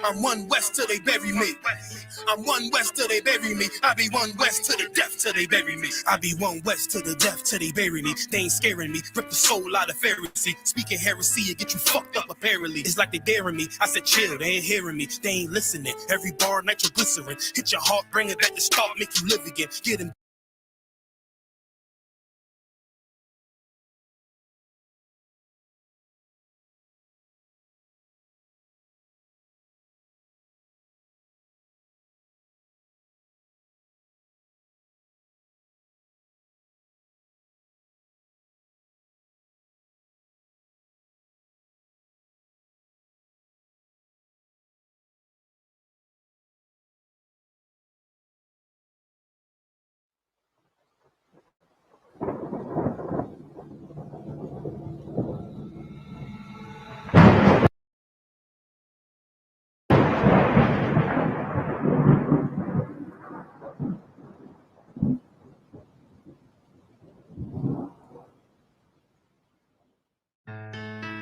I'm one west till they bury me. I'm one west till they bury me. I be one west to the death till they bury me. I be one west to the death till they bury me. They ain't scaring me. Rip the soul out of Pharisee. Speaking heresy and get you fucked up apparently. It's like they daring me. I said chill, they ain't hearing me. They ain't listening. Every bar nitroglycerin. Hit your heart, bring it back to start, make you live again. Get him.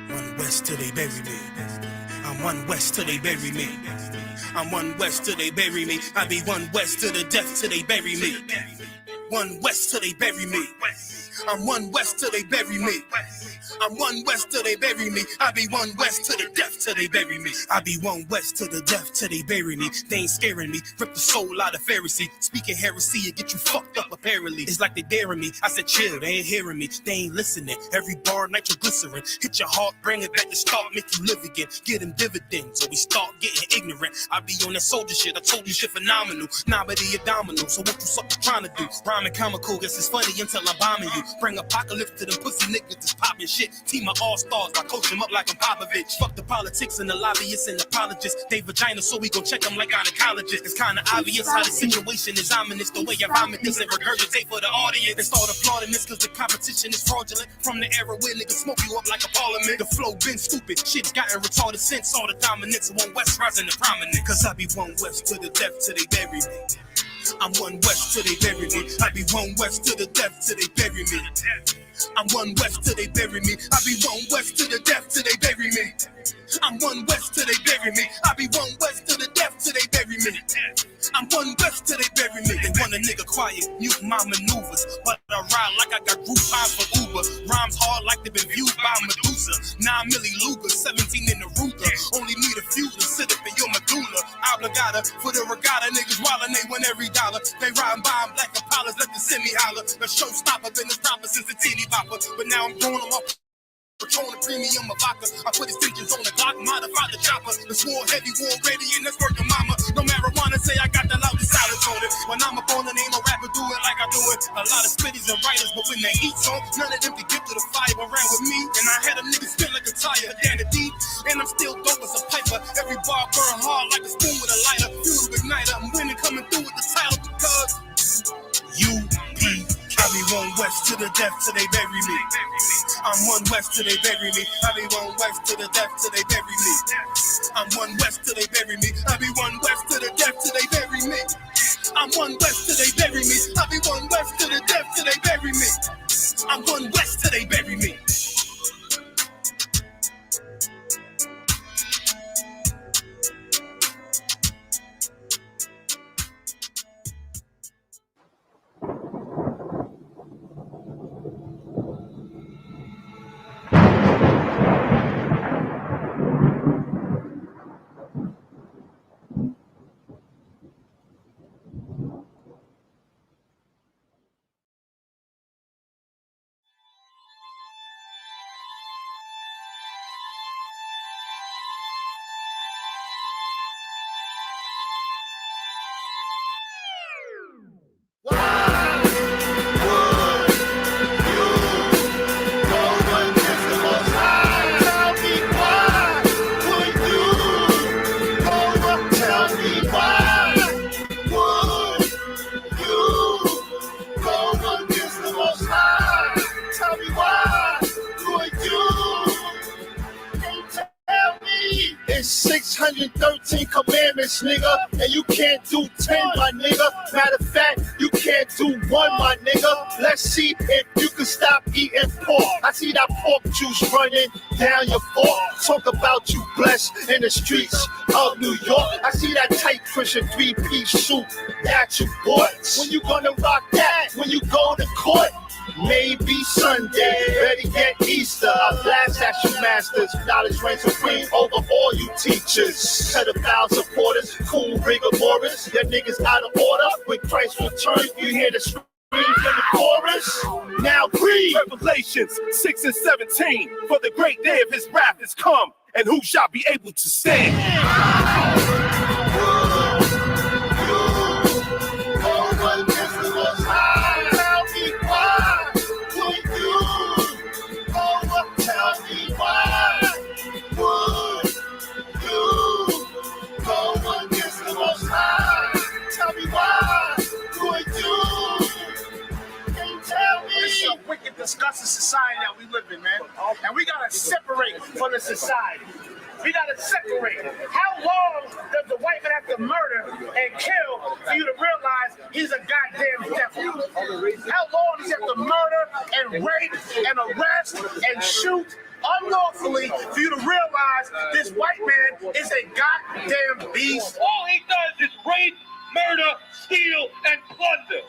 One west till they bury me. I'm one west till they bury me. I'm one west till they bury me. I be one west to the death till they bury me. One west till they bury me. I'm one west till they bury me. I'm one west till they bury me. I be one west to the death till they bury me. I be one west to the death till they bury me. They ain't scaring me. Rip the soul out of Pharisee. Speaking heresy and get you fucked up apparently. It's like they daring me. I said chill, they ain't hearing me. They ain't listening. Every bar nitroglycerin. Hit your heart, bring it back to start, make you live again. Get them dividends, or we start getting ignorant. I be on that soldier shit. I told you shit phenomenal. Nah, but he a domino. So what you sucker trying to do? Rhyming comical, guess it's funny until I'm bombing you. Bring apocalypse to them pussy niggas that's popping shit. Team of all-stars, I coach them up like I'm Popovich. Fuck the politics and the lobbyists and apologists. They vagina, so we gon' check them like gynecologists. It's kinda obvious how the situation is ominous. The way I vomit this and regurgitate for the audience. They start applauding this cause the competition is fraudulent. From the era where niggas smoke you up like a parliament. The flow been stupid, shit's gotten retarded since. All the dominance of one west rising to prominent. Cause I be one west to the death till they bury me. I'm one west till they bury me. I be one west to the death till they bury me. I'm one west till they bury me. I be one west to the death till they bury me. I'm one west till they bury me. I be one west to the death till they bury me. I'm one west till they bury me. They want a nigga quiet, mute my maneuvers, but I ride like I got group time for Uber. Rhymes hard like they've been viewed by Medusa. 9 milli Luger, 17 in the Ruger. Only need a few to sit up in your medulla. Obligata for the regatta, niggas wildin', they win every dollar. They riding by in black Impalas, let the semi holler. A showstopper, been a stopper since the teeny bopper, but now I'm growing them up. Patron and premium of vodka. I put extensions on the Glock, modify the chopper. The swore heavy, war ready, and that's working mama. No marijuana, say I got the loudest silence on it. When I'm up on it, ain't no rapper do it like I do it. A lot of spitties and writers, but when they heat's on, none of them can get to the fire around with me. And I had a nigga spin like a tire, down the deep. And I'm still dope as a piper. Every bar burn hard like a spoon with a lighter. Fuel igniter, I'm winning, coming through with the title because U.P. I be one west to the death till they bury me. I'm one west till they bury me. I be one west to the death till they bury me. I'm one west till they bury me. I be one west to the death till they bury me. I'm one west till they bury me. I be one west to the death till they bury me. I'm one west till they bury me. 613 commandments, nigga, and you can't do 10, my nigga. Matter of fact, you can't do 1, my nigga. Let's see if you can stop eating pork. I see that pork juice running down your fork. Talk about you blessed in the streets of New York. I see that tight Christian 3-piece suit that you bought. When you gonna rock that? When you go to court? Maybe Sunday, ready get Easter. I blast at you masters, knowledge reigns supreme over all you teachers. Pedophile supporters, cool rigor mortis. Your niggas out of order. When Christ returns, you hear the screams in the chorus. Now read Revelations 6 and 17. For the great day of his wrath is come, and who shall be able to stand? Wicked, disgusting society that we live in, man. And we gotta separate from the society. We gotta separate. How long does the white man have to murder and kill for you to realize he's a goddamn devil? How long does he have to murder and rape and arrest and shoot unlawfully for you to realize this white man is a goddamn beast? All he does is rape, murder, steal, and plunder.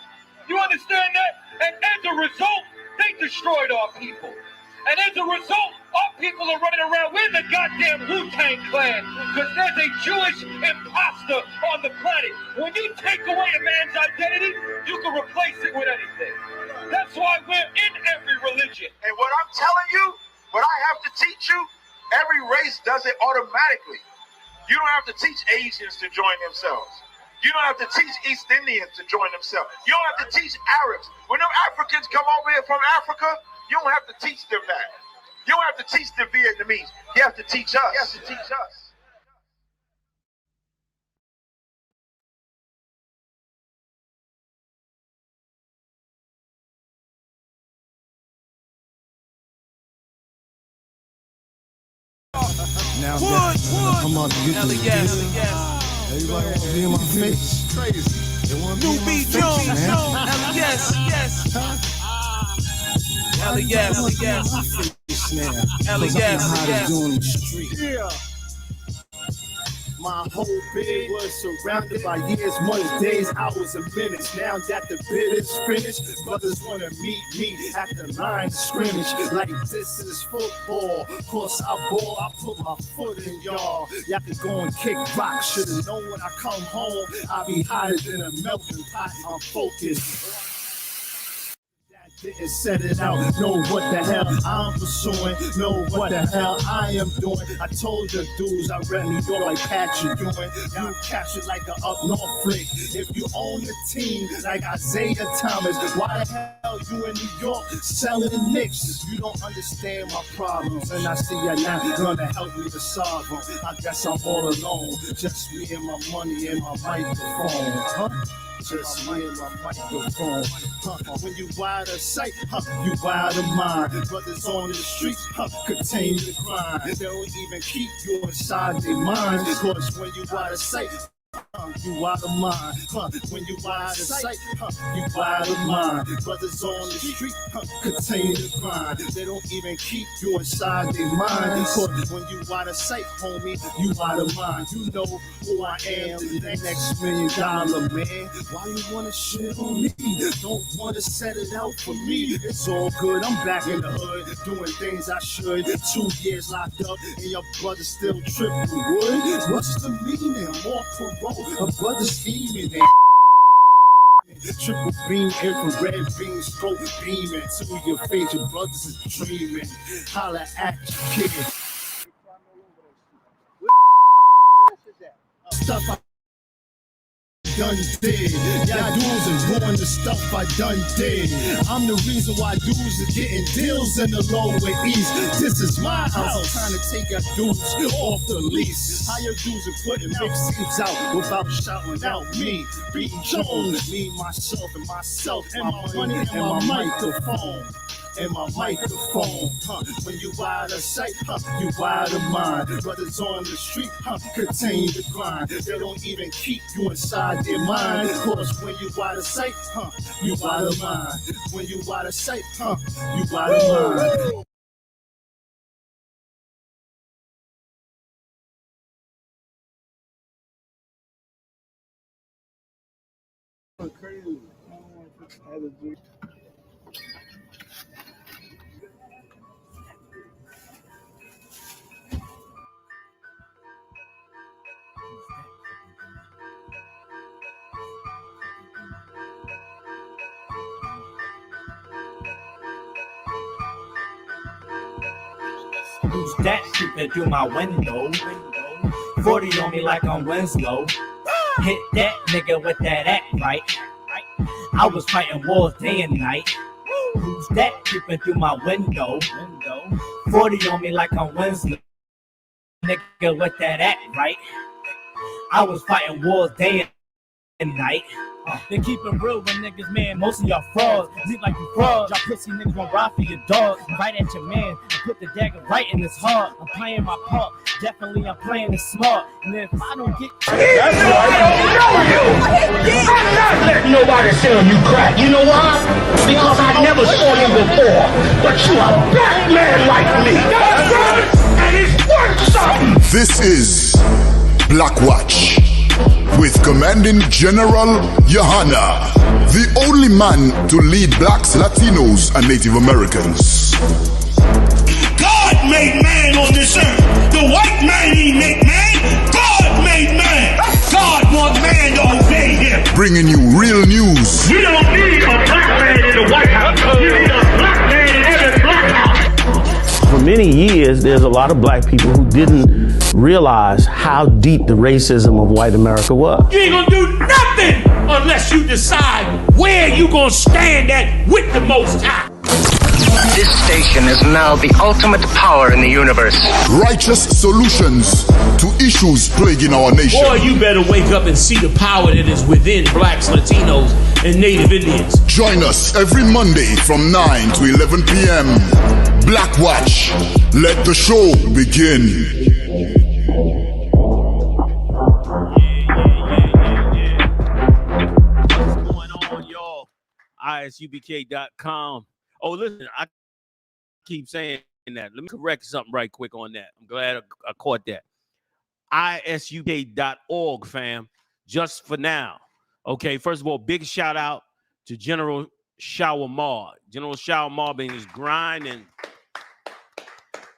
You understand that? And as a result, they destroyed our people. And as a result, our people are running around with the goddamn Wu-Tang Clan because there's a Jewish imposter on the planet. When you take away a man's identity, you can replace it with anything. That's why we're in every religion. And what I'm telling you, what I have to teach you, every race does it automatically. You don't have to teach Asians to join themselves. You don't have to teach East Indians to join themselves. You don't have to teach Arabs. When them Africans come over here from Africa, you don't have to teach them that. You don't have to teach the Vietnamese. You have to teach us. You have to teach us. Now come on, everybody want to be in my face. Crazy. They want to be in my face, man. Yes. Yeah. My whole bid was surrounded by years, months, days, hours, and minutes. Now that the bid is finished, brothers want to meet me at the line of scrimmage. Like this is football. Course I ball, I put my foot in y'all. Y'all can go and kick rock. Should've known when I come home, I'll be hotter than a melting pot. I'm focused. Didn't set it out, know what the hell I'm pursuing, know what the hell I am doing. I told the dudes I read New York like Patrick doing. You captured like an up north flick. If you own the team like Isaiah Thomas, why the hell you in New York selling Knicks? You don't understand my problems, and I see you're not gonna help me to solve them. I guess I'm all alone, just me and my money and my microphone, huh? Just me and my microphone. When you wide of sight, you wide of mind. Brothers on the streets, continue to grind. They don't even keep you inside their mind. Cause when you wide of sight, you out of mind, when you out of sight, you out of mind. Brothers on the street, continue to grind. They don't even keep you inside their mind. Cause when you out of sight, homie, you out of mind. You know who I am, the next $1 million man. Why you wanna shit on me? Don't wanna set it out for me. It's all good, I'm back in the hood, doing things I should. 2 years locked up, and your brother still tripping wood. What's the meaning? More parole. A brother scheming and triple beam, infrared beam, stroke beaming to your face. Your brothers is dreaming. Holla at you, kid. Stuff I done did. Y'all dudes is ruin the stuff I done did. I'm the reason why dudes are getting deals in the lower east. This is my house. I'm trying to take your dudes off the lease. How your dudes are putting mixtapes out without shouting out me? Beating Jones, me, myself, and my money and my microphone. and my microphone. When you out of sight, you out of mind. Brothers on the street, contain the grind. They don't even keep you inside their mind. Cause when you out of sight, you out of mind. When you out of sight, you out of mind. Crazy. Who's that creeping through my window? 40 on me like I'm Winslow. Hit that nigga with that act right. I was fighting wars day and night. Who's that creeping through my window? 40 on me like I'm Winslow. Nigga with that act right. I was fighting wars day and night. They keep it real with niggas, man. Most of y'all frauds. Look like you frauds. Y'all pussy niggas gon' ride for your dog. Fight at your man and put the dagger right in his heart. I'm playing my part. Definitely I'm playing it smart. And if I don't get that's why I don't know you. I'm not letting nobody sell you crack. You know why? Because I never saw you before. But you a black man like me. That's right. And it's worth something. This is BLACKWATCH with Commanding General YAHANNA, the only man to lead blacks, Latinos, and Native Americans. God made man on this earth. The white man he make man. God made man. God wants man to obey him. Bringing you real news. We don't need a black man in the White House. We need a black man in every black house. For many years, there's a lot of black people who didn't realize how deep the racism of white America was. You ain't gonna do nothing unless you decide where you gonna stand at with the Most High. This station is now the ultimate power in the universe. Righteous solutions to issues plaguing our nation. Boy, you better wake up and see the power that is within blacks, Latinos, and Native Indians. Join us every Monday from 9 to 11 p.m. BLACKWATCH. Let the show begin. What's going on, y'all? ISUPK.com. Oh, listen, I keep saying that. Let me correct something right quick on that. I'm glad I caught that. ISUPK.org, fam, just for now. Okay, first of all, big shout out to General Shawamar. General Shawamar been his grinding.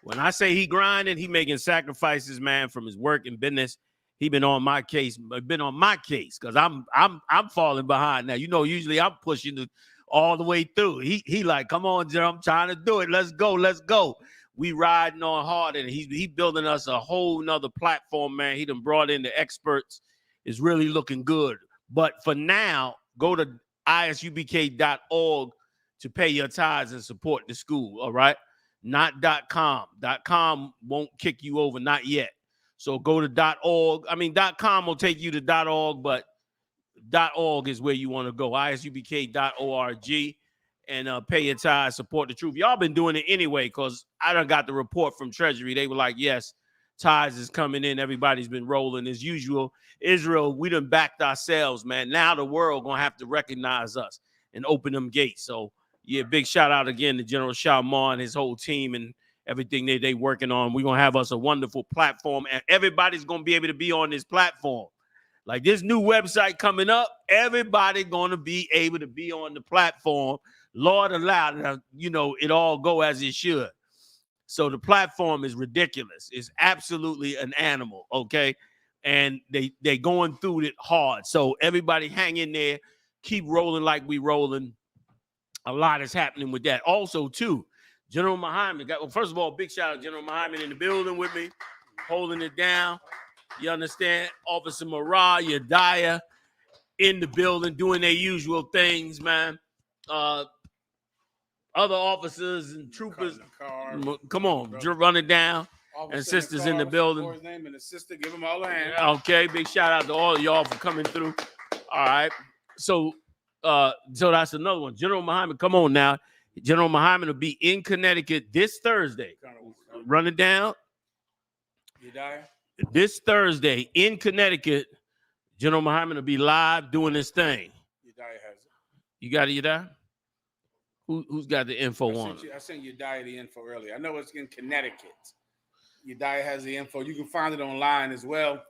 When I say he grinding, he making sacrifices, man, from his work and business. He been on my case, because I'm falling behind now. You know, usually I'm pushing all the way through. He like, come on, General, I'm trying to do it. Let's go. We riding on hard, and he building us a whole nother platform, man. He done brought in the experts. It's really looking good. But for now, go to ISUPK.org to pay your tithes and support the school, all right? Not .com. .com won't kick you over, not yet. So go to .org. I mean, .com will take you to .org, but .org is where you want to go. ISUPK.org and pay your tithes, support the truth. Y'all been doing it anyway, because I done got the report from Treasury. They were like, yes, tithes is coming in. Everybody's been rolling as usual. Israel, we done backed ourselves, man. Now the world going to have to recognize us and open them gates. So, yeah, big shout out again to General Shawamar and his whole team and everything they working on. We're going to have us a wonderful platform, and everybody's going to be able to be on this platform. Like this new website coming up, everybody going to be able to be on the platform. Lord allowed, you know, it all go as it should. So the platform is ridiculous. It's absolutely an animal, okay? And they going through it hard. So everybody hang in there, keep rolling like we rolling. A lot is happening with that. Also, too, General Muhammad got, well, first of all, big shout out to General Muhammad in the building with me, holding it down. You understand? Officer Marah, Yadiah in the building, doing their usual things, man. Other officers and troopers, come on, run it down. Officer and sisters in the building. His name and the sister, give them all a hand. Okay, big shout out to all of y'all for coming through. All right, so that's another one. General Muhammad, come on now. General Muhammad will be in Connecticut this Thursday. Run it down. This Thursday in Connecticut, General Muhammad will be live doing his thing. You got it, Yedaya? Who's got the info on it? I sent Yedaya the info earlier. I know it's in Connecticut. Yedaya has the info. You can find it online as well.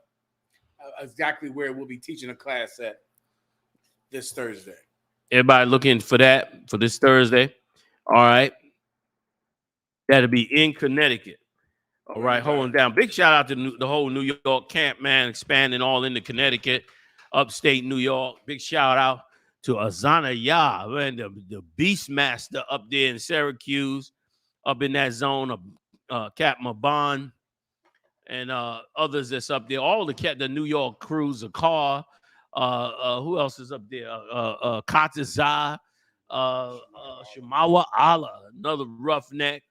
Exactly where we'll be teaching a class at this Thursday. Everybody looking for that for this Thursday. All right. That'll be in Connecticut. All right, hold on down. Big shout out to the whole New York camp, man, expanding all into Connecticut, upstate New York. Big shout out to Azana Yah, man, the Beastmaster up there in Syracuse, up in that zone of Captain Bond and others that's up there. All the New York crews, a car. Who else is up there? Katazai, Shamawa Allah, another roughneck.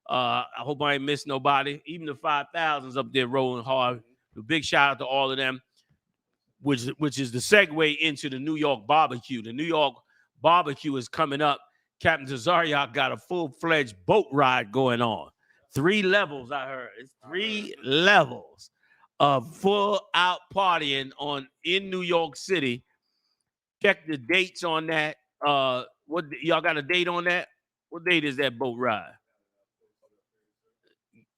I hope I ain't missed nobody. Even the 5,000s up there rolling hard. A big shout out to all of them, which is the segue into the New York barbecue. The New York barbecue is coming up. Captain Tazariak got a full-fledged boat ride going on. 3 levels, I heard. It's 3 levels of full-out partying in New York City. Check the dates on that. What y'all got a date on that? What date is that boat ride?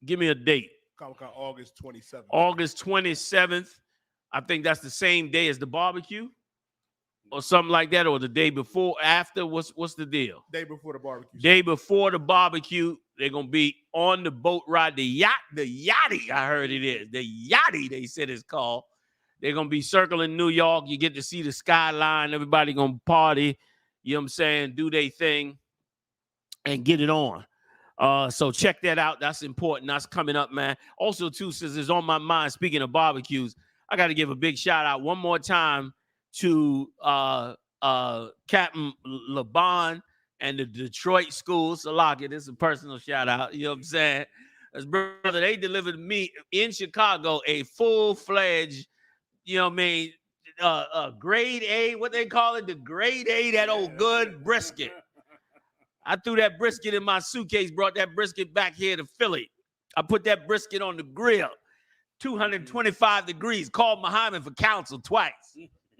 Give me a date. August 27th. August 27th. I think that's the same day as the barbecue or something like that, or the day before, after. What's the deal? Day before the barbecue. Day before the barbecue, they're going to be on the boat ride. The Yachty, I heard it is. The Yachty, they said it's called. They're going to be circling New York. You get to see the skyline. Everybody going to party. You know what I'm saying? Do their thing and get it on. So check that out. That's important. That's coming up, man. Also, too, since it's on my mind, speaking of barbecues, I got to give a big shout out one more time to Captain LeBon and the Detroit School. Salaka, this is a personal shout out. You know what I'm saying? As brother, they delivered me in Chicago a full-fledged, you know what I mean, grade A, what they call it, the grade A, that old good brisket. I threw that brisket in my suitcase, brought that brisket back here to Philly. I put that brisket on the grill, 225 degrees, called Muhammad for counsel twice.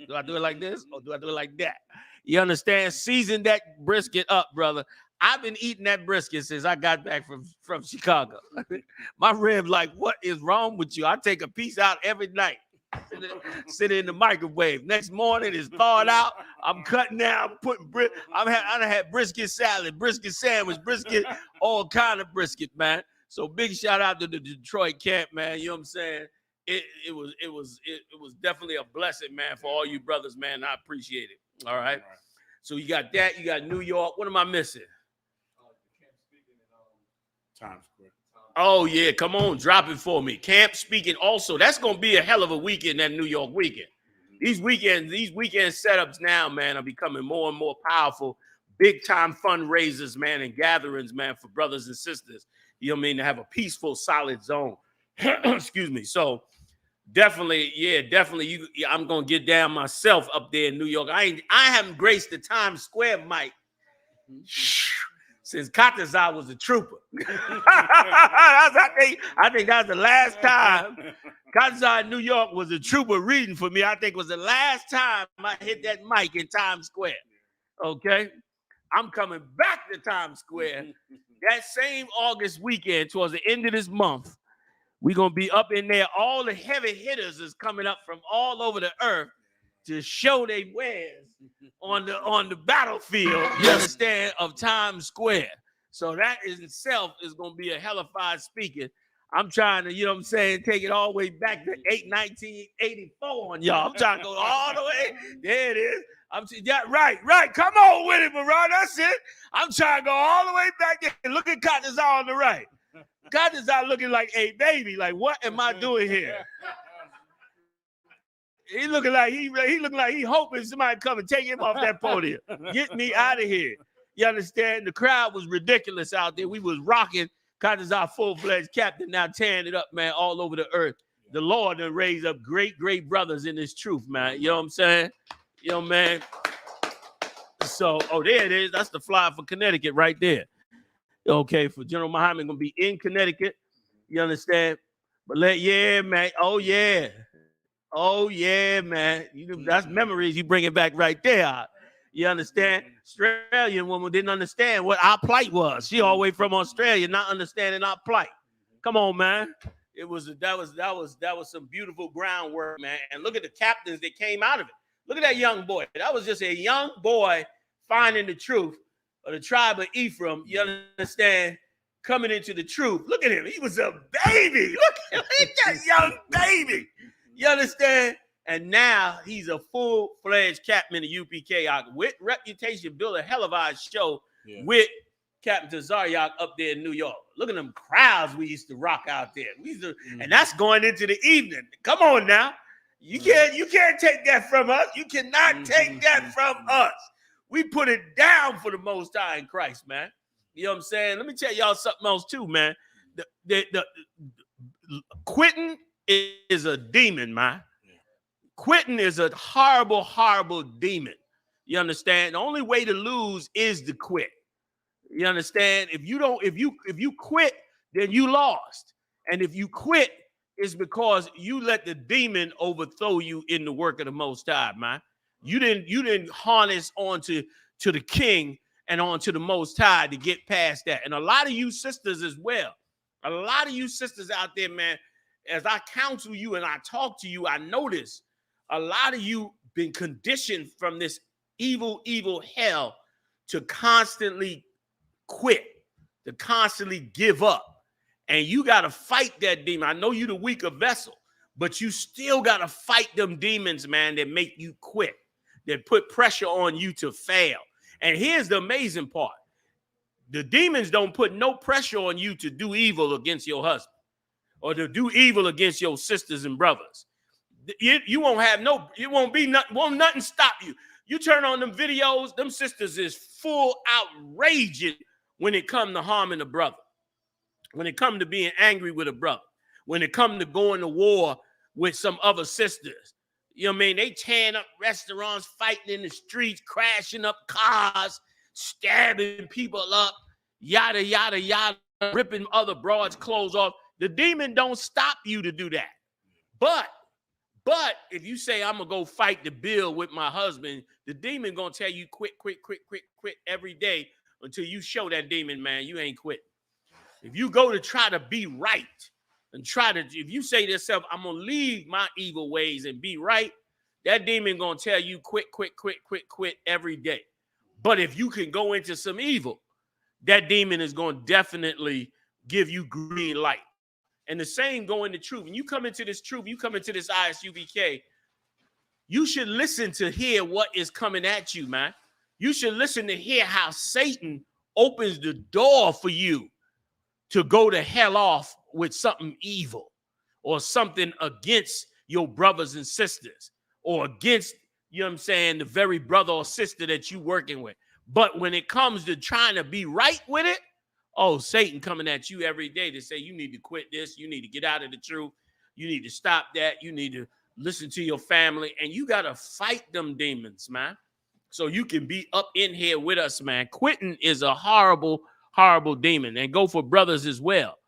Do I do it like this or do I do it like that? You understand? Season that brisket up, brother. I've been eating that brisket since I got back from Chicago. My rib like, what is wrong with you? I take a piece out every night. Sit it in the microwave. Next morning, it's thawed out. I'm cutting down, putting I done had brisket salad, brisket sandwich, brisket, all kind of brisket, man. So big shout out to the Detroit camp, man. You know what I'm saying? It was definitely a blessing, man, for all you brothers, man. I appreciate it. All right. So you got that. You got New York. What am I missing? Times Square. Oh, yeah. Come on. Drop it for me. Camp speaking also. That's going to be a hell of a weekend, that New York weekend. These weekend setups now, man, are becoming more and more powerful. Big time fundraisers, man, and gatherings, man, for brothers and sisters. You know what I mean? To have a peaceful, solid zone. Excuse me. So definitely, I'm going to get down myself up there in New York. I haven't graced the Times Square mic since Katazai was a trooper. I think that's the last time Katazai in New York was a trooper reading for me. I think was the last time I hit that mic in Times Square. Okay? I'm coming back to Times Square that same August weekend towards the end of this month. We're going to be up in there. All the heavy hitters is coming up from all over the earth to show their wares on the battlefield, you understand, of Times Square. So that in itself is going to be a hellified speaking. I'm trying to, you know what I'm saying, take it all the way back to 1984 on y'all. I'm trying to go all the way. There it is. Right. Come on with it, Maran. That's it. I'm trying to go all the way back there. Look at Katazai on the right. Katazai looking like a baby. Like, what am I doing here? He looking like he hoping somebody come and take him off that podium. Get me out of here. You understand? The crowd was ridiculous out there. We was rocking. Katazai full-fledged captain now tearing it up, man, all over the earth. The Lord done raised up great, great brothers in this truth, man. You know what I'm saying? You know, man. So, there it is. That's the flyer for Connecticut right there. Okay, for General Muhammad, gonna be in Connecticut. You understand? But yeah, man. Oh yeah, man. You know, that's memories. You bring it back right there. You understand? Australian woman didn't understand what our plight was. She all the way from Australia, not understanding our plight. Come on, man. That was some beautiful groundwork, man. And look at the captains that came out of it. Look at that young boy. That was just a young boy finding the truth of the tribe of Ephraim. You understand? Coming into the truth. Look at him. He was a baby. Look at that young baby. You understand? And now he's a full-fledged captain in the UPK. With reputation, built a hell of a show with Captain Tazaryak up there in New York. Look at them crowds we used to rock out there. And that's going into the evening. Come on now. You can't take that from us. You cannot take that from us. We put it down for the Most High in Christ, man. You know what I'm saying? Let me tell y'all something else too, man. The quitting is a demon, man. Quitting is a horrible, horrible demon. You understand? The only way to lose is to quit. You understand? If you quit, then you lost. And if you quit, it's because you let the demon overthrow you in the work of the Most High, man. You didn't harness onto the King and onto the Most High to get past that. And a lot of you sisters as well. A lot of you sisters out there, man, as I counsel you and I talk to you, I notice a lot of you been conditioned from this evil hell to constantly quit, to constantly give up. And you got to fight that demon. I know you're the weaker vessel, but you still got to fight them demons, man, that make you quit, that put pressure on you to fail. And here's the amazing part. The demons don't put no pressure on you to do evil against your husband or to do evil against your sisters and brothers. You won't have won't nothing stop you. You turn on them videos, them sisters is full outrage when it comes to harming a brother, when it comes to being angry with a brother, when it comes to going to war with some other sisters. You know what I mean? They tearing up restaurants, fighting in the streets, crashing up cars, stabbing people up, yada, yada, yada, ripping other broads' clothes off. The demon don't stop you to do that. But if you say, I'm going to go fight the bill with my husband, the demon going to tell you quit every day until you show that demon, man, you ain't quit. If you go to try to be right and if you say to yourself, I'm going to leave my evil ways and be right, that demon going to tell you quit every day. But if you can go into some evil, that demon is going to definitely give you green light. And the same go into truth. When you come into this truth, you come into this I.S.U.P.K, you should listen to hear what is coming at you, man. You should listen to hear how Satan opens the door for you to go to hell off with something evil or something against your brothers and sisters or against, you know what I'm saying, the very brother or sister that you working with. But when it comes to trying to be right with it, oh, Satan coming at you every day to say, you need to quit this. You need to get out of the truth. You need to stop that. You need to listen to your family. And you got to fight them demons, man. So you can be up in here with us, man. Quitting is a horrible, horrible demon. And go for brothers as well.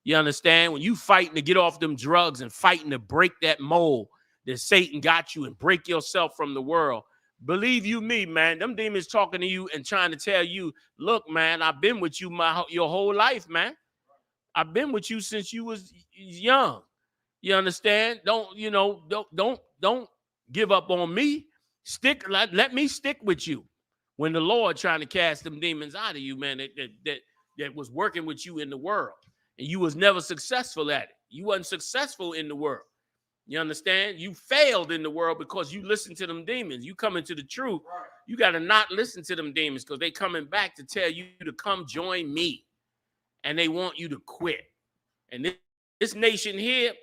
You understand? When you fighting to get off them drugs and fighting to break that mold that Satan got you and break yourself from the world, believe you me, man, them demons talking to you and trying to tell you, look, man, I've been with you your whole life, man. I've been with you since you was young. You understand? Don't give up on me. Let me stick with you. When the Lord trying to cast them demons out of you, man, that was working with you in the world. And you was never successful at it. You wasn't successful in the world. You understand? You failed in the world because you listened to them demons. You come into the truth. You got to not listen to them demons because they coming back to tell you to come join me. And they want you to quit. And this nation here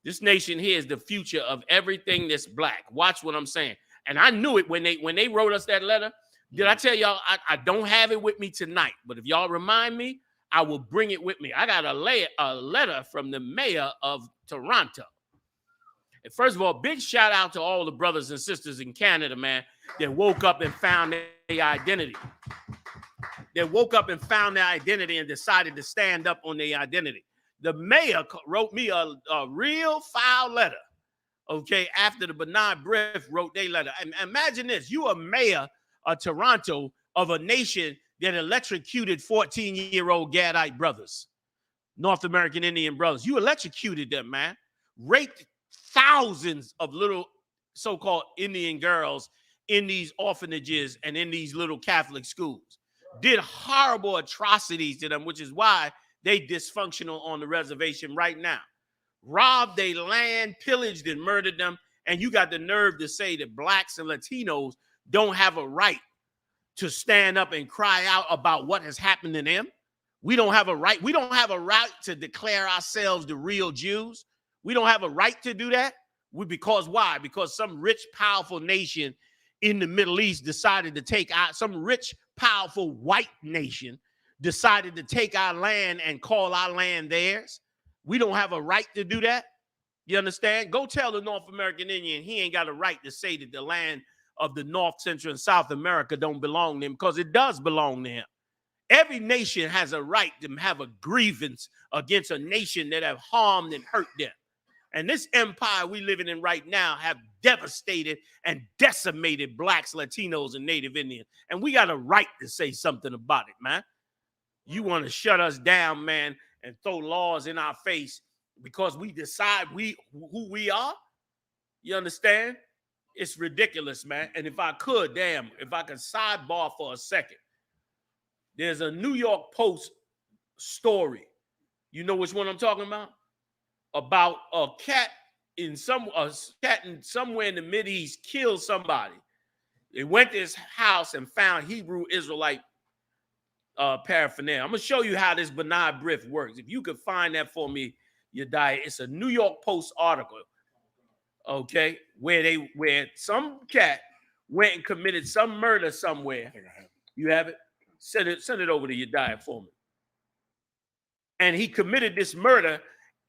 is the future of everything that's black. Watch what I'm saying. And I knew it when they wrote us that letter. Did I tell y'all I don't have it with me tonight? But if y'all remind me, I will bring it with me. I got a letter from the mayor of Toronto. And first of all, big shout out to all the brothers and sisters in Canada, man. that woke up and found their identity. That woke up and found their identity and decided to stand up on their identity. The mayor wrote me a real foul letter, okay, after the Bernard Briff wrote their letter. And imagine this, you a mayor of Toronto of a nation that electrocuted 14-year-old Gadite brothers, North American Indian brothers. You electrocuted them, man. Raped thousands of little so-called Indian girls in these orphanages and in these little Catholic schools. Did horrible atrocities to them, which is why they dysfunctional on the reservation right now. Robbed their land, pillaged and murdered them, and you got the nerve to say that blacks and Latinos don't have a right to stand up and cry out about what has happened to them. We don't have a right. We don't have a right to declare ourselves the real Jews. We don't have a right to do that. Because why? Because some rich, powerful nation in the Middle East decided to take out, some rich, powerful white nation decided to take our land and call our land theirs. We don't have a right to do that. You understand? Go tell the North American Indian he ain't got a right to say that the land of the North, Central, and South America don't belong to him, because it does belong to him. Every nation has a right to have a grievance against a nation that have harmed and hurt them. And this empire we living in right now have devastated and decimated blacks, Latinos, and Native Indians. And we got a right to say something about it, man. You want to shut us down, man, and throw laws in our face because we decide who we are? You understand? It's ridiculous, man. And if I could sidebar for a second. There's a New York Post story. You know which one I'm talking about a cat somewhere in the Mideast killed somebody. They went to his house and found Hebrew Israelite paraphernalia. I'm gonna show you how this Bernard Briff works. If you could find that for me, Yediah. It's a New York Post article, okay, where some cat went and committed some murder somewhere. I think I have it. You have it? Send it over to Yediah for me. And he committed this murder,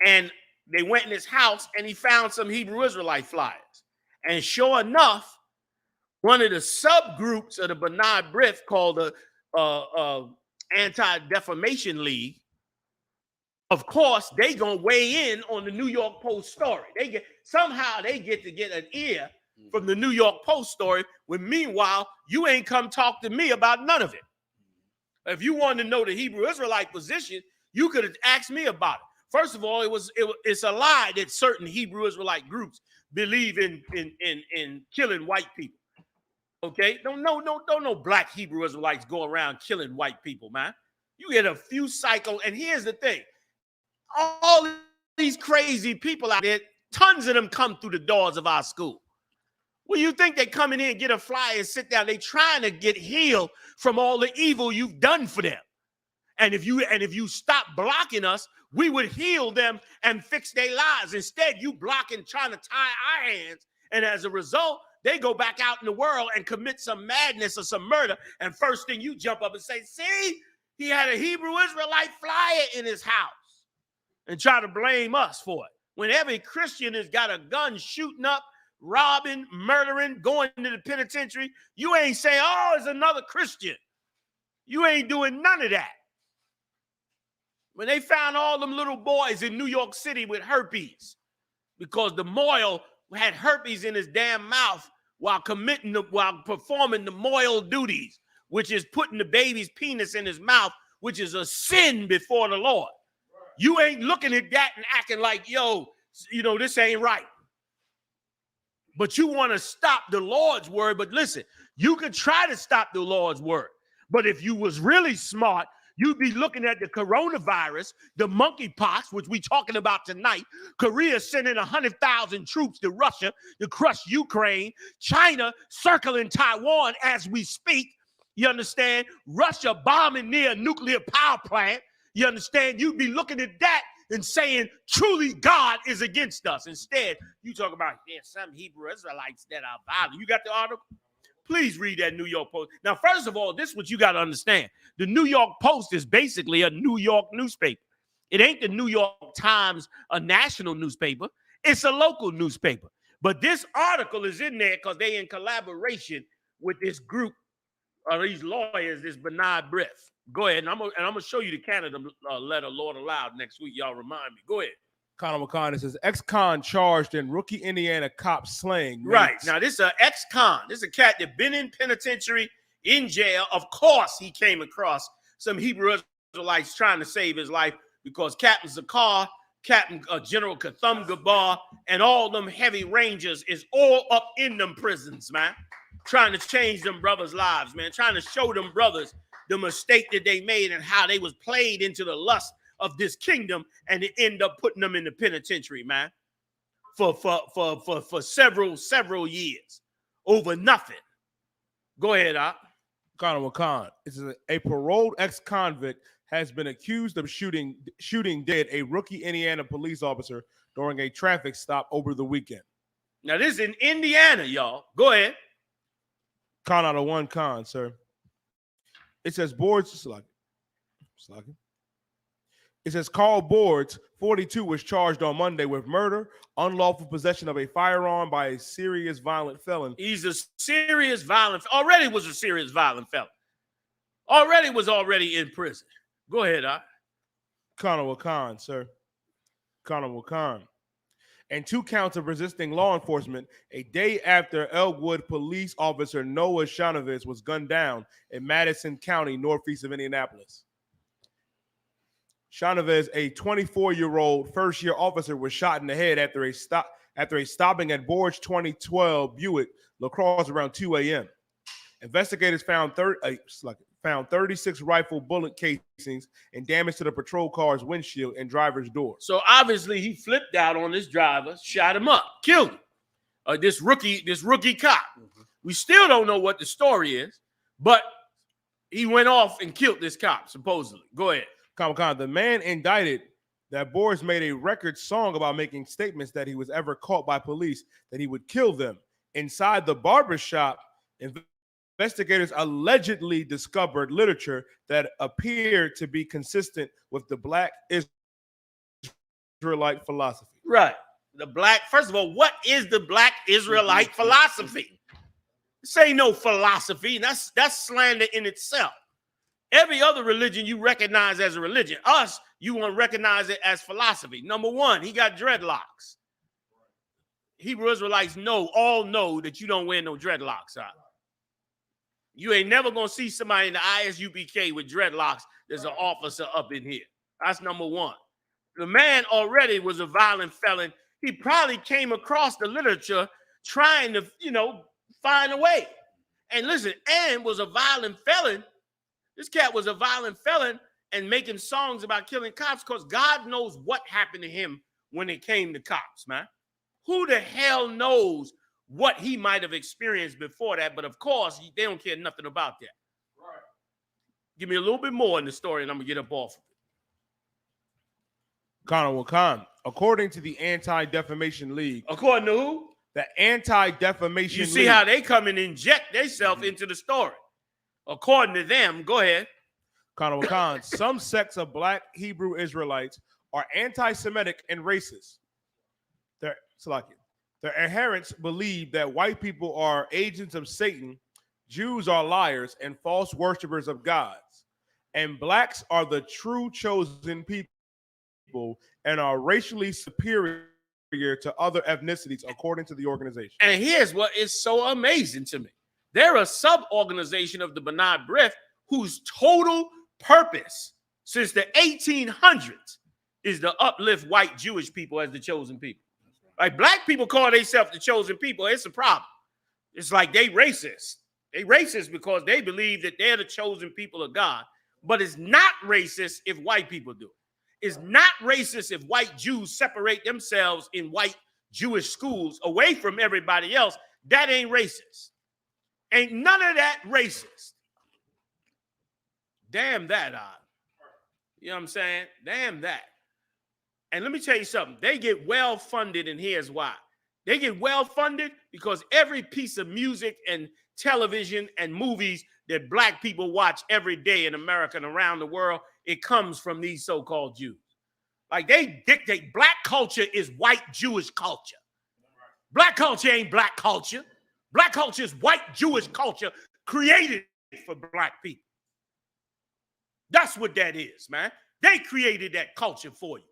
and they went in his house and he found some Hebrew Israelite flyers. And sure enough, one of the subgroups of the Bernard Briff called the Anti-Defamation League, of course, they gonna weigh in on the New York Post story. They get to get an ear from the New York Post story, when meanwhile, you ain't come talk to me about none of it. If you wanted to know the Hebrew Israelite position, you could have asked me about it. First of all, it's a lie that certain Hebrew Israelite groups believe in killing white people. Okay, no black Hebrew Israelites go around killing white people, man. You get a few cycles, and here's the thing: all these crazy people out there, tons of them come through the doors of our school. Well, you think they come in here and get a flyer and sit down? They trying to get healed from all the evil you've done for them. And if you stop blocking us, we would heal them and fix their lives. Instead, you blocking, trying to tie our hands. And as a result, they go back out in the world and commit some madness or some murder. And first thing you jump up and say, see, he had a Hebrew Israelite flyer in his house, and try to blame us for it. When every Christian has got a gun shooting up, robbing, murdering, going to the penitentiary, you ain't saying, oh, it's another Christian. You ain't doing none of that. When they found all them little boys in New York City with herpes, because the Moyle had herpes in his damn mouth while performing the Moyle duties, which is putting the baby's penis in his mouth, which is a sin before the Lord. You ain't looking at that and acting like, yo, this ain't right. But you want to stop the Lord's word. But listen, you could try to stop the Lord's word. But if you was really smart, you'd be looking at the coronavirus, the monkeypox, which we talking about tonight. Korea sending 100,000 troops to Russia to crush Ukraine. China circling Taiwan as we speak. You understand? Russia bombing near a nuclear power plant. You understand? You'd be looking at that and saying, truly God is against us. Instead, you talk about, there's some Hebrew Israelites that are violent. You got the article? Please read that New York Post. Now, first of all, this is what you got to understand. The New York Post is basically a New York newspaper. It ain't the New York Times, a national newspaper. It's a local newspaper. But this article is in there because they in collaboration with this group of these lawyers, this Bernard Briff. Go ahead, and I'm gonna show you the Canada letter, Lord allowed, next week. Y'all remind me. Go ahead. Connor McCon, it says ex-con charged in rookie Indiana cop slaying. Right. Now, this is an ex-con. This is a cat that been in penitentiary, in jail. Of course, he came across some Hebrew Israelites trying to save his life because Captain Zakar, Captain General Katham Gabar, and all them heavy rangers is all up in them prisons, man. Trying to change them brothers' lives, man. Trying to show them brothers the mistake that they made and how they was played into the lust of this kingdom, and it end up putting them in the penitentiary, man, for several years over nothing. Go ahead, Connor McCon. It says a paroled ex-convict has been accused of shooting dead a rookie Indiana police officer during a traffic stop over the weekend. Now, this is in Indiana, y'all. Go ahead. Con out of one con, sir. It says Boards. It says Carl Boards, 42, was charged on Monday with murder, unlawful possession of a firearm by a serious violent felon. He's a serious violent. Already was a serious violent felon. Already in prison. Go ahead, Connor Wakan, sir. Connor Wakan. And 2 counts of resisting law enforcement a day after Elkwood police officer Noah Chavez was gunned down in Madison County, northeast of Indianapolis. Chavez, a 24-year-old first-year officer, was shot in the head after a stopping at Borge 2012 Buick LaCrosse around 2 a.m. Investigators found 36 rifle bullet casings and damage to the patrol car's windshield and driver's door. So obviously he flipped out on this driver, shot him up, killed him. This rookie cop. We still don't know what the story is, but he went off and killed this cop, supposedly. Go ahead. The man indicted that Boris made a record song about making statements that he was ever caught by police, that he would kill them. Inside the barbershop, investigators allegedly discovered literature that appeared to be consistent with the Black Israelite philosophy. Right. First of all, what is the Black Israelite philosophy? This ain't no philosophy. That's slander in itself. Every other religion you recognize as a religion. Us, you want to recognize it as philosophy. Number one, he got dreadlocks. Hebrew Israelites all know that you don't wear no dreadlocks out. You ain't never going to see somebody in the I.S.U.P.K with dreadlocks that's an officer up in here. That's number one. The man already was a violent felon. He probably came across the literature trying to, find a way. And listen, and was a violent felon. This cat was a violent felon and making songs about killing cops because God knows what happened to him when it came to cops, man. Who the hell knows what he might have experienced before that? But of course, they don't care nothing about that. Right. Give me a little bit more in the story and I'm going to get up off of it. Connor Wakan, according to the Anti-Defamation League. According to who? The Anti-Defamation League. You see how they come and inject themselves into the story. According to them, go ahead. Connor Wakan, some sects of Black Hebrew Israelites are anti-Semitic and racist. Their adherents believe that white people are agents of Satan, Jews are liars and false worshipers of gods, and blacks are the true chosen people and are racially superior to other ethnicities, according to the organization. And here's what is so amazing to me. They're a sub-organization of the Bernard Briff whose total purpose since the 1800s is to uplift white Jewish people as the chosen people. Like black people call themselves the chosen people. It's a problem. It's like they racist. They racist because they believe that they're the chosen people of God. But it's not racist if white people do it. It's not racist if white Jews separate themselves in white Jewish schools away from everybody else. That ain't racist. Ain't none of that racist. Damn that, you know what I'm saying? Damn that. And let me tell you something. They get well funded, and here's why. They get well funded because every piece of music and television and movies that black people watch every day in America and around the world, it comes from these so-called Jews. Like they dictate black culture is white Jewish culture. Black culture ain't black culture. Black culture is white Jewish culture created for black people. That's what that is, man. They created that culture for you.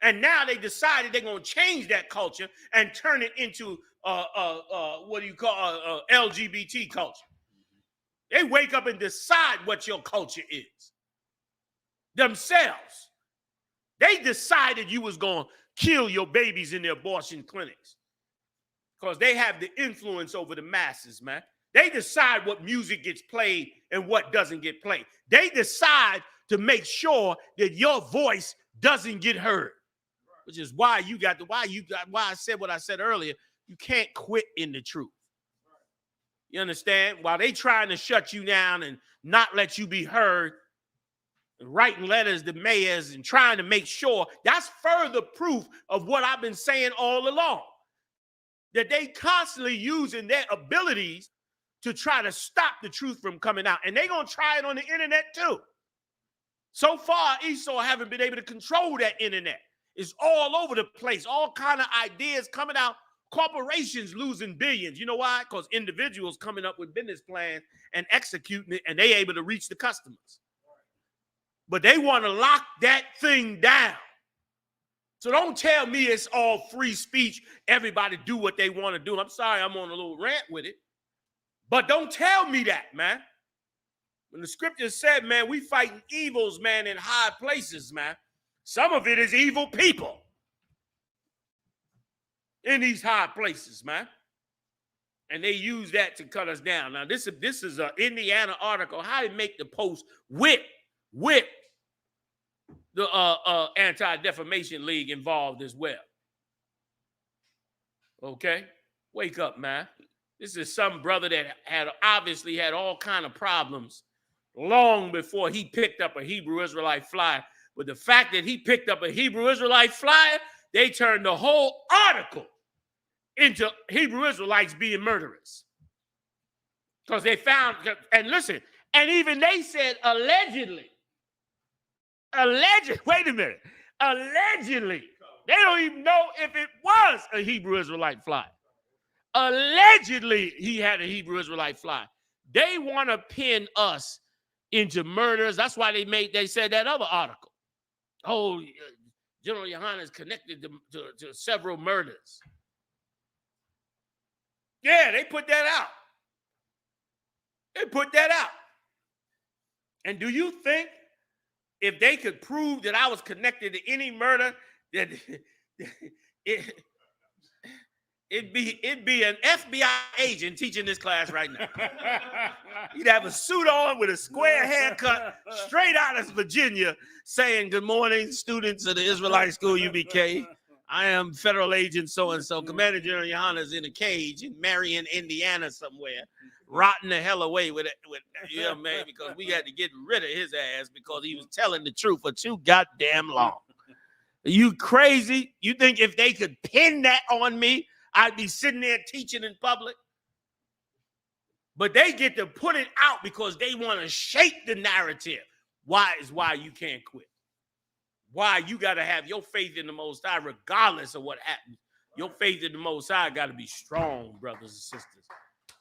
And now they decided they're going to change that culture and turn it into what do you call LGBT culture. They wake up and decide what your culture is themselves. They decided you was going to kill your babies in the abortion clinics because they have the influence over the masses, man. They decide what music gets played and what doesn't get played. They decide to make sure that your voice doesn't get heard, which is why I said what I said earlier. You can't quit in the truth. You understand? While they trying to shut you down and not let you be heard, and writing letters to mayors and trying to make sure, that's further proof of what I've been saying all along, that they constantly using their abilities to try to stop the truth from coming out. And they're going to try it on the internet too. So far, Esau haven't been able to control that internet. It's all over the place. All kind of ideas coming out. Corporations losing billions. You know why? Because individuals coming up with business plans and executing it, and they able to reach the customers. But they want to lock that thing down. So don't tell me it's all free speech. Everybody do what they want to do. I'm sorry I'm on a little rant with it. But don't tell me that, man. When the scripture said, man, we fighting evils, man, in high places, man. Some of it is evil people in these high places, man. And they use that to cut us down. Now, this is an Indiana article. How to make the post with the Anti-Defamation League involved as well. Okay? Wake up, man. This is some brother that had obviously had all kind of problems long before he picked up a Hebrew Israelite flyer. But the fact that he picked up a Hebrew Israelite flyer, they turned the whole article into Hebrew Israelites being murderers. Because they found, and listen, and even they said allegedly, wait a minute, allegedly, they don't even know if it was a Hebrew Israelite flyer. Allegedly, he had a Hebrew Israelite flyer. They want to pin us into murders. That's why they said that other article. Oh, Gen.YAHANNA is connected to several murders. Yeah, they put that out. They put that out. And do you think if they could prove that I was connected to any murder, that it'd be an FBI agent teaching this class right now? He'd have a suit on with a square haircut, straight out of Virginia, saying, "Good morning, students of the Israelite School U.P.K. I am federal agent so-and-so. Commander General Yohanna is in a cage in Marion, Indiana somewhere, rotting the hell away with yeah, man, because we had to get rid of his ass because he was telling the truth for too goddamn long." Are you crazy? You think if they could pin that on me, I'd be sitting there teaching in public? But they get to put it out because they want to shape the narrative. Why you can't quit. Why you got to have your faith in the Most High regardless of what happens. Your faith in the Most High got to be strong, brothers and sisters.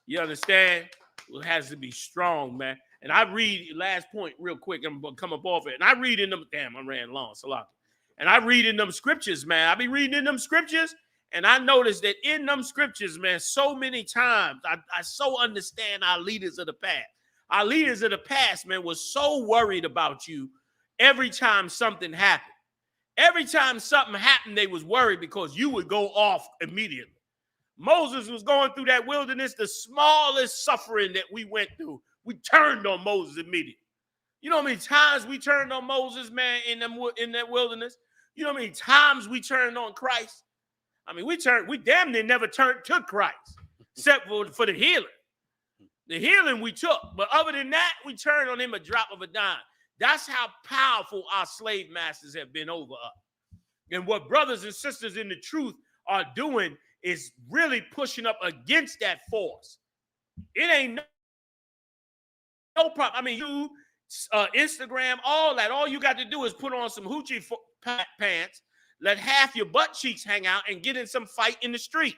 You understand? It has to be strong, man. And I read, last point real quick, I'm going to come up off it. And I read in them, damn, I ran long, Salaki. And I read in them scriptures, man. I be reading in them scriptures. And I noticed that in them scriptures, man, so many times, I so understand our leaders of the past. Our leaders of the past, man, was so worried about you every time something happened. Every time something happened, they was worried because you would go off immediately. Moses was going through that wilderness, the smallest suffering that we went through. We turned on Moses immediately. You know how many times we turned on Moses, man, in that wilderness? You know how many times we turned on Christ? I mean, we damn near never turned to Christ, except for the healing. The healing we took. But other than that, we turned on him a drop of a dime. That's how powerful our slave masters have been over us. And what brothers and sisters in the truth are doing is really pushing up against that force. It ain't no problem. I mean, you, Instagram, all that. All you got to do is put on some hoochie pants, let half your butt cheeks hang out, and get in some fight in the street.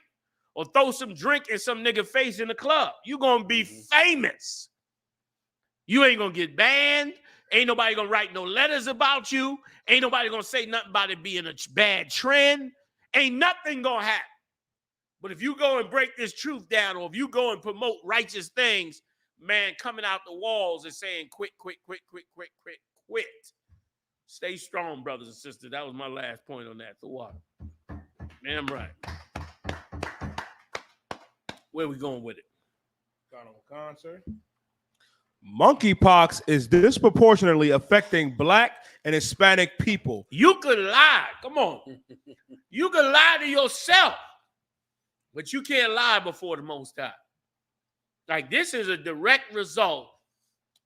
or throw some drink in some nigga face in the club. You gonna be famous. You ain't gonna get banned. Ain't nobody gonna write no letters about you. Ain't nobody gonna say nothing about it being a bad trend. Ain't nothing gonna happen. But if you go and break this truth down, or if you go and promote righteous things, man, coming out the walls and saying quit. Stay strong, brothers and sisters. That was my last point on that. The water. Damn right. Where we going with it? Sir. Monkeypox is disproportionately affecting Black and Hispanic people. You could lie. Come on. You could lie to yourself, but you can't lie before the Most High. Like, this is a direct result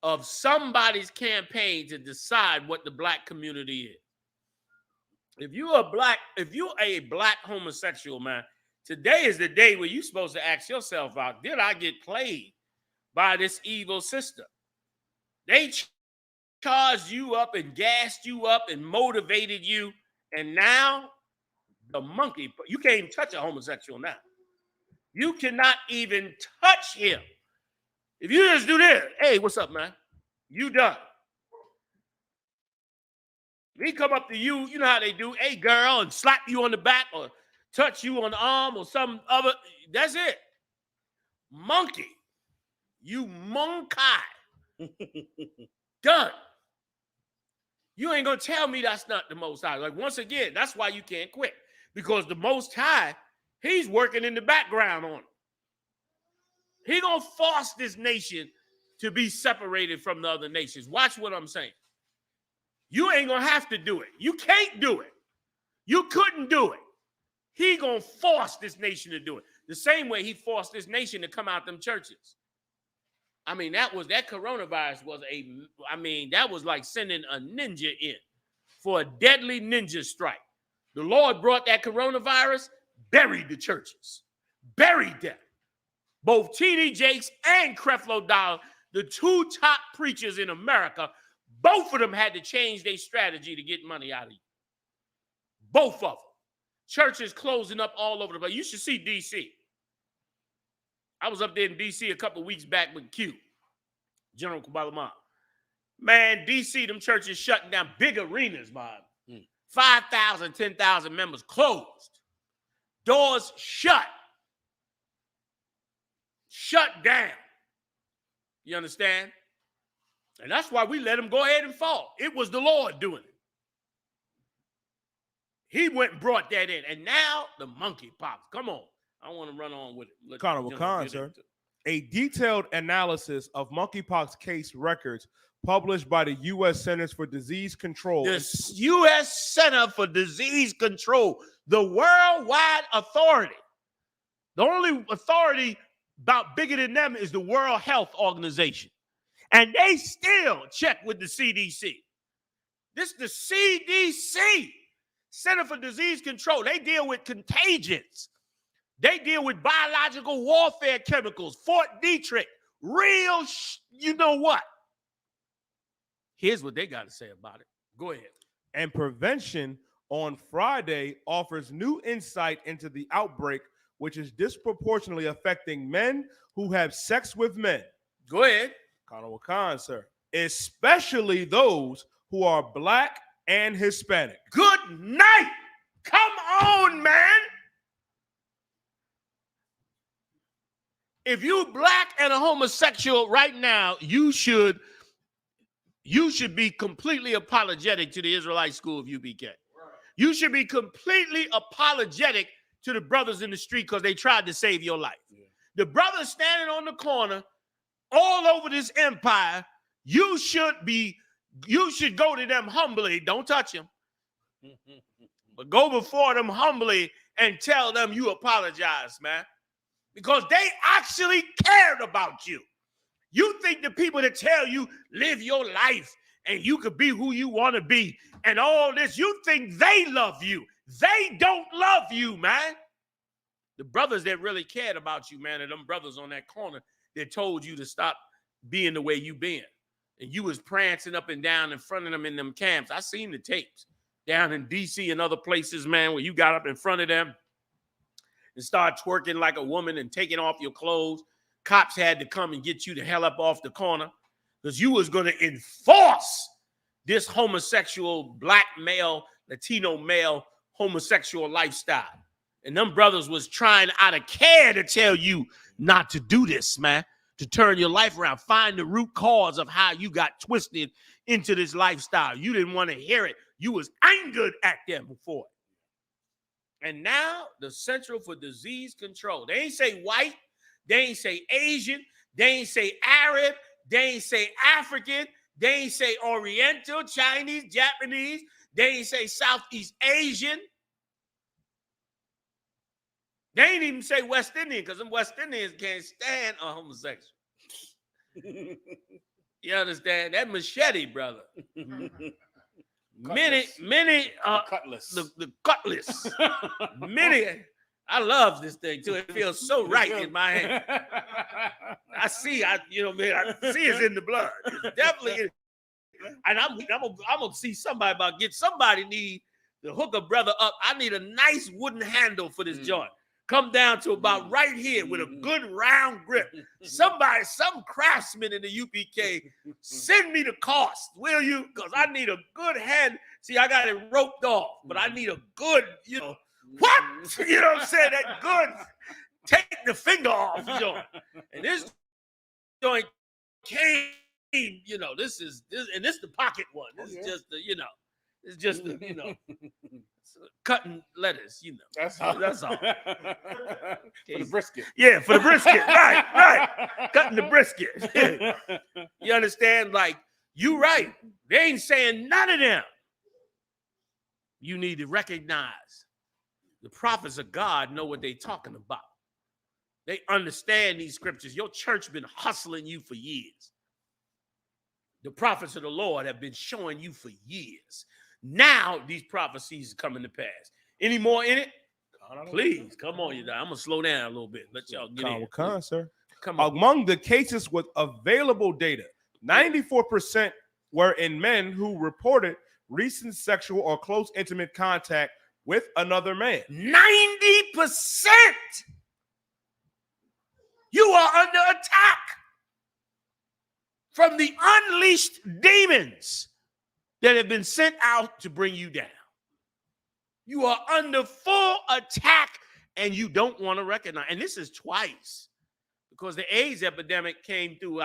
of somebody's campaign to decide what the Black community is. If you're a black homosexual, man, today is the day where you're supposed to ask yourself out, did I get played by this evil system? They charged you up and gassed you up and motivated you, and now the monkey, you can't even touch a homosexual now. You cannot even touch him. If you just do this, hey, what's up, man? You done. If he come up to you, you know how they do, hey, girl, and slap you on the back or touch you on the arm or some other, that's it. Monkey. You monkey. Done. You ain't gonna tell me that's not the Most High. Like, once again, that's why you can't quit. Because the Most High, he's working in the background on it. He gonna force this nation to be separated from the other nations. Watch what I'm saying. You ain't gonna have to do it. You can't do it. You couldn't do it. He gonna force this nation to do it. The same way he forced this nation to come out them churches. I mean, that coronavirus was that was like sending a ninja in for a deadly ninja strike. The Lord brought that coronavirus, buried the churches, buried them. Both T.D. Jakes and Creflo Dollar, the two top preachers in America, both of them had to change their strategy to get money out of you. Both of them. Churches closing up all over the place. You should see D.C. I was up there in D.C. a couple of weeks back with Q, General Kubalama. Man, D.C., them churches shutting down big arenas, man. 5,000, 10,000 members closed. Doors shut. Shut down. You understand? And that's why we let them go ahead and fall. It was the Lord doing it. He went and brought that in. And now the monkeypox. Come on. I want to run on with it. Sir. A detailed analysis of monkeypox case records published by the U.S. Centers for Disease Control. The U.S. Center for Disease Control, the worldwide authority. The only authority about bigger than them is the World Health Organization. And they still check with the CDC. This is the CDC, Center for Disease Control. They deal with contagions. They deal with biological warfare chemicals, Fort Detrick, real you know what. Here's what they got to say about it. Go ahead. And prevention on Friday offers new insight into the outbreak, which is disproportionately affecting men who have sex with men. Go ahead. Khan, sir. Especially those who are Black and Hispanic. Good night. Come on, man. If you Black and a homosexual right now, you should be completely apologetic to the Israelite school of UPK. Right. You should be completely apologetic to the brothers in the street because they tried to save your life. Yeah. The brothers standing on the corner all over this empire, you should go to them humbly. Don't touch them. But go before them humbly and tell them you apologize, man. Because they actually cared about you. You think the people that tell you live your life and you could be who you want to be and all this, you think they love you. They don't love you, man. The brothers that really cared about you, man, are them brothers on that corner that told you to stop being the way you been. And you was prancing up and down in front of them in them camps. I seen the tapes down in D.C. and other places, man, where you got up in front of them and start twerking like a woman and taking off your clothes, cops had to come and get you the hell up off the corner because you was going to enforce this homosexual black male, Latino male homosexual lifestyle. And them brothers was trying out of care to tell you not to do this, man, to turn your life around, find the root cause of how you got twisted into this lifestyle. You didn't want to hear it. You was angered at them before. And now the Central for Disease Control. They ain't say white. They ain't say Asian. They ain't say Arab. They ain't say African. They ain't say Oriental, Chinese, Japanese. They ain't say Southeast Asian. They ain't even say West Indian because them West Indians can't stand a homosexual. You understand? That machete, brother. Many cutlass. The cutlass. Many. I love this thing too. It feels so right in my hand. I see it's in the blood. It's definitely in. And I'm gonna see somebody about get somebody need to hook a brother up. I need a nice wooden handle for this joint. Come down to about right here with a good round grip. Some craftsman in the UPK, send me the cost, will you? Because I need a good hand. See, I got it roped off, but I need a good, what? You know what I'm saying? That good, take the finger off joint. And this joint came, this is the pocket one. This is just the, it's just the, cutting lettuce, That's all. That's all. For the brisket. Yeah, for the brisket. Right. Cutting the brisket. You understand? Like, you right. They ain't saying none of them. You need to recognize the prophets of God know what they talking about. They understand these scriptures. Your church been hustling you for years. The prophets of the Lord have been showing you for years. Now these prophecies are coming to pass. Any more in it? Please, come on, I'm gonna slow down a little bit. Let y'all get in. Sir. Come on. Among the cases with available data, 94% were in men who reported recent sexual or close intimate contact with another man. 90%. You are under attack from the unleashed demons that have been sent out to bring you down. You are under full attack and you don't want to recognize. And this is twice because the AIDS epidemic came through,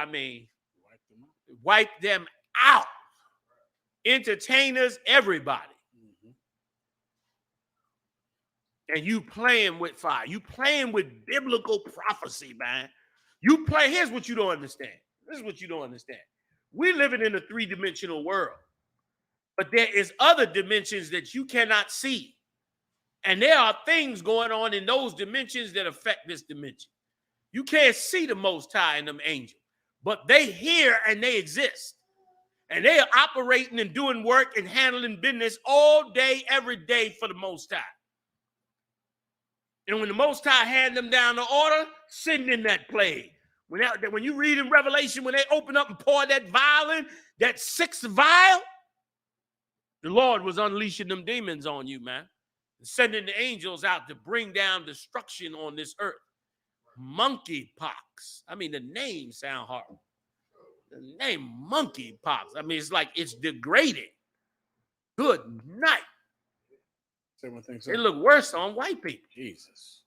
wiped them out. Entertainers, everybody. And you playing with fire. You playing with biblical prophecy, man. Here's what you don't understand. This is what you don't understand. We're living in a three-dimensional world. But there is other dimensions that you cannot see. And there are things going on in those dimensions that affect this dimension. You can't see the Most High and them angels, but they hear and they exist. And they are operating and doing work and handling business all day, every day for the Most High. And when the Most High hand them down the order, send in that plague. When you read in Revelation, when they open up and pour that vial in, that sixth vial, the Lord was unleashing them demons on you, man. Sending the angels out to bring down destruction on this earth. Monkeypox. I mean, the name sound hard. The name Monkeypox. I mean, it's like it's degrading. Good night. Say one thing, sir. It look worse on white people. Jesus.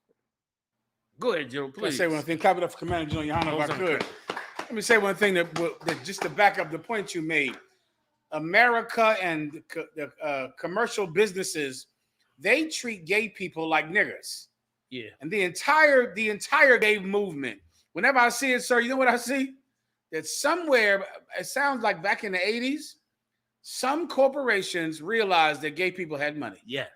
Go ahead, Joe, please. Let me say one thing. Clap it up for Commander General Yohanna if I could. Let me say one thing that just to back up the point you made. America and the commercial businesses, they treat gay people like niggers. Yeah. And the entire gay movement, whenever I see it, sir, you know what I see? That somewhere, it sounds like back in the 80s, some corporations realized that gay people had money. Yes.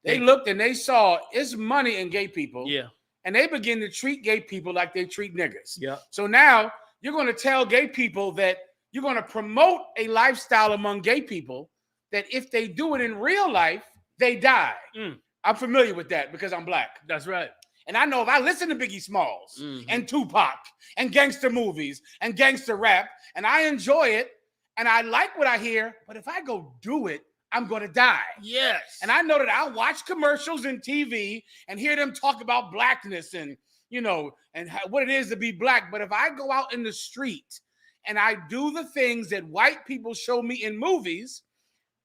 They looked and they saw it's money in gay people. Yeah. And they begin to treat gay people like they treat niggers. Yeah. So now you're going to tell gay people that you're going to promote a lifestyle among gay people that if they do it in real life, they die. I'm familiar with that because I'm black. That's right. And I know if I listen to Biggie Smalls and Tupac and gangster movies and gangster rap, and I enjoy it and I like what I hear, but if I go do it, I'm going to die. Yes. And I know that I watch commercials and TV and hear them talk about blackness and, you know, and what it is to be black. But if I go out in the street and I do the things that white people show me in movies,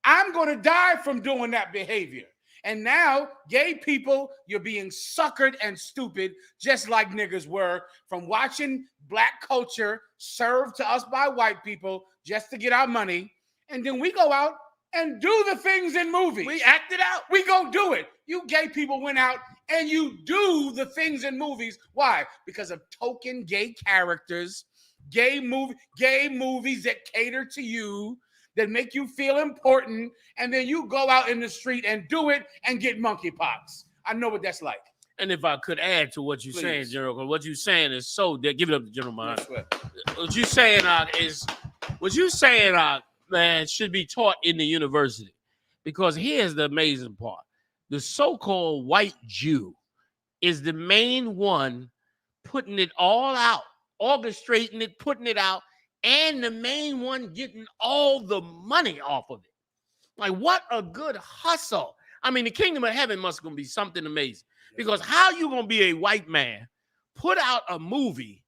I'm going to die from doing that behavior. And now, gay people, you're being suckered and stupid, just like niggas were, from watching black culture served to us by white people just to get our money. And then we go out and do the things in movies. We act it out. We go do it. You gay people went out and you do the things in movies. Why? Because of token gay characters, gay movies that cater to you, that make you feel important, and then you go out in the street and do it and get monkeypox. I know what that's like. And if I could add to what you're saying, General, because what you're saying is so dead. Give it up to General Mahana. What you're saying man, should be taught in the university. Because here's the amazing part. The so-called white Jew is the main one putting it all out, orchestrating it, putting it out, and the main one getting all the money off of it. Like, what a good hustle. I mean, the kingdom of heaven must gonna be something amazing. Because how you gonna be a white man, put out a movie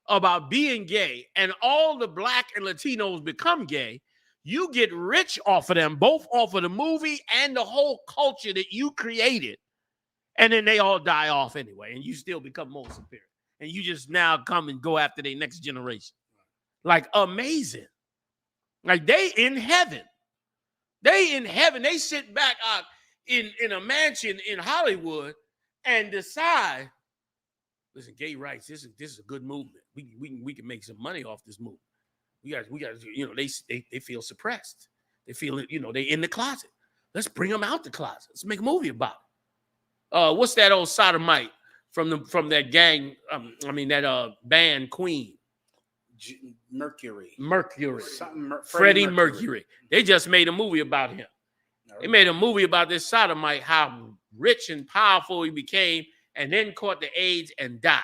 about being gay, and all the black and Latinos become gay, you get rich off of them, both off of the movie and the whole culture that you created. And then they all die off anyway, and you still become more superior. And you just now come and go after the next generation. Like, amazing. Like, they in heaven. They sit back out in a mansion in Hollywood and decide, listen, gay rights, this is a good movement. We can make some money off this movement. We got, you know, they feel suppressed. They feel, you know, they in the closet. Let's bring them out the closet. Let's make a movie about it. What's that old sodomite from that gang? That band Queen. Mercury. Freddie Mercury. They just made a movie about him. They made a movie about this sodomite, how rich and powerful he became, and then caught the AIDS and died.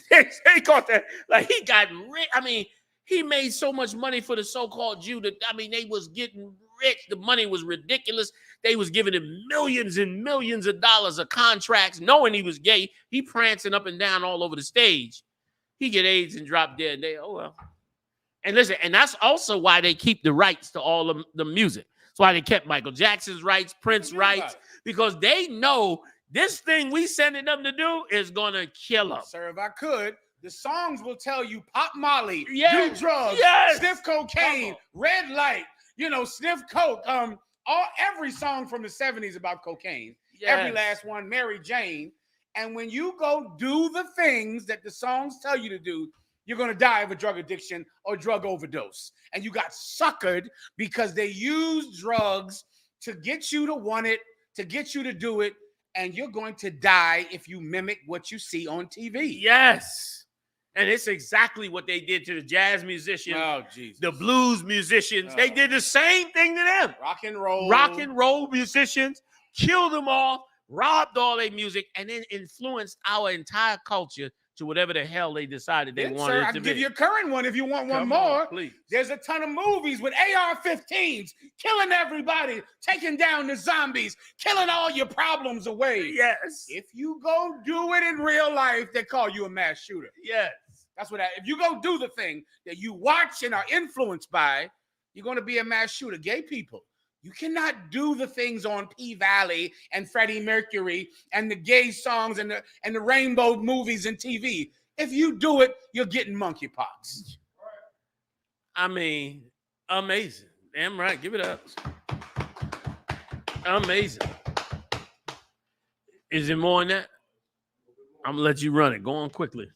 They caught that, like, he got rich. I mean, he made so much money for the so-called Jew that, I mean, they was getting rich. The money was ridiculous. They was giving him millions and millions of dollars of contracts, knowing he was gay. He prancing up and down all over the stage. He get AIDS and drop dead. They, oh well. And listen, and that's also why they keep the rights to all of the music. That's why they kept Michael Jackson's rights, Prince's rights, because they know this thing we sending them to do is gonna kill them. Sir, if I could, the songs will tell you pop Molly, yes, do drugs, yes, sniff cocaine, red light, you know, sniff coke. Every song from the 70s about cocaine, every last one, Mary Jane. And when you go do the things that the songs tell you to do, you're going to die of a drug addiction or drug overdose. And you got suckered because they use drugs to get you to want it, to get you to do it. And you're going to die if you mimic what you see on TV. Yes. And it's exactly what they did to the jazz musicians, the blues musicians. They did the same thing to them. Rock and roll musicians, killed them all, robbed all their music, and then influenced our entire culture to whatever the hell they decided they wanted it to I can be. give you a current one if you want one more. Please. There's a ton of movies with AR-15s, killing everybody, taking down the zombies, killing all your problems away. Yes. If you go do it in real life, they call you a mass shooter. Yes. That's what if you go do the thing that you watch and are influenced by, you're going to be a mass shooter. Gay people, you cannot do the things on P-Valley and Freddie Mercury and the gay songs and the rainbow movies and TV. If you do it, you're getting monkeypox. I mean, amazing. Damn right. Give it up. Amazing. Is it more than that? I'm going to let you run it. Go on quickly.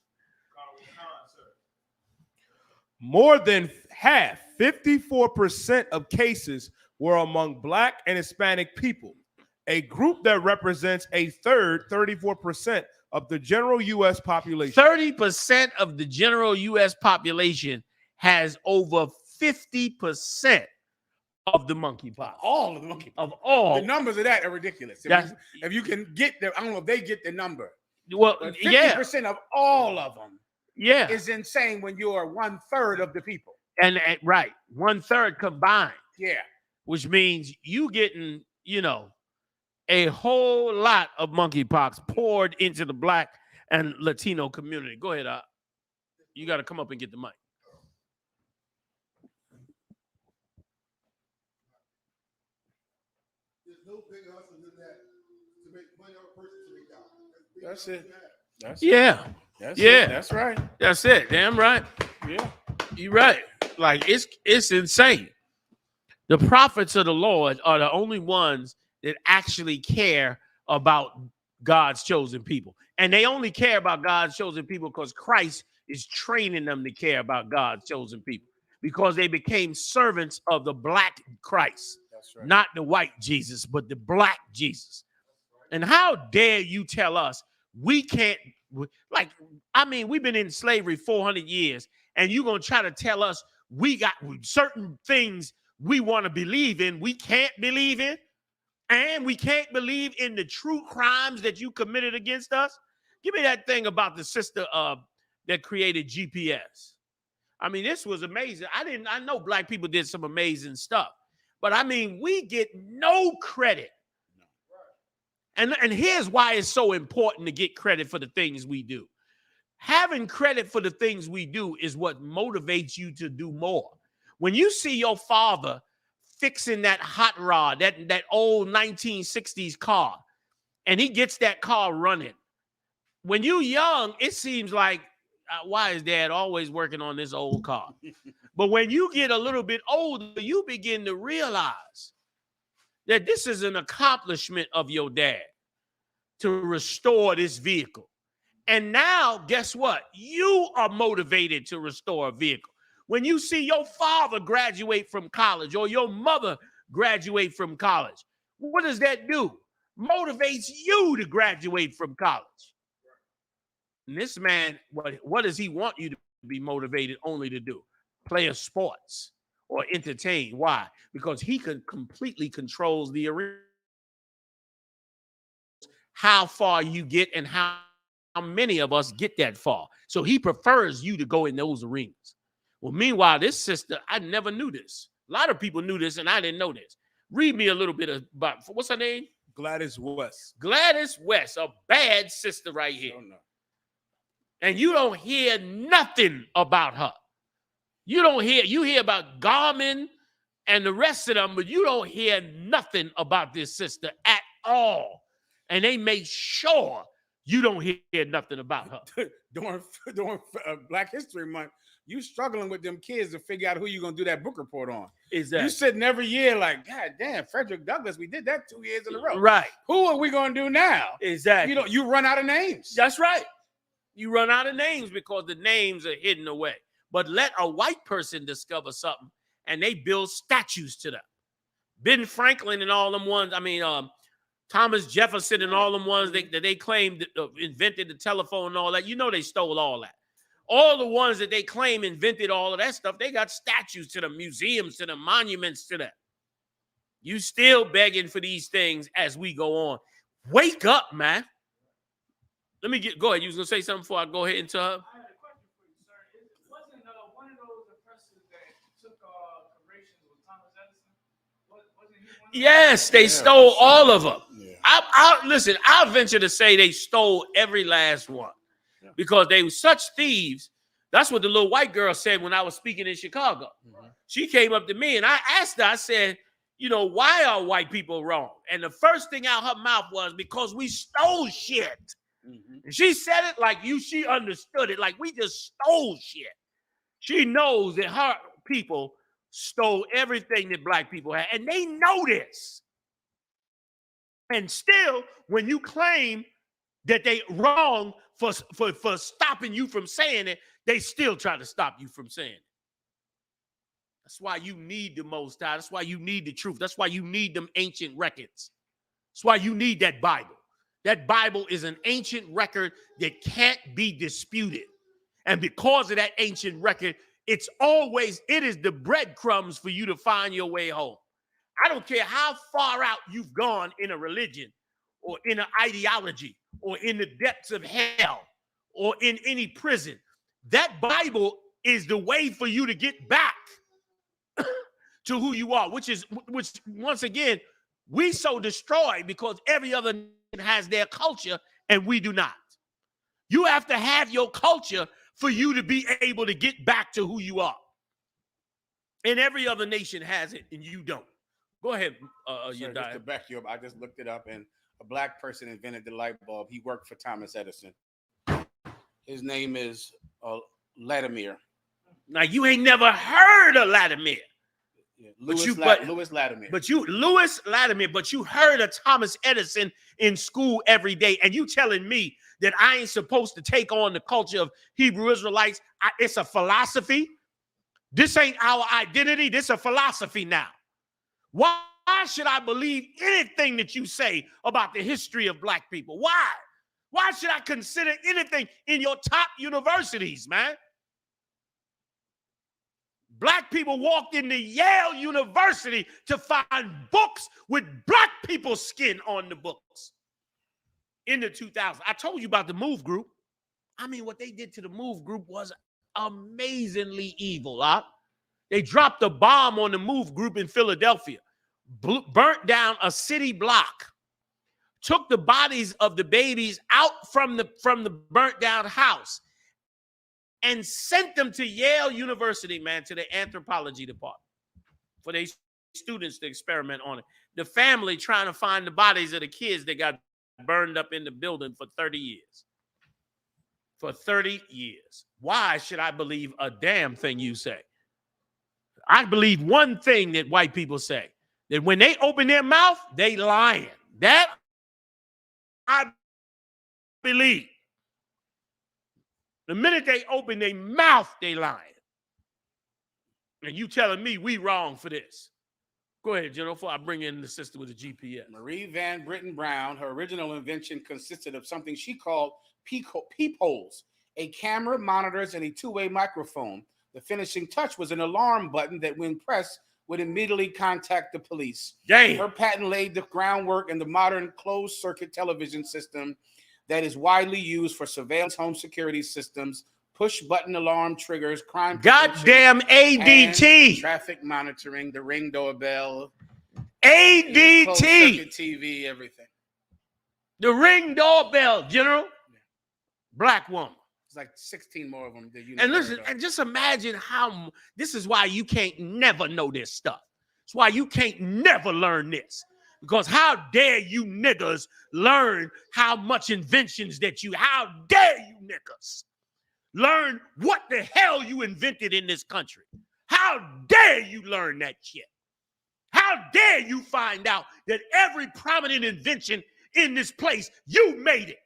More than half, 54% of cases were among Black and Hispanic people, a group that represents a third, 34% of the general U.S. population. 30% of the general U.S. population has over 50% of the monkeypox. All of the monkeypox. Of all. The numbers of that are ridiculous. If you can get the, I don't know if they get the number. Well, 50% of all of them. Yeah. Is insane when you are 1/3 of the people. And right, 1/3 combined. Yeah. which means you getting, you know, a whole lot of monkeypox poured into the Black and Latino community. Go ahead, you got to come up and get the mic. There's no bigger hustle than that to make money on a person to make dollars. That's it. That's yeah. It. That's yeah. it. That's right. That's it. Damn right. Yeah. You're right. Like it's insane. The prophets of the Lord are the only ones that actually care about God's chosen people. And they only care about God's chosen people because Christ is training them to care about God's chosen people, because they became servants of the Black Christ. That's right. Not the white Jesus, but the Black Jesus. And how dare you tell us we can't, like, I mean, we've been in slavery 400 years, and you're going to try to tell us we got certain things we want to believe in, we can't believe in, and we can't believe in the true crimes that you committed against us? Give me that thing about the sister that created GPS. I mean, this was amazing. I know Black people did some amazing stuff, but I mean, we get no credit. And here's why it's so important to get credit for the things we do. Having credit for the things we do is what motivates you to do more. When you see your father fixing that hot rod, that old 1960s car, and he gets that car running, when you're young, it seems like, why is dad always working on this old car? But when you get a little bit older, you begin to realize that this is an accomplishment of your dad to restore this vehicle. And now, guess what? You are motivated to restore a vehicle. When you see your father graduate from college or your mother graduate from college, what does that do? Motivates you to graduate from college. And this man, what does he want you to be motivated only to do? Play a sports or entertain. Why? Because he completely controls the arena. How far you get and how many of us get that far. So he prefers you to go in those arenas. Well, meanwhile, this sister, I never knew this. A lot of people knew this, and I didn't know this. Read me a little bit about, what's her name? Gladys West. Gladys West, a bad sister right here. And you don't hear nothing about her. You hear about Garmin and the rest of them, but you don't hear nothing about this sister at all. And they made sure you don't hear nothing about her. During Black History Month, you struggling with them kids to figure out who you're going to do that book report on. Exactly. You sitting every year like, God damn, Frederick Douglass, we did that 2 years in a row. Right. Who are we going to do now? Exactly. You run out of names. That's right. You run out of names because the names are hidden away. But let a white person discover something, and they build statues to them. Ben Franklin and all them ones, Thomas Jefferson and all them ones that they claimed invented the telephone and all that. You know they stole all that. All the ones that they claim invented all of that stuff, they got statues to them, museums to them, monuments to them. You still begging for these things as we go on. Wake up, man. Let me go ahead. You was going to say something before I go ahead into her? I had a question for you, sir. Wasn't one of those oppressors that took corporations with Thomas Edison? Wasn't he one of those? Yes, they stole all of them. Yeah. Listen, I'll venture to say they stole every last one because they were such thieves. That's what the little white girl said when I was speaking in Chicago. Mm-hmm. She came up to me and I asked her, I said, why are white people wrong? And the first thing out her mouth was, because we stole shit. Mm-hmm. And she said it like she understood it, like we just stole shit. She knows that her people stole everything that black people had, and they know this. And still, when you claim that they wrong for stopping you from saying it, they still try to stop you from saying it. That's why you need the Most High. That's why you need the truth. That's why you need them ancient records. That's why you need that Bible. That Bible is an ancient record that can't be disputed. And because of that ancient record, it is the breadcrumbs for you to find your way home. I don't care how far out you've gone in a religion or in an ideology or in the depths of hell or in any prison. That Bible is the way for you to get back to who you are, which once again, we so destroyed because every other nation has their culture and we do not. You have to have your culture for you to be able to get back to who you are. And every other nation has it and you don't. Go ahead, Sir, just to back you up, I just looked it up, and a black person invented the light bulb. He worked for Thomas Edison. His name is Latimer. Now, you ain't never heard of Latimer. Yeah, Louis Latimer. Louis Latimer, but you heard of Thomas Edison in school every day, and you telling me that I ain't supposed to take on the culture of Hebrew Israelites? It's a philosophy. This ain't our identity. This is a philosophy now. Why should I believe anything that you say about the history of black people? Why? Why should I consider anything in your top universities, man? Black people walked into Yale University to find books with black people's skin on the books in the 2000s. I told you about the Move Group. I mean, what they did to the Move Group was amazingly evil. They dropped a bomb on the Move Group in Philadelphia, burnt down a city block, took the bodies of the babies out from the burnt down house, and sent them to Yale University, man, to the anthropology department for their students to experiment on it. The family trying to find the bodies of the kids that got burned up in the building for 30 years. For 30 years. Why should I believe a damn thing you say? I believe one thing that white people say, that when they open their mouth, they lying. That I believe. The minute they open their mouth, they lying. And you telling me we wrong for this. Go ahead, General, before I bring in the sister with the GPS. Marie Van Brittan Brown, her original invention consisted of something she called peepholes, a camera, monitors, and a two-way microphone. The finishing touch was an alarm button that, when pressed, would immediately contact the police. Damn. Her patent laid the groundwork in the modern closed-circuit television system that is widely used for surveillance, home security systems, push-button alarm triggers, crime goddamn ADT, traffic monitoring, the Ring doorbell, ADT, closed-circuit TV, everything. The Ring doorbell, General. Yeah. Black woman. It's like 16 more of them that you know. And listen, and just imagine how this is why you can't never know this stuff. It's why you can't never learn this. Because how dare you niggas learn how much inventions that how dare you niggas learn what the hell you invented in this country? How dare you learn that shit? How dare you find out that every prominent invention in this place, you made it?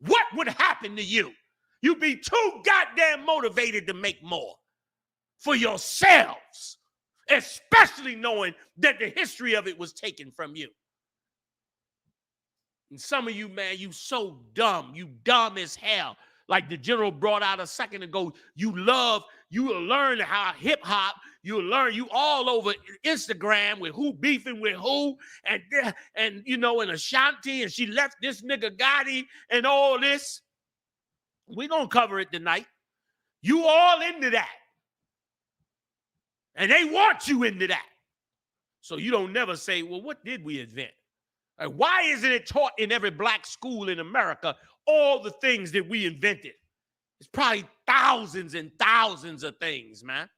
What would happen to you? You'd be too goddamn motivated to make more for yourselves, especially knowing that the history of it was taken from you. And some of you, man, you so dumb. You dumb as hell. Like the general brought out a second ago, you will learn how hip-hop, you all over Instagram with who beefing with who, and you know, and Ashanti, and she left this nigga Gotti and all this. We're going to cover it tonight. You all into that. And they want you into that. So you don't never say, well, what did we invent? Like, why isn't it taught in every black school in America, all the things that we invented? It's probably thousands and thousands of things, man,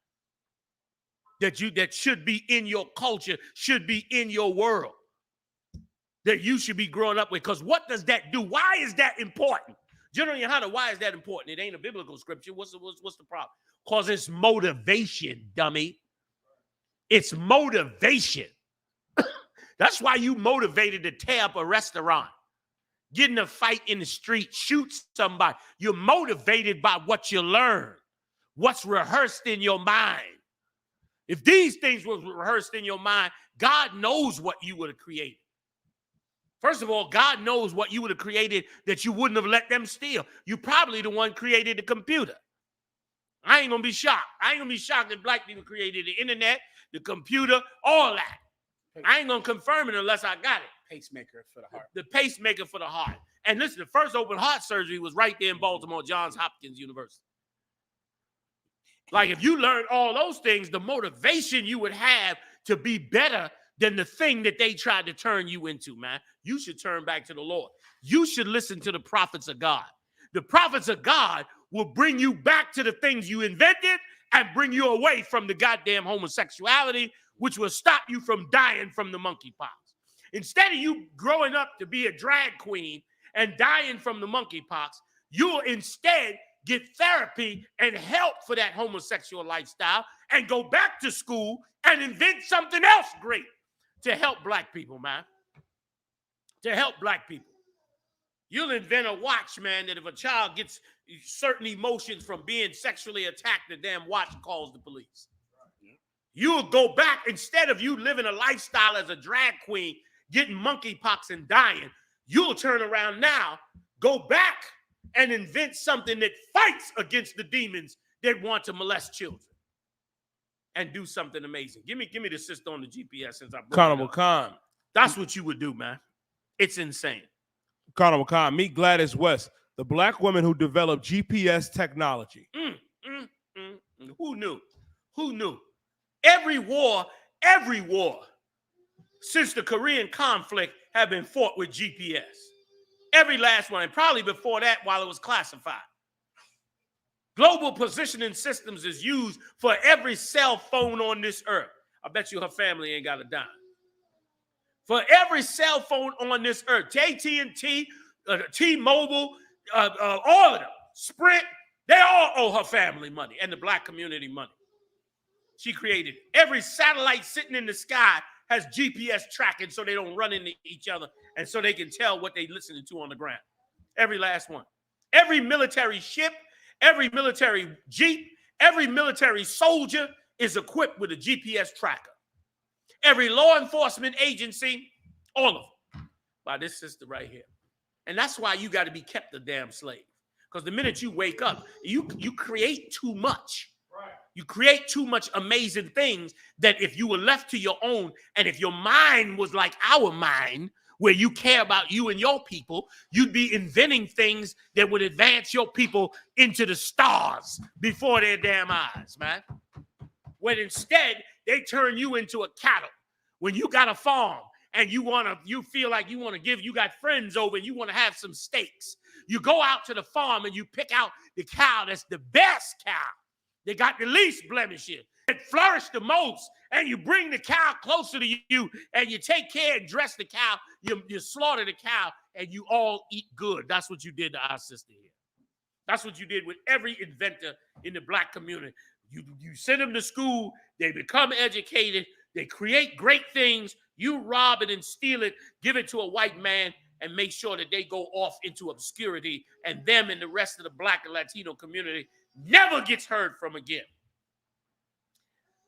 that should be in your culture, should be in your world, that you should be growing up with. Because what does that do? Why is that important? General Yohanna, why is that important? It ain't a biblical scripture. What's the problem? Because it's motivation, dummy. It's motivation. That's why you motivated to tear up a restaurant, get in a fight in the street, shoot somebody. You're motivated by what you learn, what's rehearsed in your mind. If these things were rehearsed in your mind, God knows what you would have created. First of all, God knows what you would have created that you wouldn't have let them steal. You probably the one created the computer. I ain't gonna be shocked. I ain't gonna be shocked that black people created the internet, the computer, all that. I ain't gonna confirm it unless I got it. Pacemaker for the heart. The pacemaker for the heart. And listen, the first open heart surgery was right there in Baltimore, Johns Hopkins University. Like if you learn all those things, the motivation you would have to be better than the thing that they tried to turn you into, man. You should turn back to the Lord. You should listen to the prophets of God. The prophets of God will bring you back to the things you invented and bring you away from the goddamn homosexuality, which will stop you from dying from the monkeypox. Instead of you growing up to be a drag queen and dying from the monkeypox, you'll instead get therapy and help for that homosexual lifestyle and go back to school and invent something else great to help black people, man. To help black people. You'll invent a watch, man, that if a child gets certain emotions from being sexually attacked, the damn watch calls the police. You'll go back, instead of you living a lifestyle as a drag queen, getting monkeypox and dying, you'll turn around now, go back and invent something that fights against the demons that want to molest children and do something amazing. Give me the sister on the GPS since I brought it up. Khan. That's what you would do, man. It's insane. Khan, meet Gladys West, the black woman who developed GPS technology. Who knew? Who knew? Every war since the Korean conflict have been fought with GPS. Every last one, and probably before that while it was classified. Global positioning systems is used for every cell phone on this earth. I bet you her family ain't got a dime. For every cell phone on this earth, AT&T, T-Mobile, all of them, Sprint, they all owe her family money and the black community money. She created it. Every satellite sitting in the sky has GPS tracking so they don't run into each other and so they can tell what they're listening to on the ground. Every last one. Every military ship, every military jeep, every military soldier is equipped with a GPS tracker. Every law enforcement agency, all of them, by this sister right here. And that's why you got to be kept a damn slave. Because the minute you wake up, you create too much. You create too much amazing things that if you were left to your own, and if your mind was like our mind, where you care about you and your people, you'd be inventing things that would advance your people into the stars before their damn eyes, man. When instead, they turn you into a cattle. When you got a farm and you feel like you got friends over and you want to have some steaks, you go out to the farm and you pick out the cow that's the best cow. They got the least blemishes. It flourished the most, and you bring the cow closer to you, and you take care and dress the cow. You slaughter the cow, and you all eat good. That's what you did to our sister here. That's what you did with every inventor in the black community. You send them to school, they become educated, they create great things. You rob it and steal it, give it to a white man, and make sure that they go off into obscurity, and them and the rest of the black and Latino community never gets heard from again.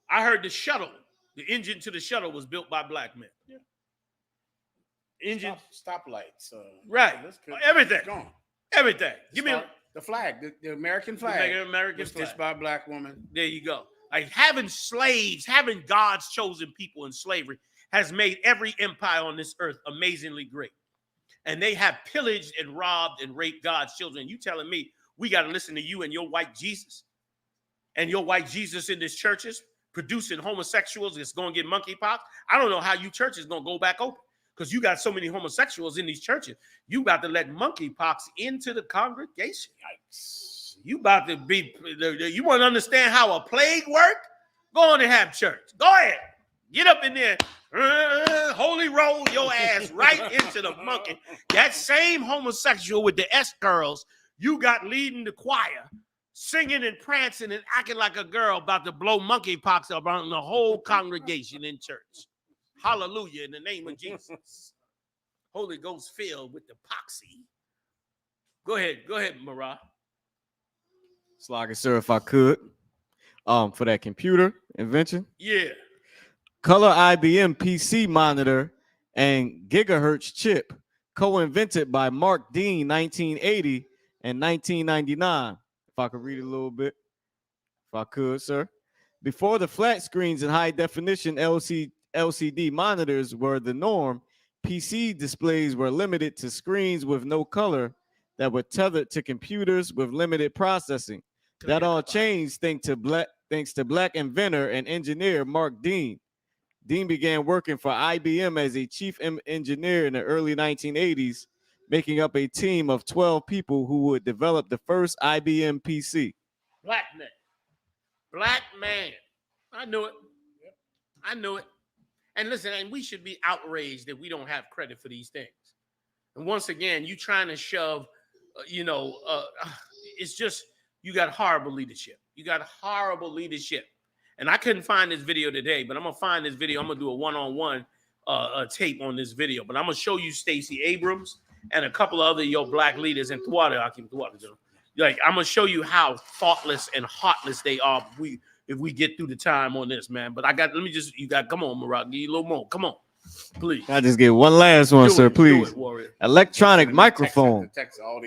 I heard the engine to the shuttle was built by black men. Yeah. Engine, stoplights, right? Everything, everything. Give me the flag, the American flag. The American flag. Stitched by a black woman. There you go. Like having slaves, having God's chosen people in slavery has made every empire on this earth amazingly great. And they have pillaged and robbed and raped God's children. You telling me we got to listen to you and your white Jesus and your white Jesus in these churches producing homosexuals that's going to get monkeypox? I don't know how you churches going to go back open because you got so many homosexuals in these churches. You about to let monkeypox into the congregation. Yikes. You about to be, you want to understand how a plague work? Go on and have church. Go ahead. Get up in there. Holy roll your ass right into the monkey. That same homosexual with the S girls you got leading the choir, singing and prancing and acting like a girl about to blow monkeypox around the whole congregation in church. Hallelujah in the name of Jesus. Holy Ghost filled with the poxy. Go ahead, Marah. Slogger, sir, if I could, for that computer invention. Yeah. Color IBM PC monitor and gigahertz chip, co-invented by Mark Dean, 1980 and 1999. If I could read it a little bit. If I could, sir. Before the flat screens and high definition LCD monitors were the norm, PC displays were limited to screens with no color that were tethered to computers with limited processing. That all changed thanks to thanks to black inventor and engineer Mark Dean. Dean began working for IBM as a chief engineer in the early 1980s, making up a team of 12 people who would develop the first IBM PC. Black man. Black man. I knew it. I knew it. And listen, and we should be outraged that we don't have credit for these things. And once again, you trying to shove, it's just, you got horrible leadership. You got horrible leadership. And I couldn't find this video today, but I'm going to find this video. I'm going to do a one-on-one tape on this video. But I'm going to show you Stacey Abrams and a couple of other black leaders in Thwada. Like, I'm going to show you how thoughtless and heartless they are if we get through the time on this, man. But come on, Murat, give you a little more. Come on, please. I just get one last one, sir, please. Electronic microphone.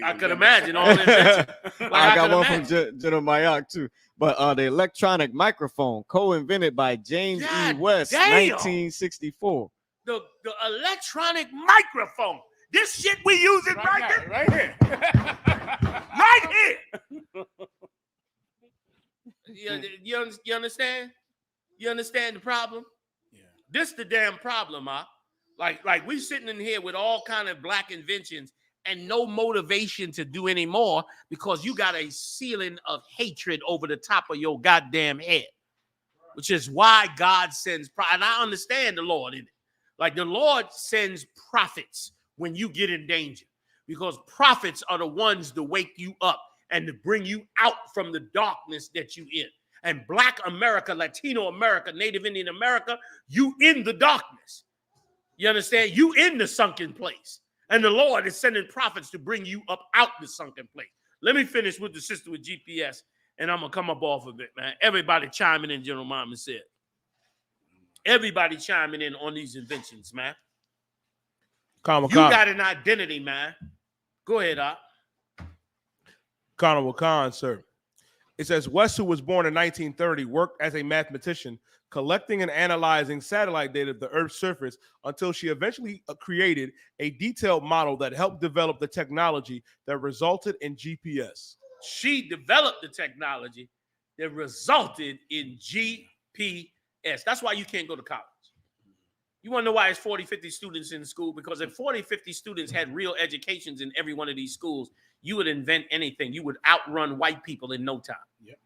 I could imagine all this. I got one from General Mayak, too. But the electronic microphone, co-invented by James E. West, 1964. The electronic microphone. This shit we using right here. Right here. Right here. You understand? You understand the problem? Yeah. This the damn problem, huh? Like we sitting in here with all kind of black inventions and no motivation to do any more because you got a ceiling of hatred over the top of your goddamn head, which is why God sends, and I understand the Lord in it. Like the Lord sends prophets when you get in danger, because prophets are the ones to wake you up and to bring you out from the darkness that you in. And Black America, Latino America, Native Indian America, you in the darkness. You understand? You in the sunken place. And the Lord is sending prophets to bring you up out the sunken place. Let me finish with the sister with GPS, and I'm going to come up off of it, man. Everybody chiming in, General Mama said. Everybody chiming in on these inventions, man. You got an identity, man. Go ahead, Op. Honorable Khan, sir. It says West, who was born in 1930, worked as a mathematician, collecting and analyzing satellite data of the Earth's surface until she eventually created a detailed model that helped develop the technology that resulted in GPS. She developed the technology that resulted in GPS. That's why you can't go to college. You want to know why it's 40, 50 students in school? Because if 40, 50 students had real educations in every one of these schools, you would invent anything. You would outrun white people in no time. Yep.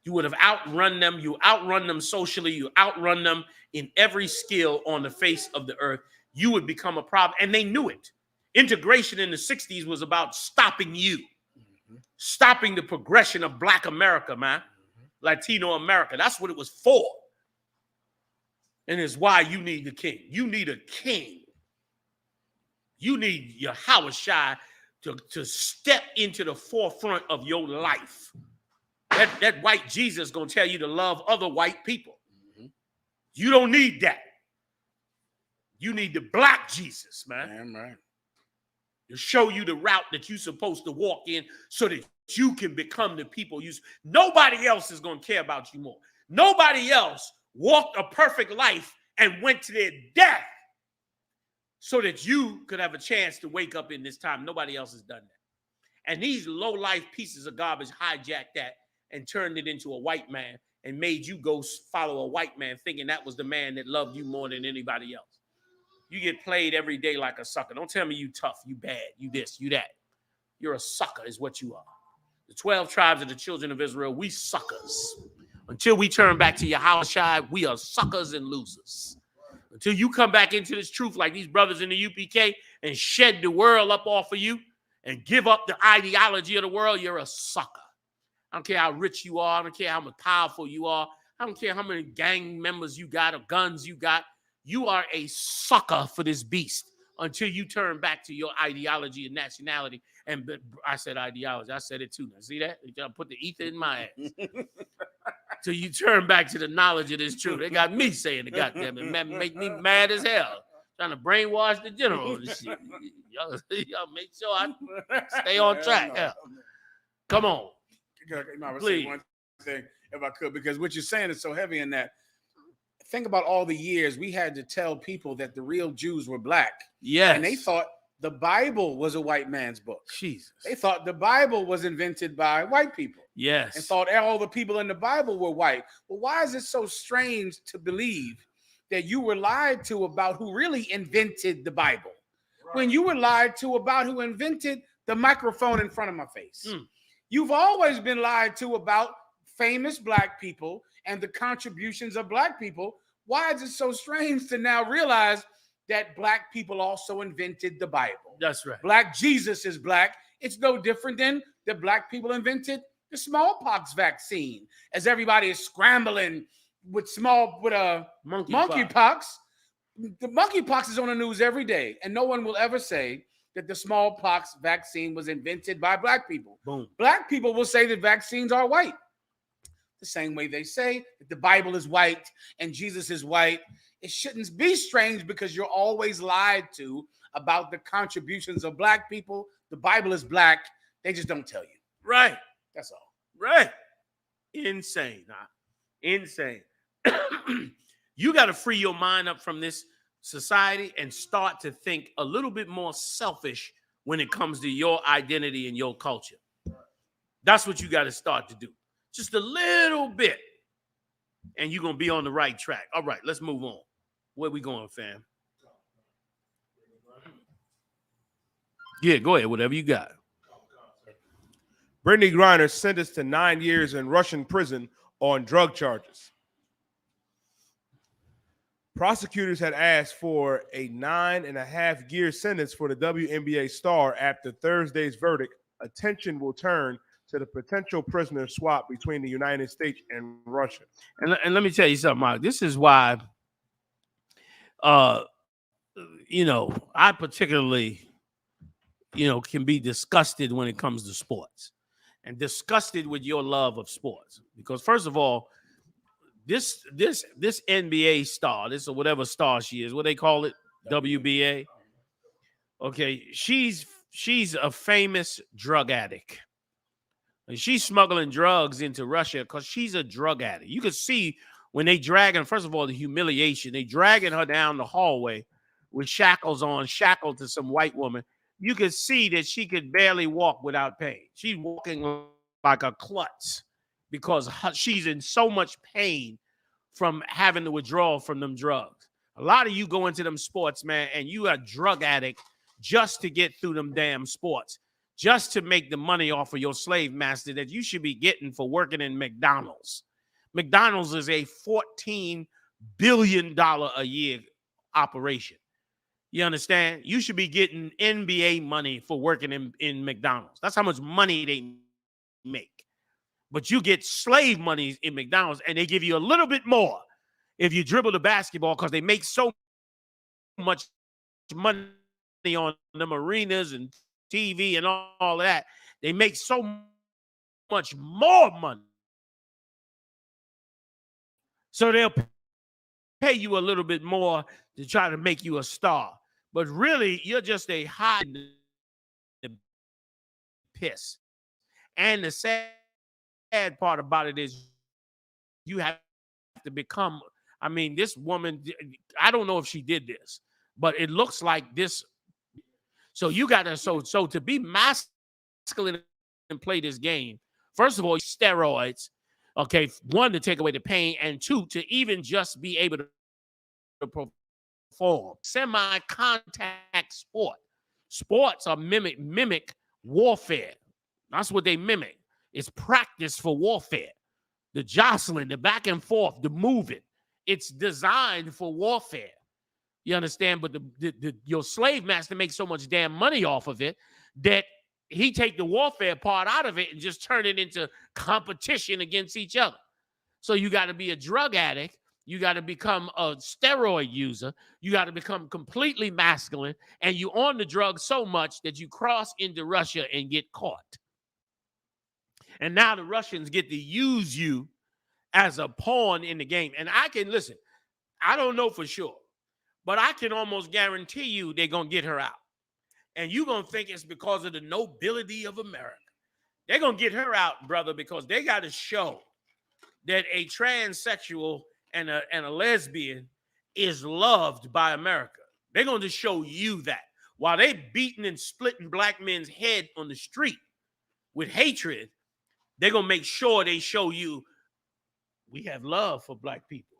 You would have outrun them. You outrun them socially. You outrun them in every skill on the face of the earth. You would become a problem. And they knew it. Integration in the 60s was about stopping you. Stopping the progression of Black America, man. Latino America. That's what it was for. And it's why you need the king. You need a king. You need Yahawashi to step into the forefront of your life. That white Jesus is going to tell you to love other white people. You don't need that. You need the black Jesus, man. Damn right. To show you the route that you're supposed to walk in so that you can become the people you. Nobody else is going to care about you more. Nobody else walked a perfect life and went to their death so that you could have a chance to wake up in this time. Nobody else has done that. And these low-life pieces of garbage hijacked that and turned it into a white man and made you go follow a white man thinking that was the man that loved you more than anybody else. You get played every day like a sucker. Don't tell me you tough, you bad, you this, you that. You're a sucker is what you are. The 12 tribes of the children of Israel, we suckers. Until we turn back to Yahawashi, we are suckers and losers. Until you come back into this truth like these brothers in the UPK and shed the world up off of you and give up the ideology of the world, you're a sucker. I don't care how rich you are. I don't care how much powerful you are. I don't care how many gang members you got or guns you got. You are a sucker for this beast until you turn back to your ideology and nationality. And I said ideology. I said it too. Now, see that? They put the ether in my ass. Till you turn back to the knowledge of this truth. They got me saying it, goddamn it. Make me mad as hell. Trying to brainwash the general and shit. Y'all make sure I stay on track. Yeah. Come on. Please. One thing, if I could, because what you're saying is so heavy in that. Think about all the years we had to tell people that the real Jews were black. Yes. And they thought the Bible was a white man's book. Jesus. They thought the Bible was invented by white people. Yes. And thought all the people in the Bible were white. Well, why is it so strange to believe that you were lied to about who really invented the Bible? Right. When you were lied to about who invented the microphone in front of my face. You've always been lied to about famous black people and the contributions of black people. Why is it so strange to now realize that black people also invented the Bible? That's right. Black Jesus is black. It's no different than the black people invented the smallpox vaccine. As everybody is scrambling with monkeypox. The monkeypox is on the news every day, and no one will ever say that the smallpox vaccine was invented by black people. Boom. Black people will say that vaccines are white. The same way they say that the Bible is white and Jesus is white. It shouldn't be strange because you're always lied to about the contributions of black people. The Bible is black. They just don't tell you. Right. That's all. Right. Insane. Insane. You got to free your mind up from this society and start to think a little bit more selfish when it comes to your identity and your culture. That's what you got to start to do. Just a little bit. And you're going to be on the right track. All right, let's move on. Where we going, fam? Yeah, go ahead. Whatever you got. BrittneyGriner sentenced to 9 years in Russian prison on drug charges. Prosecutors had asked for a 9.5-year sentence for the WNBA star after Thursday's verdict. Attention will turn to the potential prisoner swap between the United States and Russia. And let me tell you something, Mark. This is why, I particularly, can be disgusted when it comes to sports and disgusted with your love of sports. Because first of all, this NBA star, this or whatever star she is, what they call it, WBA. Okay, she's a famous drug addict. And she's smuggling drugs into Russia because she's a drug addict. You can see when they dragging, first of all, the humiliation. They dragging her down the hallway with shackles on, shackled to some white woman. You could see that she could barely walk without pain. She's walking like a klutz because she's in so much pain from having to withdraw from them drugs. A lot of you go into them sports, man, and you are a drug addict just to get through them damn sports, just to make the money off of your slave master that you should be getting for working in McDonald's. McDonald's is a $14 billion a year operation. You understand? You should be getting NBA money for working in McDonald's. That's how much money they make. But you get slave money in McDonald's, and they give you a little bit more if you dribble the basketball because they make so much money on them arenas and TV and all of that. They make so much more money. So they'll pay you a little bit more to try to make you a star. But really, you're just a hot piss. And the sad part about it is you have to become, this woman, I don't know if she did this, but it looks like this. So you got to, so to be masculine and play this game, first of all, steroids, okay, one, to take away the pain, and two, to even just be able to perform. Semi-contact sport. Sports are mimic warfare. That's what they mimic. It's practice for warfare. The jostling, the back and forth, the moving. It's designed for warfare. You understand? But your slave master makes so much damn money off of it that he take the warfare part out of it and just turn it into competition against each other. So you got to be a drug addict. You got to become a steroid user. You got to become completely masculine. And you on the drug so much that you cross into Russia and get caught. And now the Russians get to use you as a pawn in the game. And I can, listen, I don't know for sure, but I can almost guarantee you they're going to get her out. And you're going to think it's because of the nobility of America. They're going to get her out, brother, because they got to show that a transsexual and a lesbian is loved by America. They're going to show you that. while they beating and splitting black men's head on the street with hatred, they're going to make sure they show you we have love for black people,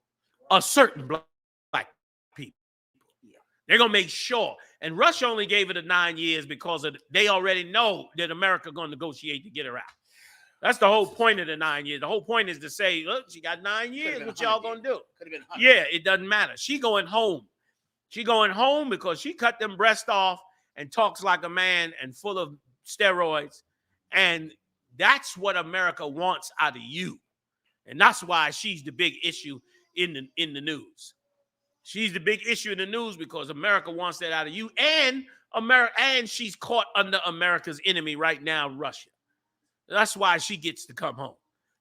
a certain black people. They're going to make sure. And Russia only gave it 9 years because they already know that America going to negotiate to get her out. That's the whole point of the 9 years. The whole point is to say, look, she got 9 years. What y'all going to do? Yeah, it doesn't matter. She going home. She going home because she cut them breasts off and talks like a man and full of steroids. And that's what America wants out of you. And that's why she's the big issue in the news. She's the big issue in the news because America wants that out of you. And she's caught under America's enemy right now, Russia. That's why she gets to come home.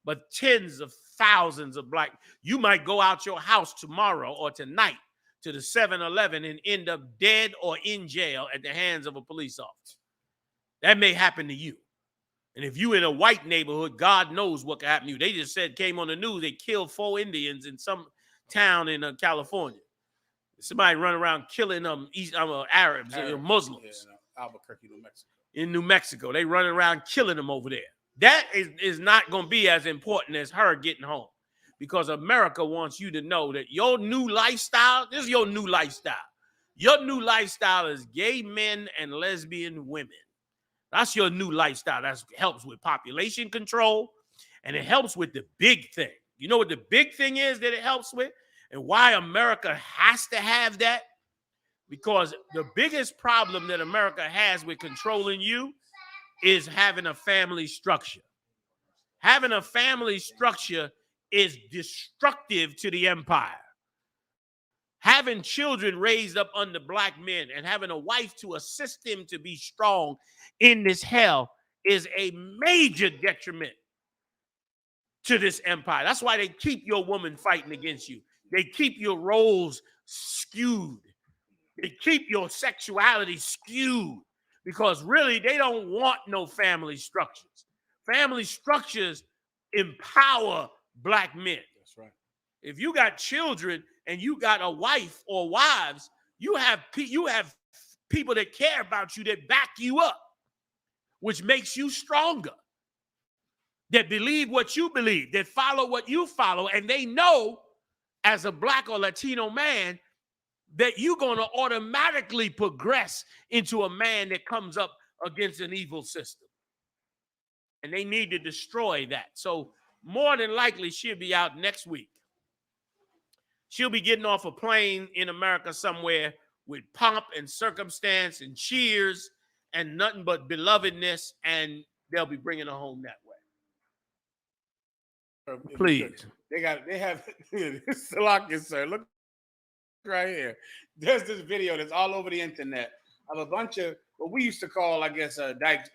But tens of thousands of black, you might go out your house tomorrow or tonight to the 7-Eleven and end up dead or in jail at the hands of a police officer. That may happen to you. And if you in a white neighborhood, God knows what could happen to you. They just said, came on the news, they killed 4 Indians in some town in California. Somebody run around killing Arabs, Muslims. Yeah, Albuquerque, New Mexico. In New Mexico. They running around killing them over there. That is not going to be as important as her getting home. Because America wants you to know that your new lifestyle, this is your new lifestyle. Your new lifestyle is gay men and lesbian women. That's your new lifestyle. That helps with population control, and it helps with the big thing. You know what the big thing is that it helps with? And why America has to have that? Because the biggest problem that America has with controlling you is having a family structure. Having a family structure is destructive to the empire. Having children raised up under black men and having a wife to assist them to be strong in this hell is a major detriment to this empire. That's why they keep your woman fighting against you. They keep your roles skewed. They keep your sexuality skewed because really they don't want no family structures. Family structures empower black men. That's right. If you got children and you got a wife or wives, you have people that care about you, that back you up, which makes you stronger, that believe what you believe, that follow what you follow, and they know as a black or Latino man that you're going to automatically progress into a man that comes up against an evil system. And they need to destroy that. So more than likely, she'll be out next week. She'll be getting off a plane in America somewhere with pomp and circumstance and cheers and nothing but belovedness, and they'll be bringing her home that way. Please. They have Salakis, sir. Look right here. There's this video that's all over the internet of a bunch of what we used to call, I guess, that's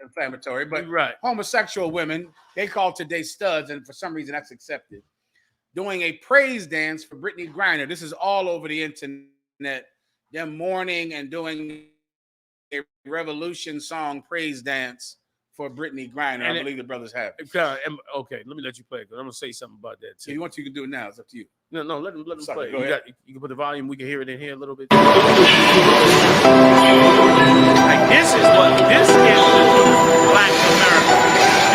inflammatory, but right. Homosexual women, they call today studs, and for some reason that's accepted, doing a praise dance for BrittneyGriner. This is all over the internet. Them mourning and doing a revolution song praise dance for BrittneyGriner. I believe the brothers have it. Okay, let me let you play because I'm gonna say something about that too. If you want to, you can do it now. It's up to you. No, let them play. Go ahead. You can put the volume. We can hear it in here a little bit. Like this is Black America.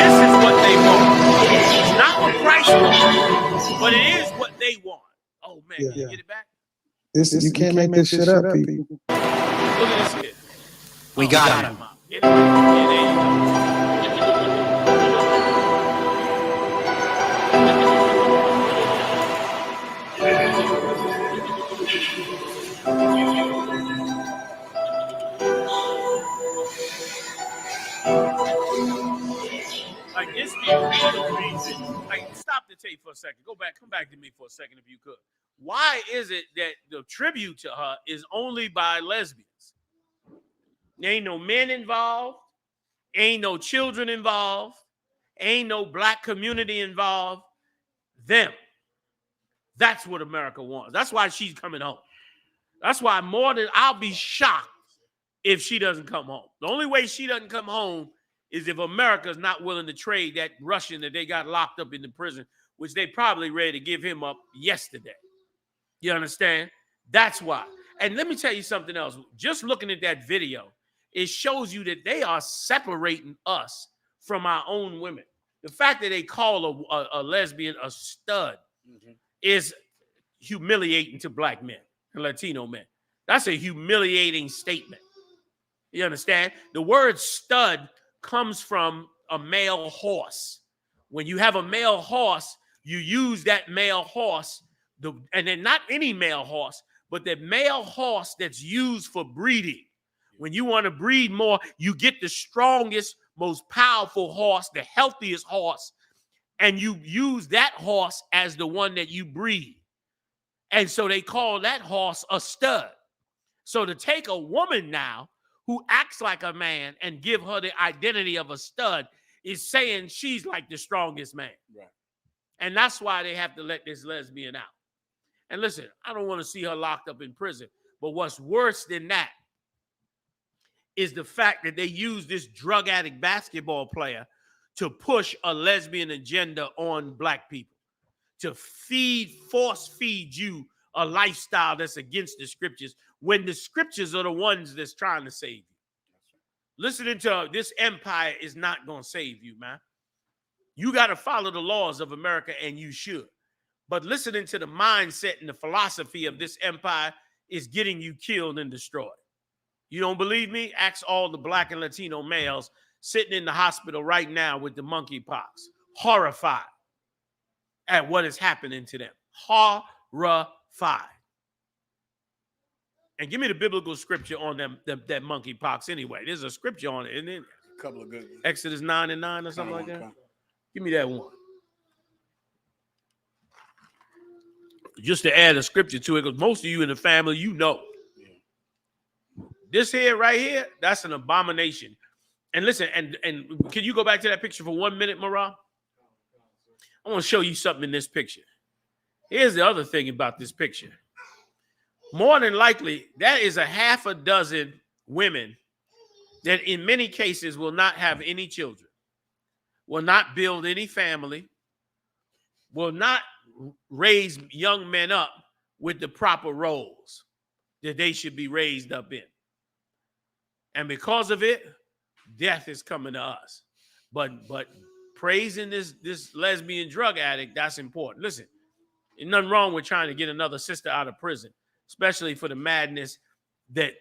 This is what they want. It's not what Christ wants, but it is what they want. Oh man, can you get it back? You can't make this shit up, people. Look at this here. We got him. Yeah, there you go. Like this being the reason. Like, stop the tape for a second. Come back to me for a second if you could. Why is it that the tribute to her is only by lesbians? There ain't no men involved, ain't no children involved, ain't no black community involved. Them. That's what America wants. That's why she's coming home. That's why I'll be shocked if she doesn't come home. The only way she doesn't come home is if America's not willing to trade that Russian that they got locked up in the prison, which they probably ready to give him up yesterday. You understand? That's why. And let me tell you something else. Just looking at that video, it shows you that they are separating us from our own women. The fact that they call a lesbian a stud is humiliating to black men and Latino men. That's a humiliating statement. You understand? The word stud comes from a male horse. When you have a male horse, you use that male horse, and then not any male horse, but the male horse that's used for breeding. When you want to breed more, you get the strongest, most powerful horse, the healthiest horse, and you use that horse as the one that you breed. And so they call that horse a stud. So to take a woman now who acts like a man and give her the identity of a stud is saying she's like the strongest man. Right. And that's why they have to let this lesbian out. And listen, I don't want to see her locked up in prison. But what's worse than that is the fact that they use this drug addict basketball player to push a lesbian agenda on black people, to force feed you a lifestyle that's against the scriptures when the scriptures are the ones that's trying to save you. Listening to this empire is not going to save you, man. You got to follow the laws of America, and you should. But listening to the mindset and the philosophy of this empire is getting you killed and destroyed. You don't believe me? Ask all the black and Latino males sitting in the hospital right now with the monkeypox, horrified at what is happening to them. Horrified. And give me the biblical scripture on them that monkeypox anyway. There's a scripture on it, isn't it? A couple of good ones. Exodus 9:9 or something like that. Give me that one. Just to add a scripture to it, because most of you in the family, you know. This here, right here, that's an abomination. And listen, and can you go back to that picture for 1 minute, Marah? I want to show you something in this picture. Here's the other thing about this picture. More than likely, that is a half a dozen women that in many cases will not have any children, will not build any family, will not raise young men up with the proper roles that they should be raised up in. And because of it, death is coming to us. But praising this lesbian drug addict, that's important. Listen, there's nothing wrong with trying to get another sister out of prison, especially for the madness that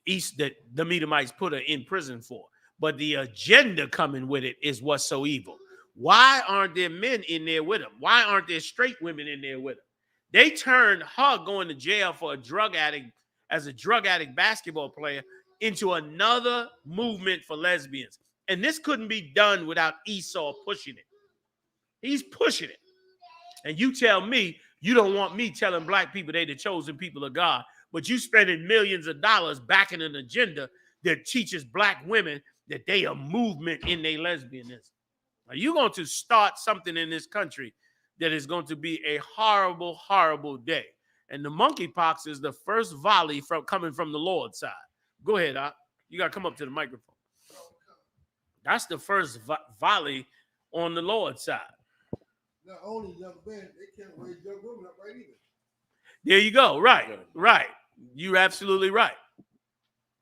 the Edomites put her in prison for. But the agenda coming with it is what's so evil. Why aren't there men in there with them? Why aren't there straight women in there with them? They turned her going to jail for a drug addict as a drug addict basketball player into another movement for lesbians. And this couldn't be done without Esau pushing it. He's pushing it. And you tell me you don't want me telling black people they're the chosen people of God, but you spending millions of dollars backing an agenda that teaches black women that they are movement in their lesbianism. Are you going to start something in this country that is going to be a horrible, horrible day? And the monkeypox is the first volley coming from the Lord's side. Go ahead, Doc. You got to come up to the microphone. That's the first volley on the Lord's side. Not only young men, they can't raise young women up right either. There you go. Right. You're absolutely right.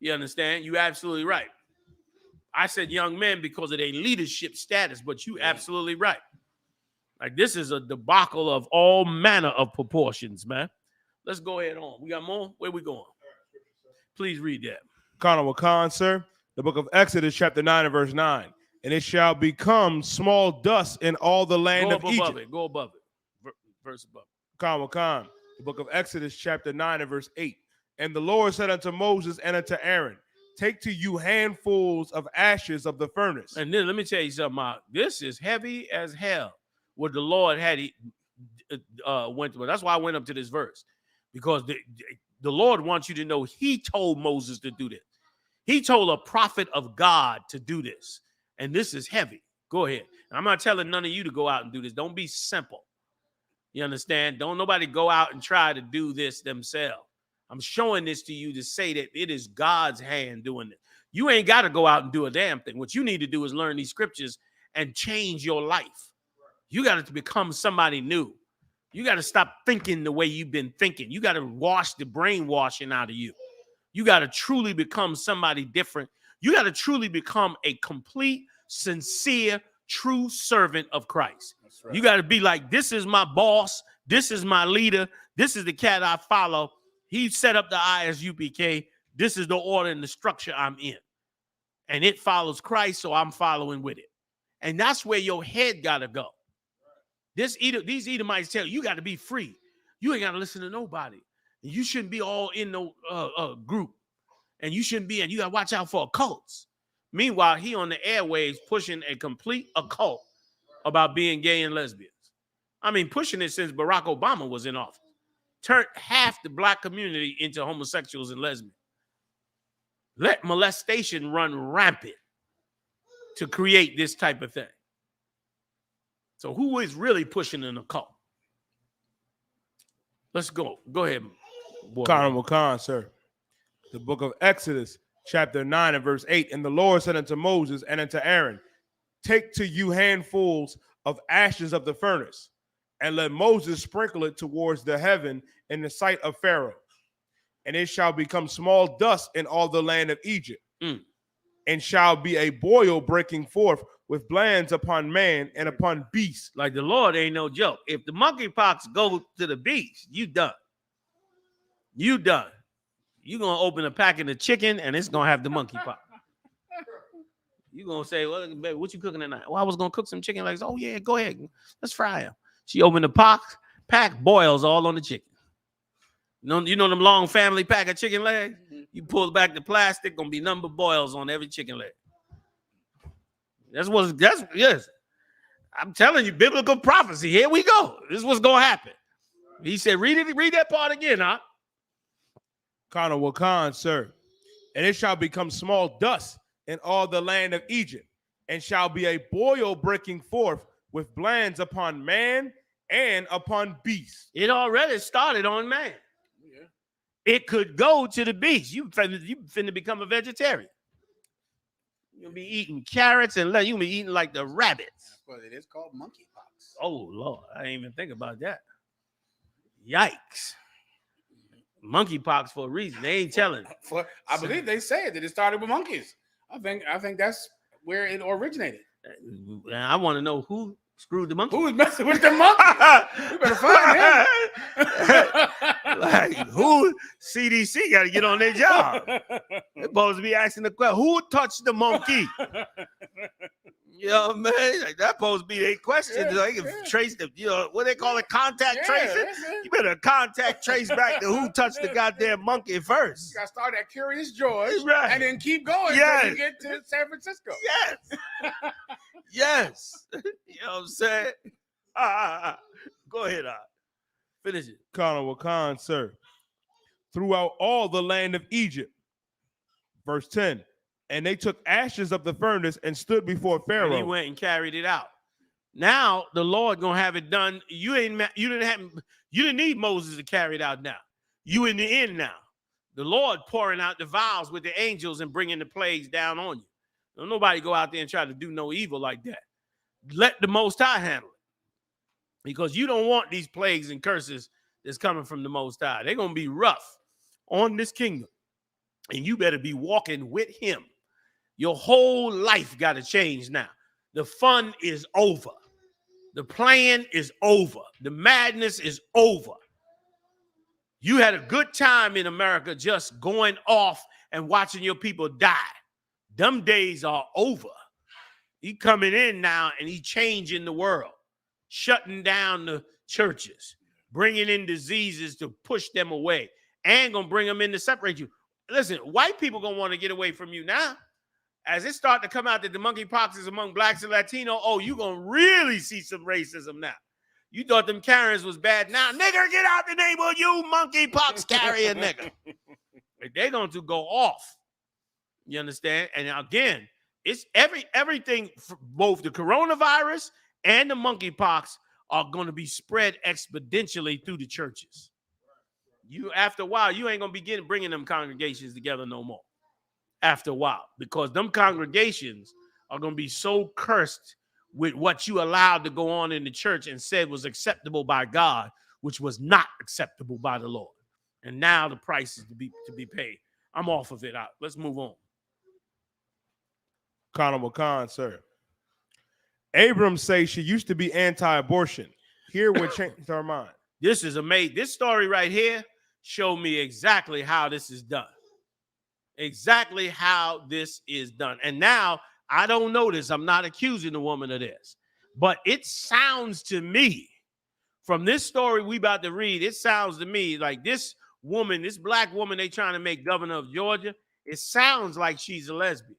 You understand? You're absolutely right. I said young men because of their leadership status, but you absolutely right. Like, this is a debacle of all manner of proportions, man. Let's go ahead on. We got more? Where we going? Please read that. Wakan, sir. The book of Exodus, chapter 9 and verse 9. And it shall become small dust in all the land of Egypt. Go above it. Verse above it. Wakan. The book of Exodus, chapter 9 and verse 8. And the Lord said unto Moses and unto Aaron, take to you handfuls of ashes of the furnace. And then let me tell you something, Mark. This is heavy as hell. What the Lord had went through. That's why I went up to this verse. Because the Lord wants you to know he told Moses to do this. He told a prophet of God to do this. And this is heavy. Go ahead. I'm not telling none of you to go out and do this. Don't be simple. You understand? Don't nobody go out and try to do this themselves. I'm showing this to you to say that it is God's hand doing it. You ain't got to go out and do a damn thing. What you need to do is learn these scriptures and change your life. You got to become somebody new. You got to stop thinking the way you've been thinking. You got to wash the brainwashing out of you. You got to truly become somebody different. You got to truly become a complete, sincere, true servant of Christ. Right. You got to be like, this is my boss. This is my leader. This is the cat I follow. He set up the I.S.U.P.K. This is the order and the structure I'm in. And it follows Christ, so I'm following with it. And that's where your head got to go. These Edomites tell you got to be free. You ain't got to listen to nobody. You shouldn't be all in no group. And you shouldn't be, and you got to watch out for occults. Meanwhile, he on the airwaves pushing a complete occult about being gay and lesbians. I mean, pushing it since Barack Obama was in office. Turned half the black community into homosexuals and lesbians. Let molestation run rampant to create this type of thing. So who is really pushing an occult? Let's go. Go ahead. Honorable Khan, sir. The book of Exodus, chapter 9 and verse 8. And the Lord said unto Moses and unto Aaron, take to you handfuls of ashes of the furnace, and let Moses sprinkle it towards the heaven in the sight of Pharaoh. And it shall become small dust in all the land of Egypt, and shall be a boil breaking forth with glands upon man and upon beast. Like the Lord ain't no joke. If the monkeypox go to the beast, you done. You done. You're going to open a packet of chicken, and it's going to have the monkeypox. You're going to say, well, baby, what you cooking tonight? Well, I was going to cook some chicken legs. Oh, yeah, go ahead. Let's fry them. She opened the pack, boils all on the chicken. You know them long family pack of chicken legs? You pull back the plastic, going to be number boils on every chicken leg. Yes. I'm telling you, biblical prophecy. Here we go. This is what's going to happen. He said, read that part again, huh? Kana Wakan, sir. And it shall become small dust in all the land of Egypt, and shall be a boil breaking forth with glands upon man and upon beast. It already started on man. Yeah. It could go to the beast. You finna become a vegetarian. You'll be eating carrots and you'll be eating like the rabbits. That's what it is called, monkeypox. Oh, Lord. I didn't even think about that. Yikes. Monkeypox for a reason. They ain't telling. I believe they said that it started with monkeys. I think that's where it originated. I want to know who screwed the monkey. Who was messing with the monkey? We better find him. Like, who? CDC got to get on their job. They're supposed to be asking the question, who touched the monkey? You know, man, like, that's supposed to be their question. Yeah, they can trace them, what they call it, contact tracing. You better contact trace back to who touched the goddamn monkey first. You got to start at Curious George, right, and then keep going until you get to San Francisco. Yes. Yes. You know what I'm saying? Go ahead, finish it. Kana Wakan, sir. Throughout all the land of Egypt. Verse 10. And they took ashes of the furnace and stood before Pharaoh. And he went and carried it out. Now the Lord gonna have it done. You didn't need Moses to carry it out now. You in the end now. The Lord pouring out the vials with the angels and bringing the plagues down on you. Don't nobody go out there and try to do no evil like that. Let the Most High handle it. Because you don't want these plagues and curses that's coming from the Most High. They're gonna be rough on this kingdom. And you better be walking with him. Your whole life got to change now. The fun is over. The playing is over. The madness is over. You had a good time in America just going off and watching your people die. Them days are over. He coming in now and he changing the world, shutting down the churches, bringing in diseases to push them away, and gonna bring them in to separate you. Listen, white people gonna want to get away from you now. As it start to come out that the monkeypox is among blacks and Latino, oh, you gonna really see some racism now. You thought them Karens was bad. Now, nigger, get out the name of you, monkeypox carrier nigger. They're going to go off. You understand? And again, it's everything, both the coronavirus and the monkeypox are going to be spread exponentially through the churches. After a while, you ain't going to be bringing them congregations together no more. After a while, because them congregations are going to be so cursed with what you allowed to go on in the church and said was acceptable by God, which was not acceptable by the Lord. And now the price is to be paid. I'm off of it. Let's move on. Honorable Khan, sir. Abrams says she used to be anti-abortion. Here what changed her mind. This is amazing. This story right here showed me exactly how this is done. Exactly how this is done. And now I don't know this. I'm not accusing the woman of this. But it sounds to me, from this story we about to read, it sounds to me like this woman, this black woman they trying to make governor of Georgia, it sounds like she's a lesbian.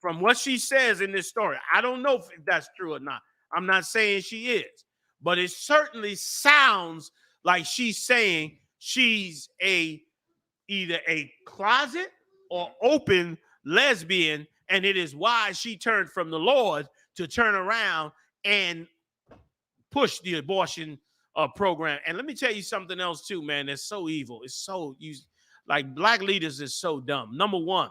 From what she says in this story, I don't know if that's true or not. I'm not saying she is. But it certainly sounds like she's saying she's either a closet or open lesbian, and it is why she turned from the Lord to turn around and push the abortion program. And let me tell you something else too, man. That's so evil. It's so like black leaders is so dumb. Number one,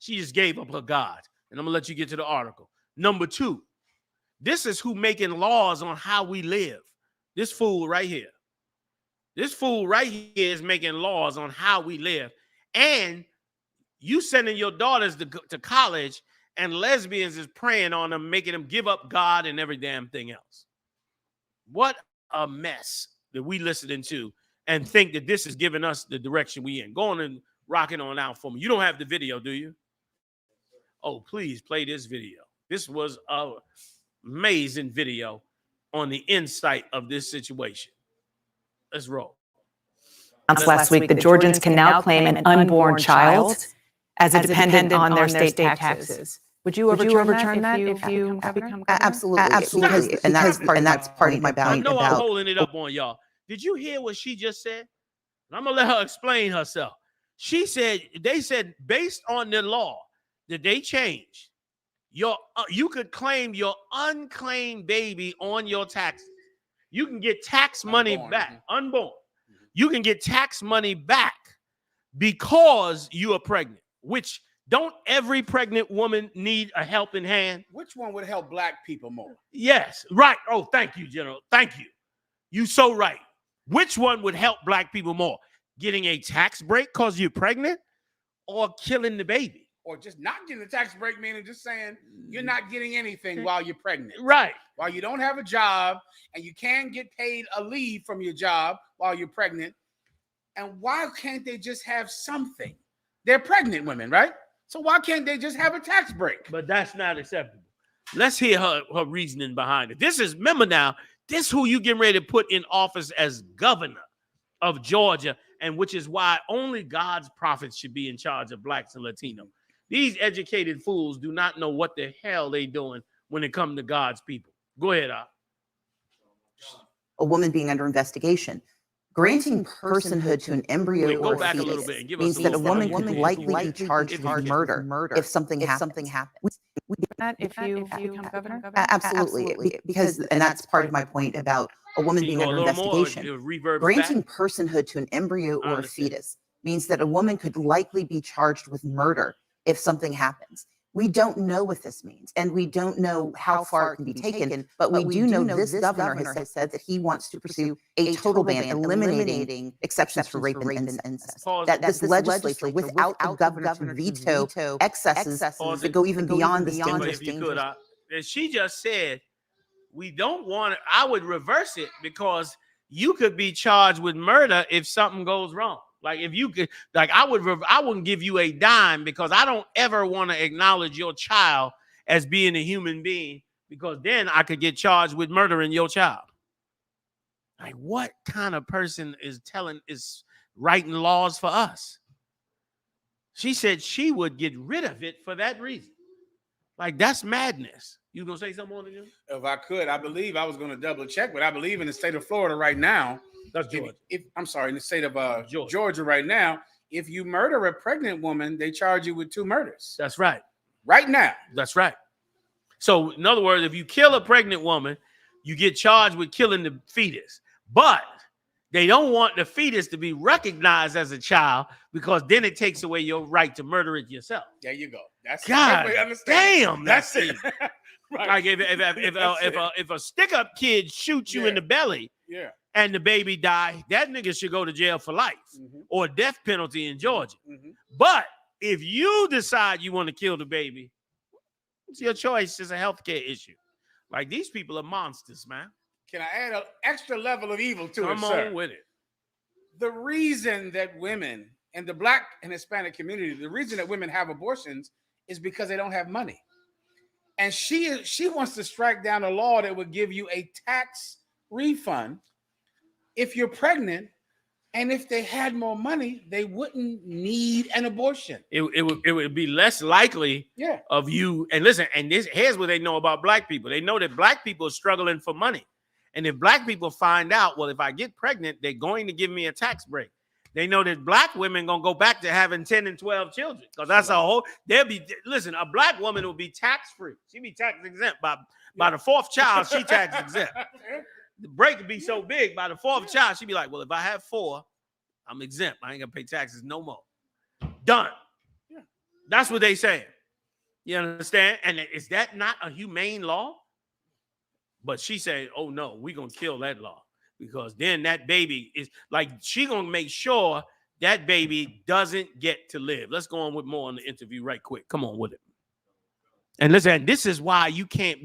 she just gave up her God, and I'm gonna let you get to the article. Number two, this is who making laws on how we live. This fool right here. This fool right here is making laws on how we live. And you sending your daughters to college, and lesbians is preying on them, making them give up God and every damn thing else. What a mess that we listening to and think that this is giving us the direction we in. Go on and rock it on out for me. You don't have the video, do you? Oh, please play this video. This was an amazing video on the insight of this situation. Let's roll. Last week, the Georgians can now claim an unborn child as a dependent on their state taxes. Would you overturn that if you have become governor? Absolutely. And that's part of my point. I know I'm holding it up on y'all. Did you hear what she just said? I'm going to let her explain herself. She said, they said, based on the law that they changed, you could claim your unclaimed baby on your taxes. You can get tax money back, unborn. You can get tax money back because you are pregnant, which don't every pregnant woman need a helping hand? Which one would help black people more? Yes, right. Oh, thank you, General. Thank you. You so right. Which one would help black people more? Getting a tax break because you're pregnant or killing the baby? Or just not getting a tax break, meaning just saying you're not getting anything while you're pregnant. Right. While you don't have a job and you can get paid a leave from your job while you're pregnant. And why can't they just have something? They're pregnant women, right? So why can't they just have a tax break? But that's not acceptable. Let's hear her reasoning behind it. Remember now, this who you getting ready to put in office as governor of Georgia, and which is why only God's prophets should be in charge of blacks and Latinos. These educated fools do not know what the hell they doing when it comes to God's people. Go ahead, A woman being under investigation. Granting personhood to an embryo or a fetus means that a woman could likely be charged with murder if something happens. If you become governor? Absolutely. Because, and that's part of my point about a woman being under investigation. Granting personhood to an embryo or a fetus means that a woman could likely be charged with murder if something happens. We don't know what this means, and we don't know how far it can be taken, but we do know this governor has said that he wants to pursue a total ban, eliminating exceptions for rape and incest. That this legislature, without a governor to veto excesses that go even beyond this dangerous. She just said, we don't want it. I would reverse it because you could be charged with murder if something goes wrong. Like if you could, like I wouldn't give you a dime because I don't ever want to acknowledge your child as being a human being because then I could get charged with murdering your child. Like what kind of person is writing laws for us? She said she would get rid of it for that reason. Like that's madness. You gonna say something on it? If I could, I believe I was gonna double check, but I believe in the state of Florida right now. That's Georgia. I'm sorry, in the state of Georgia right now, if you murder a pregnant woman, they charge you with 2 murders. That's right. Right now. That's right. So, in other words, if you kill a pregnant woman, you get charged with killing the fetus. But they don't want the fetus to be recognized as a child because then it takes away your right to murder it yourself. There you go. That's God the way I understand. Damn, that's it. Right. Like if a stick-up kid shoots you in the belly, and the baby die, that nigga should go to jail for life or death penalty in Georgia. But if you decide you want to kill the baby, it's your choice. It's a healthcare issue. Like, these people are monsters, man. Can I add an extra level of evil to it, Come sir? on with it. The reason that women and the Black and Hispanic community, the reason that women have abortions is because they don't have money. And she wants to strike down a law that would give you a tax refund if you're pregnant, and if they had more money, they wouldn't need an abortion. It would be less likely of you. And listen, and here's what they know about Black people. They know that Black people are struggling for money. And if Black people find out, well, if I get pregnant, they're going to give me a tax break. They know that Black women going to go back to having 10 and 12 children. Because that's a whole, listen, a Black woman will be tax-free. She'll be tax exempt by the fourth child, she tax exempt. The break would be so big by the fourth child, she'd be like, well, if I have 4, I'm exempt. I ain't gonna pay taxes no more. Done. That's what they saying. You understand? And is that not a humane law? But she said, oh no, we're gonna kill that law, because then that baby is like, she gonna make sure that baby doesn't get to live. Let's go on with more on the interview right quick. Come on with it. And listen, this is why you can't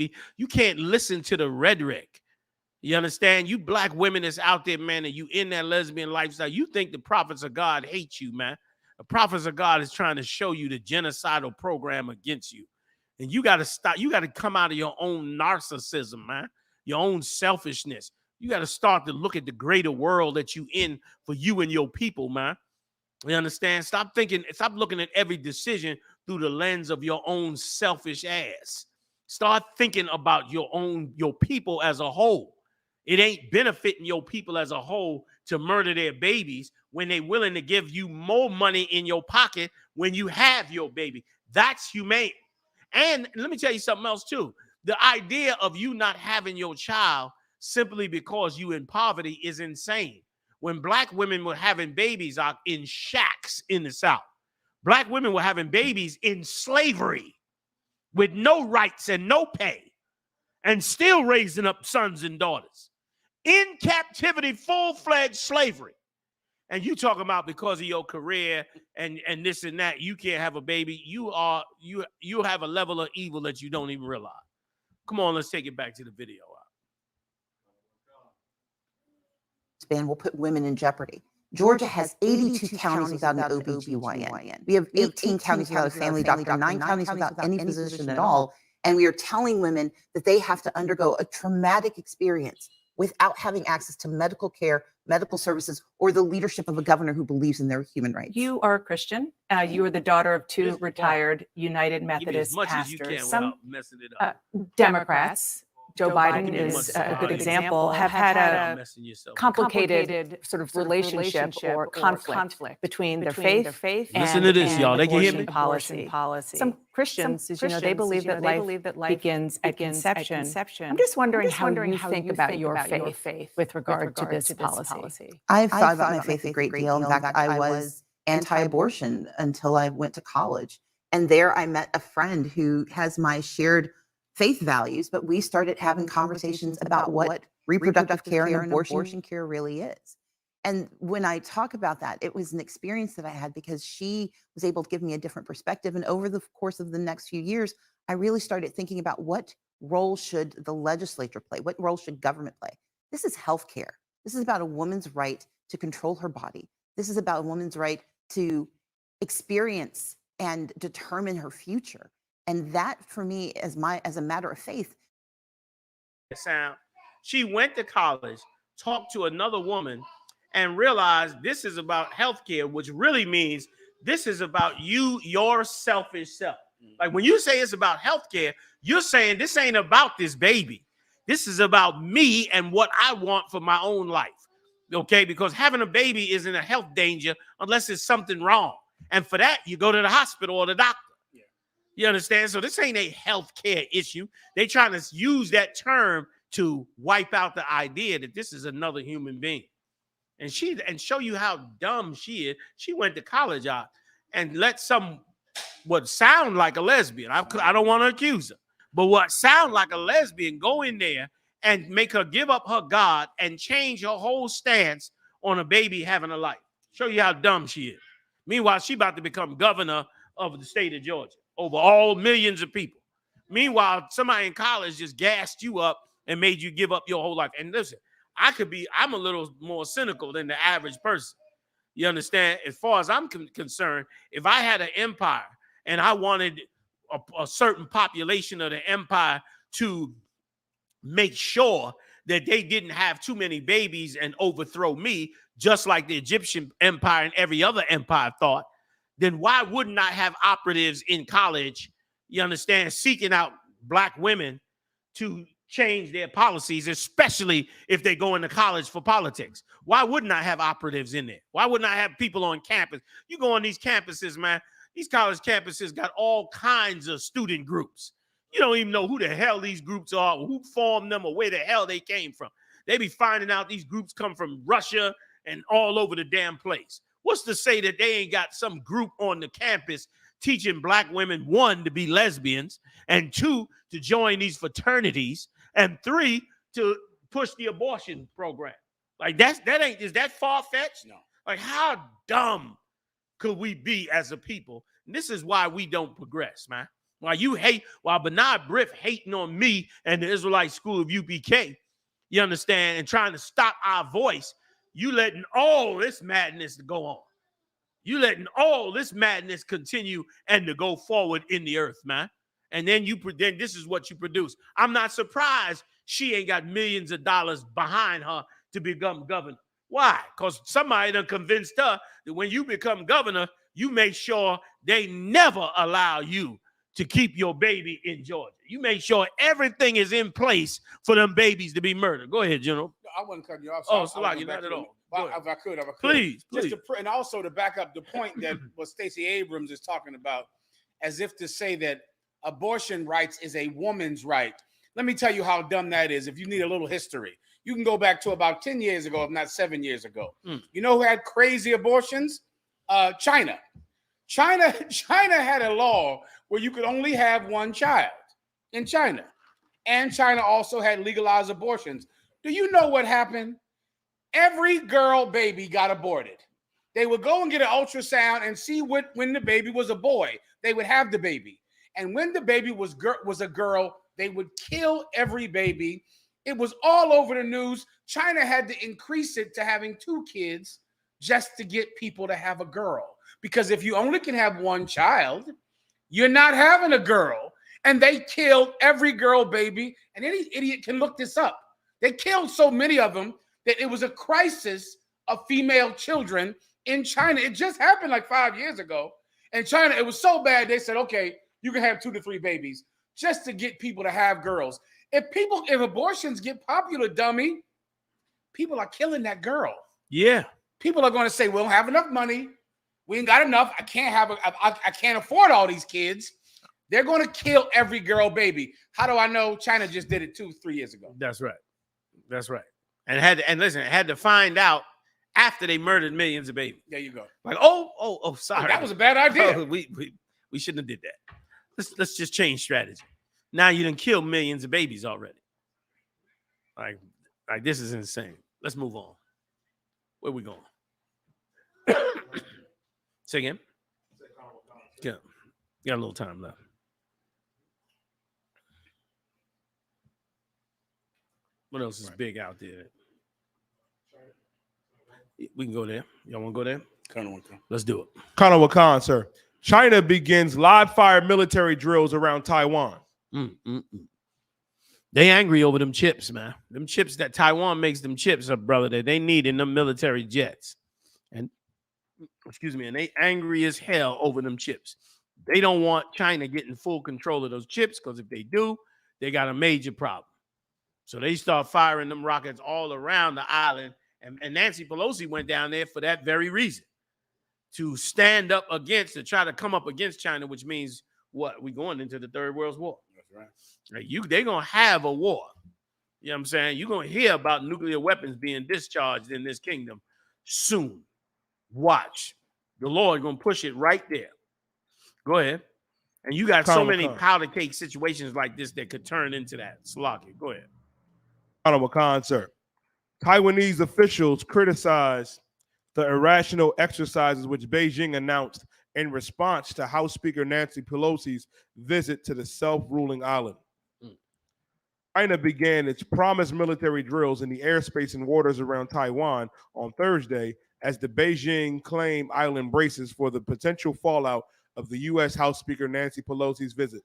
listen to the rhetoric. You understand? You Black women that's out there, man, and you in that lesbian lifestyle, you think the prophets of God hate you, man. The prophets of God is trying to show you the genocidal program against you. And you got to stop. You got to come out of your own narcissism, man, your own selfishness. You got to start to look at the greater world that you in for you and your people, man. You understand? Stop looking at every decision through the lens of your own selfish ass. Start thinking about your people as a whole. It ain't benefiting your people as a whole to murder their babies when they're willing to give you more money in your pocket when you have your baby. That's humane. And let me tell you something else too. The idea of you not having your child simply because you in poverty is insane. When Black women were having babies out in shacks in the South, Black women were having babies in slavery with no rights and no pay, and still raising up sons and daughters in captivity, full-fledged slavery. And you talking about because of your career and this and that, you can't have a baby. You have a level of evil that you don't even realize. Come on, let's take it back to the video. Ban will put women in jeopardy. Georgia has 82 counties without an OBGYN. We have 18 counties without a family doctor, 9 counties without any physician at all. And we are telling women that they have to undergo a traumatic experience without having access to medical care, medical services, or the leadership of a governor who believes in their human rights. You are a Christian. You are the daughter of 2 retired United Methodist pastors. Some Democrats, Joe Biden is a good example, have had a complicated sort of relationship or conflict between their faith and listen to this, y'all. They can hear me. Policy. Some Christians, they believe that life begins at conception. I'm just wondering how you think about your faith with regard to this policy. I've thought about my faith a great deal. In fact, I was anti-abortion until I went to college. And there I met a friend who has my shared faith values, but we started having conversations about what reproductive care and abortion care really is. And when I talk about that, it was an experience that I had because she was able to give me a different perspective. And over the course of the next few years, I really started thinking about what role should the legislature play? What role should government play? This is healthcare. This is about a woman's right to control her body. This is about a woman's right to experience and determine her future. And that, for me, as a matter of faith. She went to college, talked to another woman, and realized this is about healthcare, which really means this is about you, your selfish self. Like when you say it's about healthcare, you're saying this ain't about this baby. This is about me and what I want for my own life. Okay, because having a baby isn't a health danger unless there's something wrong. And for that, you go to the hospital or the doctor. You understand? So this ain't a healthcare issue. They trying to use that term to wipe out the idea that this is another human being. And show you how dumb she is. She went to college out and let what sound like a lesbian. I don't want to accuse her, But what sound like a lesbian, go in there and make her give up her God and change her whole stance on a baby having a life. Show you how dumb she is. Meanwhile, she about to become governor of the state of Georgia over all millions of people. Meanwhile, somebody in college just gassed you up and made you give up your whole life. And listen, I'm a little more cynical than the average person. You understand? As far as I'm concerned, if I had an empire and I wanted a certain population of the empire to make sure that they didn't have too many babies and overthrow me, just like the Egyptian empire and every other empire thought, then why wouldn't I have operatives in college, you understand, seeking out black women to change their policies, especially if they go into college for politics? Why wouldn't I have operatives in there? Why wouldn't I have people on campus? You go on these campuses, man, these college campuses got all kinds of student groups. You don't even know who the hell these groups are, who formed them, or where the hell they came from. They be finding out these groups come from Russia and all over the damn place. What's to say that they ain't got some group on the campus teaching black women, 1, to be lesbians, and 2, to join these fraternities, and 3, to push the abortion program? Like is that far-fetched? No. Like, how dumb could we be as a people? And this is why we don't progress, man. While Bernard Briff hating on me and the Israelite School of UPK, you understand, and trying to stop our voice, you letting all this madness go on. You letting all this madness continue and to go forward in the earth, man. And then this is what you produce. I'm not surprised she ain't got millions of dollars behind her to become governor. Why? Because somebody done convinced her that when you become governor, you make sure they never allow you to keep your baby in Georgia. You make sure everything is in place for them babies to be murdered. Go ahead, General. I wasn't cutting you off. So you're not at all. If I could. Please. And also to back up the point that what Stacey Abrams is talking about, as if to say that abortion rights is a woman's right. Let me tell you how dumb that is. If you need a little history, you can go back to about 10 years ago, if not 7 years ago. You know who had crazy abortions? China. China had a law where you could only have 1 child in China. And China also had legalized abortions. Do you know what happened? Every girl baby got aborted. They would go and get an ultrasound and see when the baby was a boy, they would have the baby. And when the baby was a girl, they would kill every baby. It was all over the news. China had to increase it to having 2 kids just to get people to have a girl. Because if you only can have 1 child, you're not having a girl. And they killed every girl baby. And any idiot can look this up. They killed so many of them that it was a crisis of female children in China. It just happened like 5 years ago. In China, it was so bad, they said, okay, you can have 2 to 3 babies just to get people to have girls. If abortions get popular, dummy, people are killing that girl. Yeah. People are going to say, we don't have enough money. We ain't got enough. I can't afford all these kids. They're going to kill every girl baby. How do I know? China just did it 2-3 years ago. That's right. That's right. And had to find out after they murdered millions of babies. There you go. Like, sorry. That was a bad idea. Oh, we shouldn't have did that. Let's just change strategy. Now you done killed millions of babies already. Like this is insane. Let's move on. Where we going? Say again. Yeah, got a little time left. What else is big out there? We can go there. Y'all want to go there? Let's do it. Colonel Wakan, sir. China begins live fire military drills around Taiwan. They angry over them chips, man. Them chips that Taiwan makes, them chips, brother, that they need in them military jets. And they angry as hell over them chips. They don't want China getting full control of those chips, because if they do, they got a major problem. So they start firing them rockets all around the island. And Nancy Pelosi went down there for that very reason, to stand up against, to try to come up against China, which means what? We going into the Third World War. That's right. They're going to have a war. You know what I'm saying? You're going to hear about nuclear weapons being discharged in this kingdom soon. Watch. The Lord going to push it right there. Go ahead. And you got so many Khan. powder cake situations like this that could turn into that. Slocky, go ahead. Khan, sir. Taiwanese officials criticized the irrational exercises which Beijing announced in response to House Speaker Nancy Pelosi's visit to the self-ruling island. China began its promised military drills in the airspace and waters around Taiwan on Thursday as the Beijing claimed island braces for the potential fallout of the U.S. House Speaker Nancy Pelosi's visit.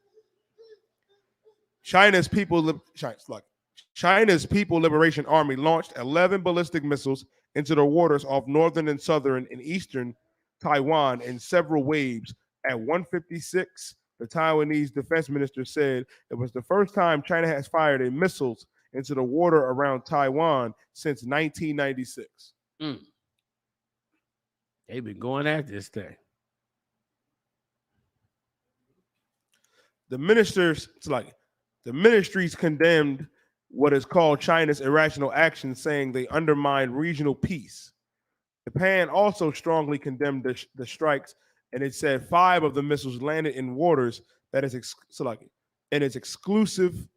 China's People Liberation Army launched 11 ballistic missiles into the waters off northern and southern and eastern Taiwan in several waves. At 1:56, the Taiwanese defense minister said it was the first time China has fired a missiles into the water around Taiwan since 1996. They've been going at this thing. The ministries condemned what is called China's irrational actions, saying they undermine regional peace. Japan also strongly condemned the strikes, and it said 5 of the missiles landed in waters that is in its exclusive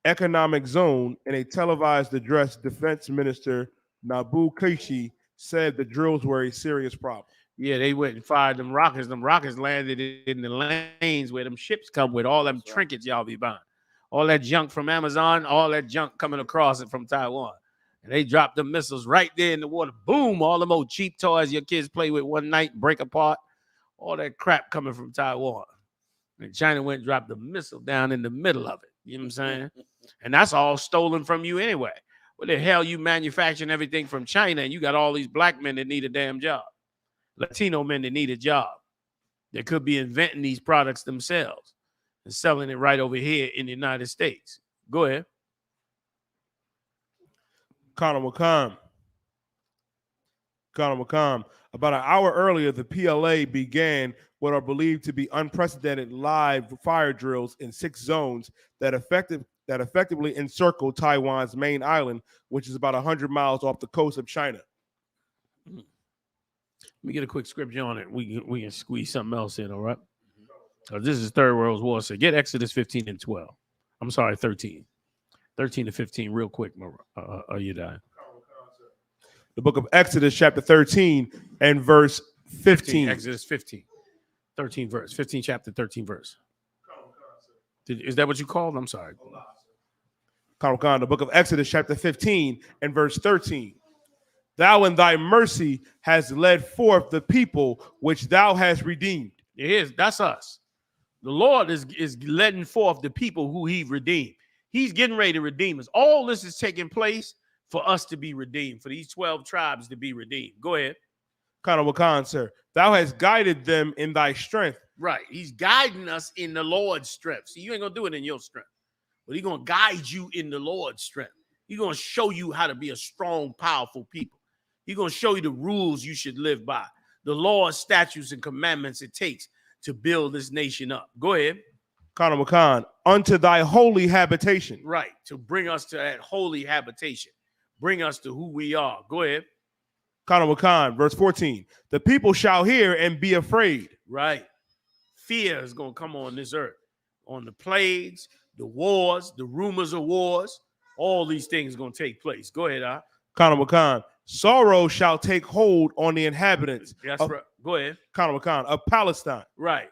economic zone. In a televised address, Defense Minister Nabu Kishi said the drills were a serious problem. Yeah, they went and fired them rockets. Them rockets landed in the lanes where them ships come with all them trinkets y'all be buying. All that junk from Amazon, all that junk coming across it from Taiwan. And they dropped the missiles right there in the water. Boom, all them old cheap toys your kids play with one night, break apart. All that crap coming from Taiwan. And China went and dropped the missile down in the middle of it. You know what I'm saying? And that's all stolen from you anyway. What the hell you manufacturing everything from China and you got all these black men that need a damn job. Latino men that need a job. They could be inventing these products themselves and selling it right over here in the United States. Go ahead. Conor McCom. About an hour earlier, the PLA began what are believed to be unprecedented live fire drills in 6 zones that effectively encircle Taiwan's main island, which is about 100 miles off the coast of China. Let me get a quick scripture on it. We can squeeze something else in, all right? This is Third World War. So get Exodus 15 and 12. I'm sorry, 13. 13 to 15 real quick, are you dying? The book of Exodus, chapter 13 and verse 15. Exodus 15. 13 verse. 15 chapter, 13 verse. Is that what you called? I'm sorry. The book of Exodus, chapter 15 and verse 13. Thou in thy mercy has led forth the people which thou hast redeemed. That's us. The Lord is letting forth the people who he redeemed. He's getting ready to redeem us. All this is taking place for us to be redeemed, for these 12 tribes to be redeemed. Go ahead. Sir. Thou hast guided them in thy strength. Right. He's guiding us in the Lord's strength. See, you ain't going to do it in your strength, but he's going to guide you in the Lord's strength. He's going to show you how to be a strong, powerful people. He's going to show you the rules you should live by, the laws, statutes, and commandments it takes to build this nation up. Go ahead. Unto thy holy habitation. Right. To bring us to that holy habitation. Bring us to who we are. Go ahead. Verse 14. The people shall hear and be afraid. Right. Fear is going to come on this earth. On the plagues, the wars, the rumors of wars, all these things are going to take place. Go ahead, Sorrow shall take hold on the inhabitants. That's right. Go ahead. Of Palestine. Right.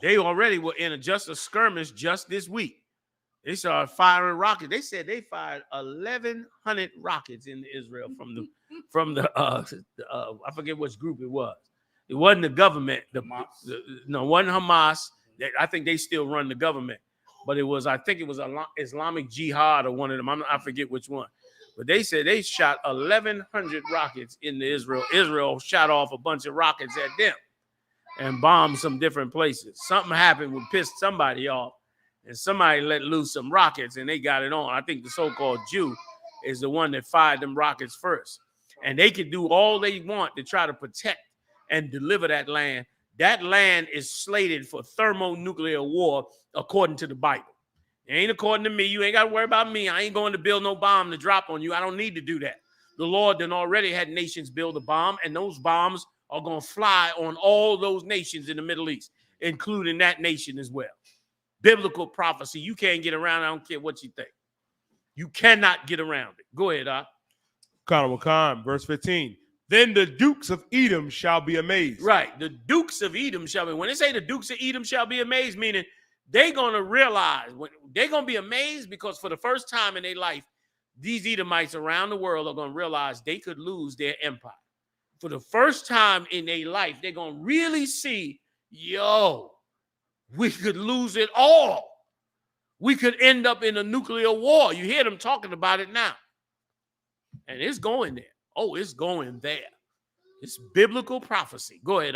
They already were in just a skirmish just this week. They started firing rockets. They said they fired 1,100 rockets into Israel from the I forget which group it was. It wasn't the government. No, it wasn't Hamas. I think they still run the government, but I think it was Islamic Jihad or one of them. I forget which one. But they said they shot 1,100 rockets into Israel. Israel shot off a bunch of rockets at them and bombed some different places. Something happened would piss somebody off, and somebody let loose some rockets, and they got it on. I think the so-called Jew is the one that fired them rockets first. And they can do all they want to try to protect and deliver that land. That land is slated for thermonuclear war according to the Bible. It ain't according to me. You ain't got to worry about me. I ain't going to build no bomb to drop on you. I don't need to do that. The Lord done already had nations build a bomb, and those bombs are going to fly on all those nations in the Middle East. including that nation as well. Biblical prophecy. You can't get around it. I don't care what you think. You cannot get around it. Go ahead, verse 15. Then the dukes of Edom shall be amazed. Right. The dukes of Edom shall be. When they say the dukes of Edom shall be amazed, meaning they're going to realize, they're going to be amazed because for the first time in their life, these Edomites around the world are going to realize they could lose their empire. For the first time in their life, they're going to really see, yo, we could lose it all. We could end up in a nuclear war. You hear them talking about it now. And it's going there. Oh, it's going there. It's biblical prophecy. Go ahead,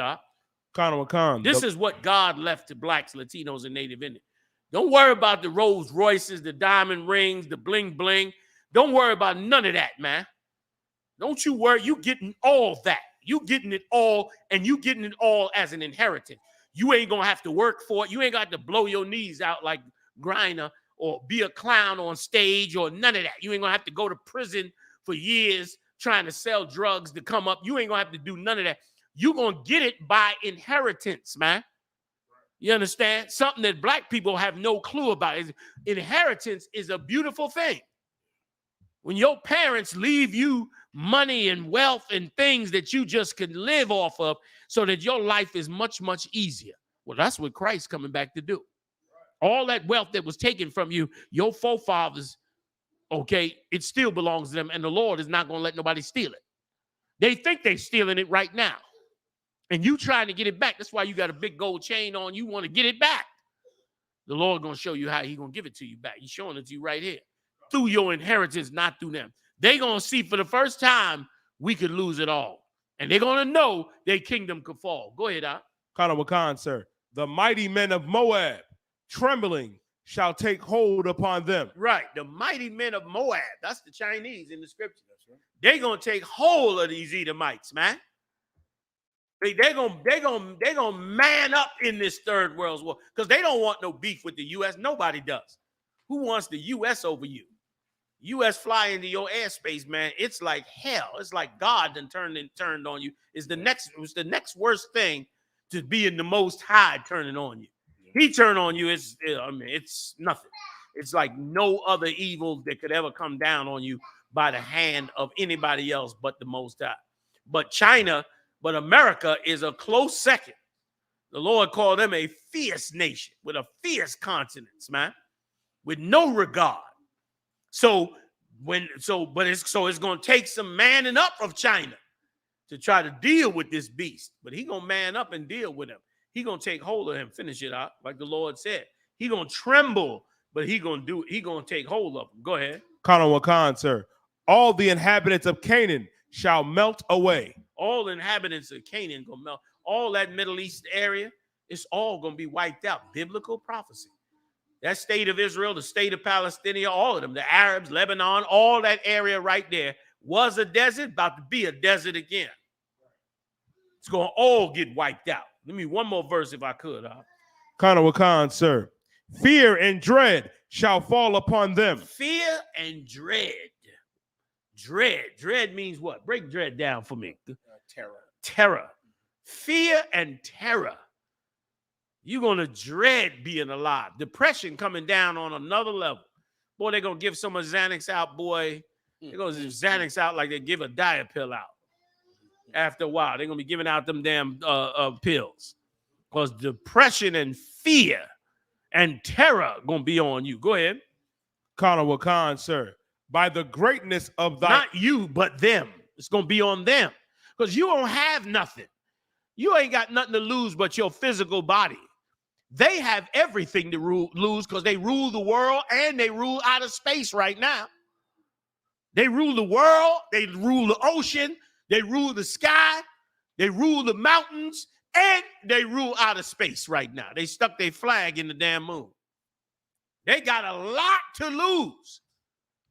This is what God left to blacks, Latinos, and Native Indians. Don't worry about the Rolls Royces, the diamond rings, the bling bling. Don't worry about none of that, man. Don't you worry. You getting all that. You getting it all, and you getting it all as an inheritance. You ain't going to have to work for it. You ain't got to blow your knees out like Griner or be a clown on stage or none of that. You ain't going to have to go to prison for years trying to sell drugs to come up. You ain't going to have to do none of that. You're going to get it by inheritance, man. You understand? Something that black people have no clue about. Inheritance is a beautiful thing. When your parents leave you money and wealth and things that you just can live off of so that your life is much, much easier. Well, that's what Christ's coming back to do. All that wealth that was taken from you, your forefathers, okay, it still belongs to them, and the Lord is not going to let nobody steal it. They think they're stealing it right now, and you trying to get it back. That's why you got a big gold chain on. You want to get it back. The Lord going to show you how he's going to give it to you back. He's showing it to you right here. Through your inheritance, not through them. They're going to see for the first time we could lose it all. And they're going to know their kingdom could fall. Go ahead, sir. The mighty men of Moab, trembling, shall take hold upon them. Right. The mighty men of Moab. That's the Chinese in the scripture. Right. They're going to take hold of these Edomites, man. They're gonna man up in this third world war because they don't want no beef with the U.S. Nobody does. Who wants the U.S. over you? U.S. fly into your airspace, man. It's like hell. It's like God done turned on you. It was the next worst thing to be in the Most High turning on you. He turned on you. It's nothing. It's like no other evil that could ever come down on you by the hand of anybody else but the Most High. But America is a close second. The Lord called them a fierce nation with a fierce conscience, man, with no regard. It's going to take some manning up of China to try to deal with this beast. But he going to man up and deal with him. He going to take hold of him, finish it out, like the Lord said. He going to tremble, but he going to take hold of him. Go ahead. Sir. All the inhabitants of Canaan shall melt away. All the inhabitants of Canaan going to melt. All that Middle East area, it's all going to be wiped out. Biblical prophecy. That state of Israel, the state of Palestine, all of them, the Arabs, Lebanon, all that area right there was a desert, about to be a desert again. It's going to all get wiped out. Let me one more verse if I could. Sir. Fear and dread shall fall upon them. Fear and dread. Dread means what? Break dread down for me. Terror. Fear and terror. You're going to dread being alive. Depression coming down on another level. Boy, they're going to give someone Xanax out, boy. They're going to give Xanax out like they give a diet pill out. After a while, they're going to be giving out them damn pills. Because depression and fear and terror are going to be on you. Go ahead. Sir. By the greatness of thy... Not you, but them. It's going to be on them. Because you don't have nothing. You ain't got nothing to lose but your physical body. They have everything to lose because they rule the world and they rule out of space right now. They rule the world. They rule the ocean. They rule the sky. They rule the mountains. And they rule out of space right now. They stuck their flag in the damn moon. They got a lot to lose.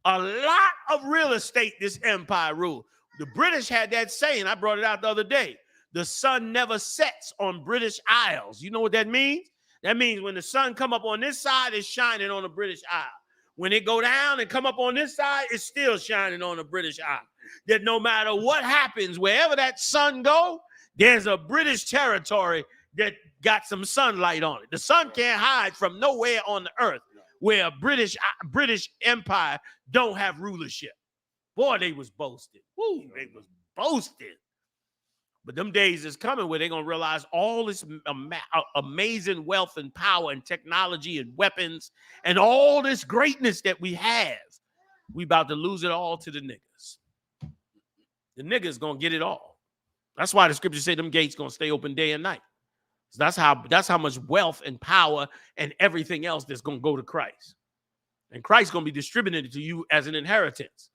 A lot of real estate this empire ruled. The British had that saying. I brought it out the other day. The sun never sets on British Isles. You know what that means? That means when the sun come up on this side, it's shining on the British Isle. When it go down and come up on this side, it's still shining on the British Isle. That no matter what happens, wherever that sun go, there's a British territory that got some sunlight on it. The sun can't hide from nowhere on the earth where a British Empire don't have rulership. Boy, they was boasting. Woo, they was boasting. But them days is coming where they're going to realize all this amazing wealth and power and technology and weapons and all this greatness that we have. We about to lose it all to the niggas. The niggas going to get it all. That's why the scriptures say them gates going to stay open day and night. So that's how much wealth and power and everything else that's going to go to Christ. And Christ's going to be distributed to you as an inheritance.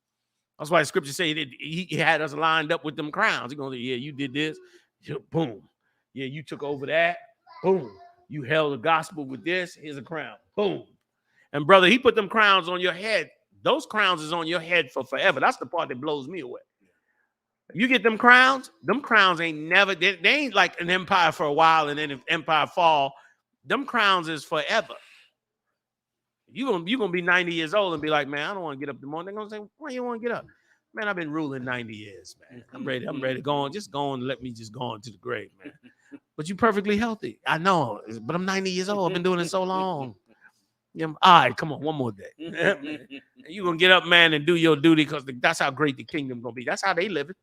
That's why the scriptures say that he had us lined up with them crowns. He's going to say, yeah, you did this. Boom. Yeah, you took over that. Boom. You held the gospel with this. Here's a crown. Boom. And brother, he put them crowns on your head. Those crowns is on your head for forever. That's the part that blows me away. You get them crowns ain't never, they ain't like an empire for a while, and then if empire fall, them crowns is forever. You gonna be 90 years old and be like, man, I don't want to get up in the morning. They're gonna say, why you want to get up? Man, I've been ruling 90 years, man. I'm ready to go on. Just go on and let me just go on to the grave, man. But you perfectly healthy. I know, but I'm 90 years old. I've been doing it so long. Yeah, all right, come on, one more day. You're gonna get up, man, and do your duty, because that's how great the kingdom gonna be. That's how they living.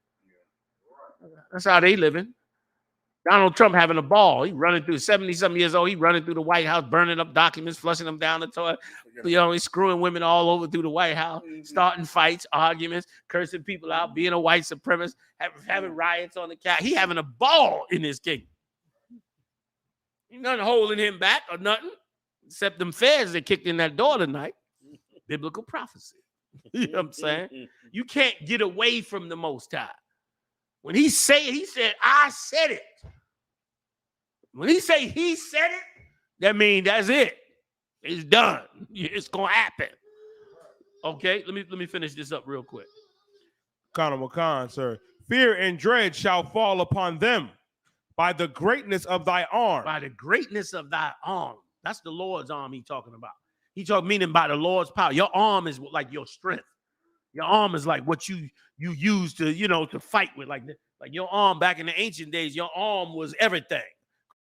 That's how they living. Donald Trump having a ball. He running through 70-something years old. He running through the White House, burning up documents, flushing them down the toilet. You know, he's screwing women all over through the White House, starting fights, arguments, cursing people out, being a white supremacist, having riots on the couch. He having a ball in his kingdom. Ain't nothing holding him back or nothing, except them feds that kicked in that door tonight. Biblical prophecy. You know what I'm saying? You can't get away from the Most High. When he said, I said it. When he said it, that means that's it. It's done. It's gonna happen. Okay, let me finish this up real quick. Khan, sir. Fear and dread shall fall upon them by the greatness of thy arm. By the greatness of thy arm. That's the Lord's arm he talking about. He meaning by the Lord's power. Your arm is like your strength. Your arm is like what you use to, to fight with. Like your arm back in the ancient days, your arm was everything.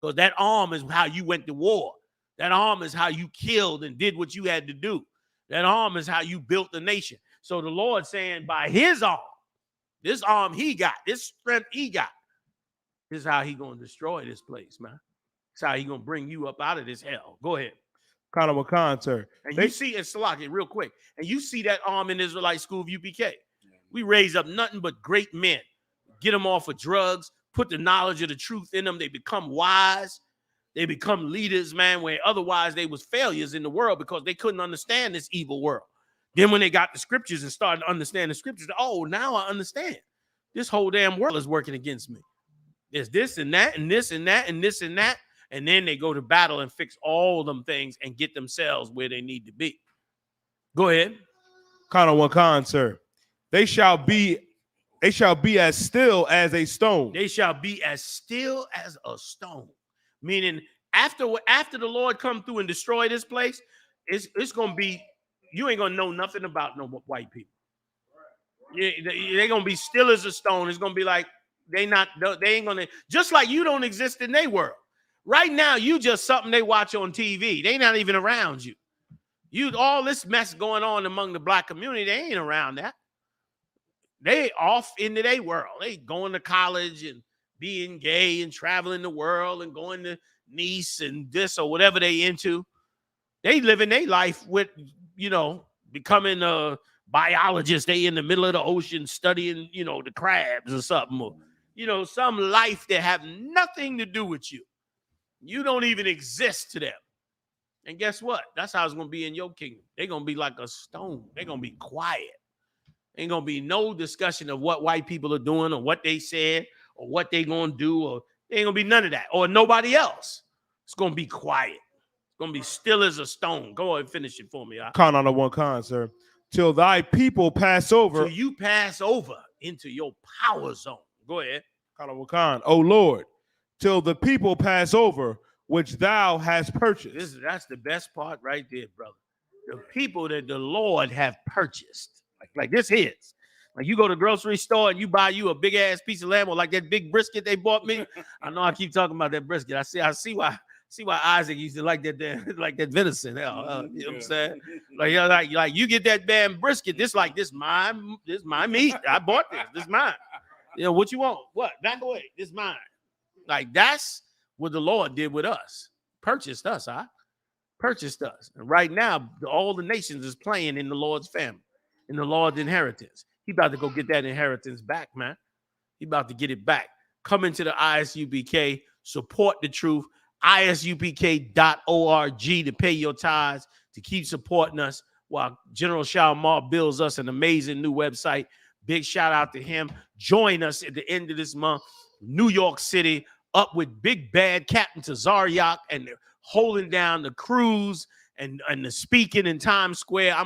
Because that arm is how you went to war. That arm is how you killed and did what you had to do. That arm is how you built the nation. So the Lord saying by his arm, this arm he got, this strength he got, this is how he going to destroy this place, man. This is how he going to bring you up out of this hell. Go ahead. Khan, sir. And you see, and Salaki, real quick, and you see that arm in Israelite school of UPK. We raise up nothing but great men. Get them off of drugs, put the knowledge of the truth in them. They become wise. They become leaders, man, where otherwise they was failures in the world because they couldn't understand this evil world. Then when they got the scriptures and started to understand the scriptures, oh, now I understand. This whole damn world is working against me. There's this and that and this and that and this and that. And then they go to battle and fix all them things and get themselves where they need to be. Go ahead. Khan, sir. They shall be as still as a stone. They shall be as still as a stone. Meaning after the Lord come through and destroy this place, it's going to be, you ain't going to know nothing about no white people. They're going to be still as a stone. It's going to be like they ain't going to, just like you don't exist in their world. Right now, you just something they watch on TV. They not even around you. All this mess going on among the black community, they ain't around that. They off into their world. They going to college and being gay and traveling the world and going to Nice and this or whatever they into. They living their life with, becoming a biologist. They in the middle of the ocean studying, the crabs or something. Or, some life that have nothing to do with you. You don't even exist to them. And guess what? That's how it's going to be in your kingdom. They're going to be like a stone. They're going to be quiet. Ain't going to be no discussion of what white people are doing or what they said or what they going to do. Or there ain't going to be none of that. Or nobody else. It's going to be quiet. It's going to be still as a stone. Go ahead and finish it for me. Khan, sir. Till thy people pass over. Till you pass over into your power zone. Go ahead. Khan, O Lord. Till the people pass over, which thou hast purchased. That's the best part right there, brother. The people that the Lord have purchased. Like this is. Like you go to the grocery store and you buy you a big ass piece of lamb or like that big brisket they bought me. I know I keep talking about that brisket. I see why Isaac used to like that venison. You know what I'm saying? Like you get that damn brisket. This my meat. I bought this. This is mine. You know what you want? What? Back away. This is mine. Like that's what the Lord did with us. Purchased us, huh? Purchased us. And right now, all the nations is playing in the Lord's family, in the Lord's inheritance. He about to go get that inheritance back, man. He about to get it back. Come into the ISUPK, support the truth. ISUPK.org to pay your tithes, to keep supporting us while General Shalimar builds us an amazing new website. Big shout out to him. Join us at the end of this month. New York City, up with Big Bad Captain Tazariak, and they're holding down the cruise and the speaking in Times Square.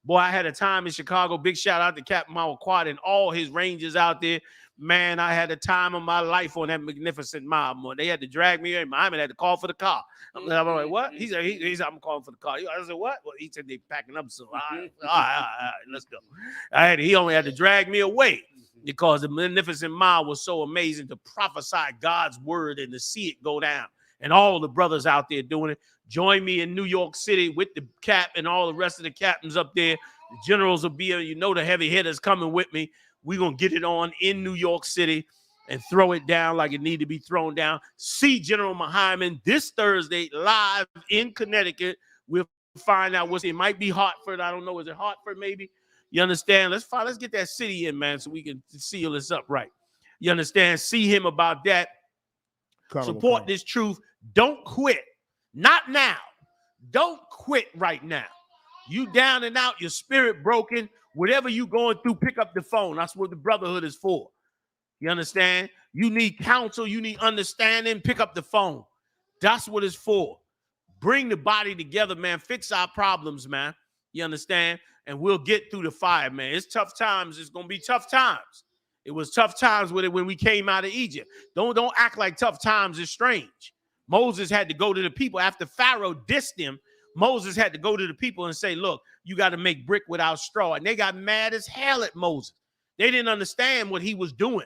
Boy, I had a time in Chicago. Big shout out to Captain Mawquad and all his rangers out there. Man, I had a time of my life on that magnificent mob. They had to drag me in. Muhammad had to call for the car. I'm like, what? He said, I'm calling for the car. I said, what? Well, he said, they packing up soon. All right, let's go. He only had to drag me away because the magnificent mob was so amazing to prophesy God's word and to see it go down. And all the brothers out there doing it. Join me in New York City with the cap and all the rest of the captains up there. The generals will be, the heavy hitters coming with me. We're going to get it on in New York City and throw it down like it need to be thrown down. See General Muhammad this Thursday live in Connecticut. We'll find out it might be Hartford. I don't know. Is it Hartford maybe? You understand? Let's get that city in, man, so we can seal this up right. You understand? See him about that. Support this truth. Don't quit. Not now. Don't quit right now. You down and out, your spirit broken. Whatever you going through, pick up the phone. That's what the brotherhood is for. You understand? You need counsel. You need understanding. Pick up the phone. That's what it's for. Bring the body together, man. Fix our problems, man. You understand? And we'll get through the fire, man. It's tough times. It's going to be tough times. It was tough times with it when we came out of Egypt. Don't act like tough times is strange. Moses had to go to the people after Pharaoh dissed him. Moses had to go to the people and say, look, you got to make brick without straw. And they got mad as hell at Moses. They didn't understand what he was doing.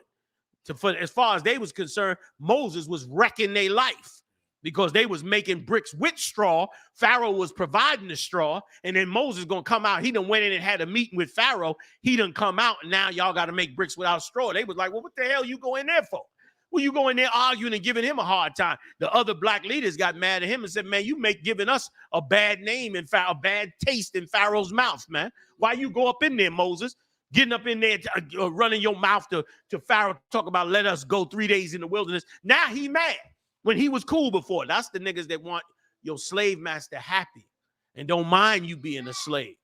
As far as they was concerned, Moses was wrecking their life because they was making bricks with straw. Pharaoh was providing the straw. And then Moses going to come out. He done went in and had a meeting with Pharaoh. He done come out. And now y'all got to make bricks without straw. They was like, well, what the hell you go in there for? Well, you go in there arguing and giving him a hard time. The other black leaders got mad at him and said, man, you giving us a bad name and a bad taste in Pharaoh's mouth, man. Why you go up in there, Moses, getting up in there, running your mouth to Pharaoh, talk about let us go 3 days in the wilderness. Now he mad when he was cool before. That's the niggas that want your slave master happy and don't mind you being a slave.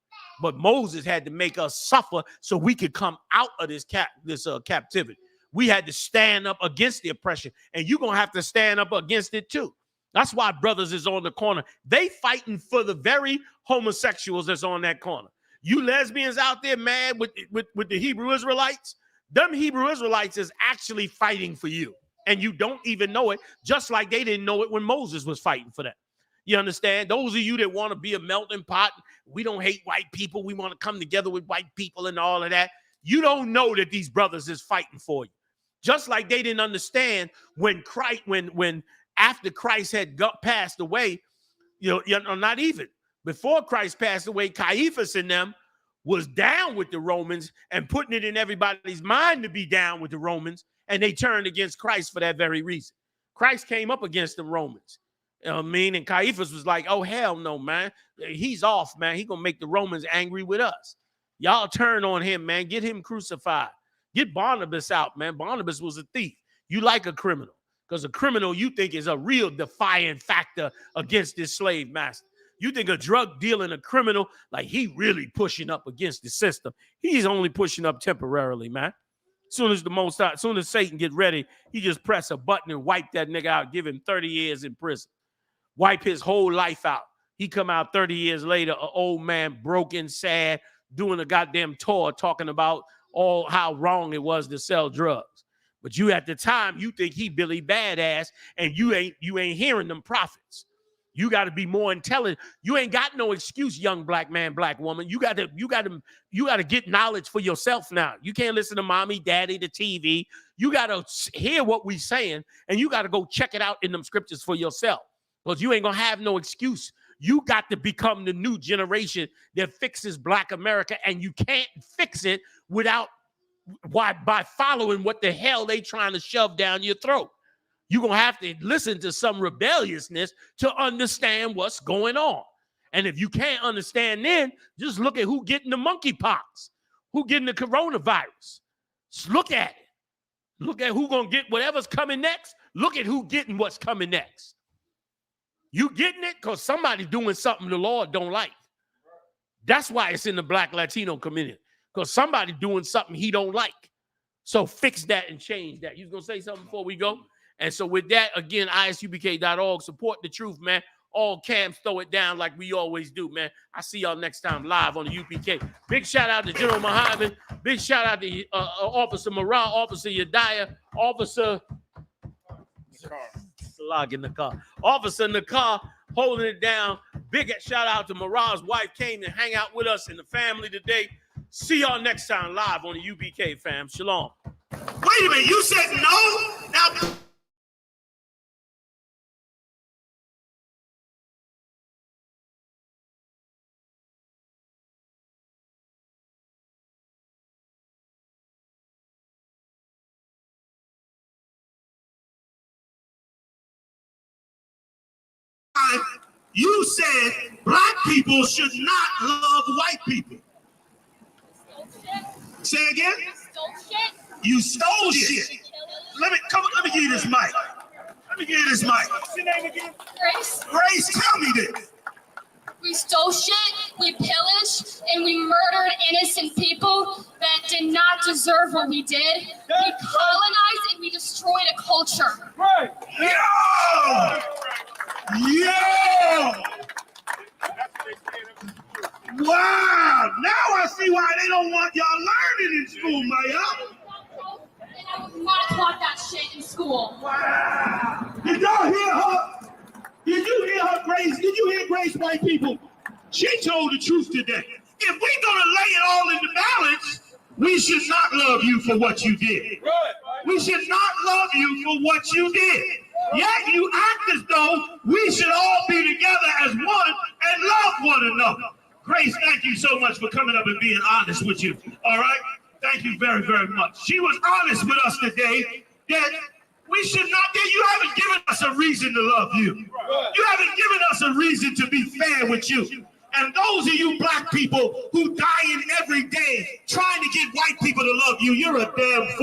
But Moses had to make us suffer so we could come out of this captivity. We had to stand up against the oppression, and you're going to have to stand up against it too. That's why brothers is on the corner. They fighting for the very homosexuals that's on that corner. You lesbians out there mad with the Hebrew Israelites, them Hebrew Israelites is actually fighting for you, and you don't even know it, just like they didn't know it when Moses was fighting for them. You understand? Those of you that want to be a melting pot, we don't hate white people. We want to come together with white people and all of that. You don't know that these brothers is fighting for you. Just like they didn't understand when after Christ had passed away, not even before Christ passed away, Caiaphas and them was down with the Romans and putting it in everybody's mind to be down with the Romans, and they turned against Christ for that very reason. Christ came up against the Romans. You know what I mean? And Caiaphas was like, oh, hell no, man. He's off, man. He's going to make the Romans angry with us. Y'all turn on him, man. Get him crucified. Get Barnabas out, man. Barnabas was a thief. You like a criminal because a criminal you think is a real defiant factor against this slave master. You think a drug dealing a criminal, like he really pushing up against the system. He's only pushing up temporarily, man. Soon as Satan get ready, he just press a button and wipe that nigga out, give him 30 years in prison. Wipe his whole life out. He come out 30 years later, an old man, broken, sad, doing a goddamn tour talking about all how wrong it was to sell drugs. But you at the time, you think he Billy Badass, and you ain't hearing them prophets. You got to be more intelligent. You ain't got no excuse, young black man, black woman. You got to get knowledge for yourself now. You can't listen to mommy, daddy, the TV. You got to hear what we saying, and you got to go check it out in them scriptures for yourself, because you ain't gonna have no excuse. You got to become the new generation that fixes Black America, and you can't fix it by following what the hell they trying to shove down your throat. You're going to have to listen to some rebelliousness to understand what's going on. And if you can't understand, then just look at who getting the monkeypox, who getting the coronavirus. Just look at it. Look at who going to get whatever's coming next. Look at who getting what's coming next. You getting it because somebody's doing something the Lord don't like. That's why it's in the Black Latino community, because somebody doing something he don't like. So fix that and change that. You was going to say something before we go? And so with that, again, ISUPK.org, support the truth, man. All camps, throw it down like we always do, man. I see y'all next time live on the UPK. Big shout out to General Muhammad. Big shout out to Officer Morale, Officer Yediah, Officer Slag in the car. Officer in the car holding it down. Big shout out to Morale's wife came to hang out with us and the family today. See y'all next time live on the UPK, fam. Shalom. Wait a minute, you said no? Now you said black people should not love white people. Say again? You stole shit. Let me give you this mic. Let me give you this mic. What's your name again? Grace. Grace, tell me this. We stole shit, we pillaged, and we murdered innocent people that did not deserve what we did. We colonized and we destroyed a culture. Right. Yeah! Yeah! Wow! Now I see why they don't want y'all learning in school, Maya. And I was not taught that shit in school. Wow! Did y'all hear her? Did you hear her, Grace? Did you hear Grace, white people? She told the truth today. If we're gonna lay it all in the balance, we should not love you for what you did. We should not love you for what you did. Yet you act as though we should all be together as one and love one another. Grace, thank you so much for coming up and being honest with you. All right? Thank you very, very much. She was honest with us today that we should not, you haven't given us a reason to love you. You haven't given us a reason to be fair with you. And those of you black people who dying every day trying to get white people to love you, you're a damn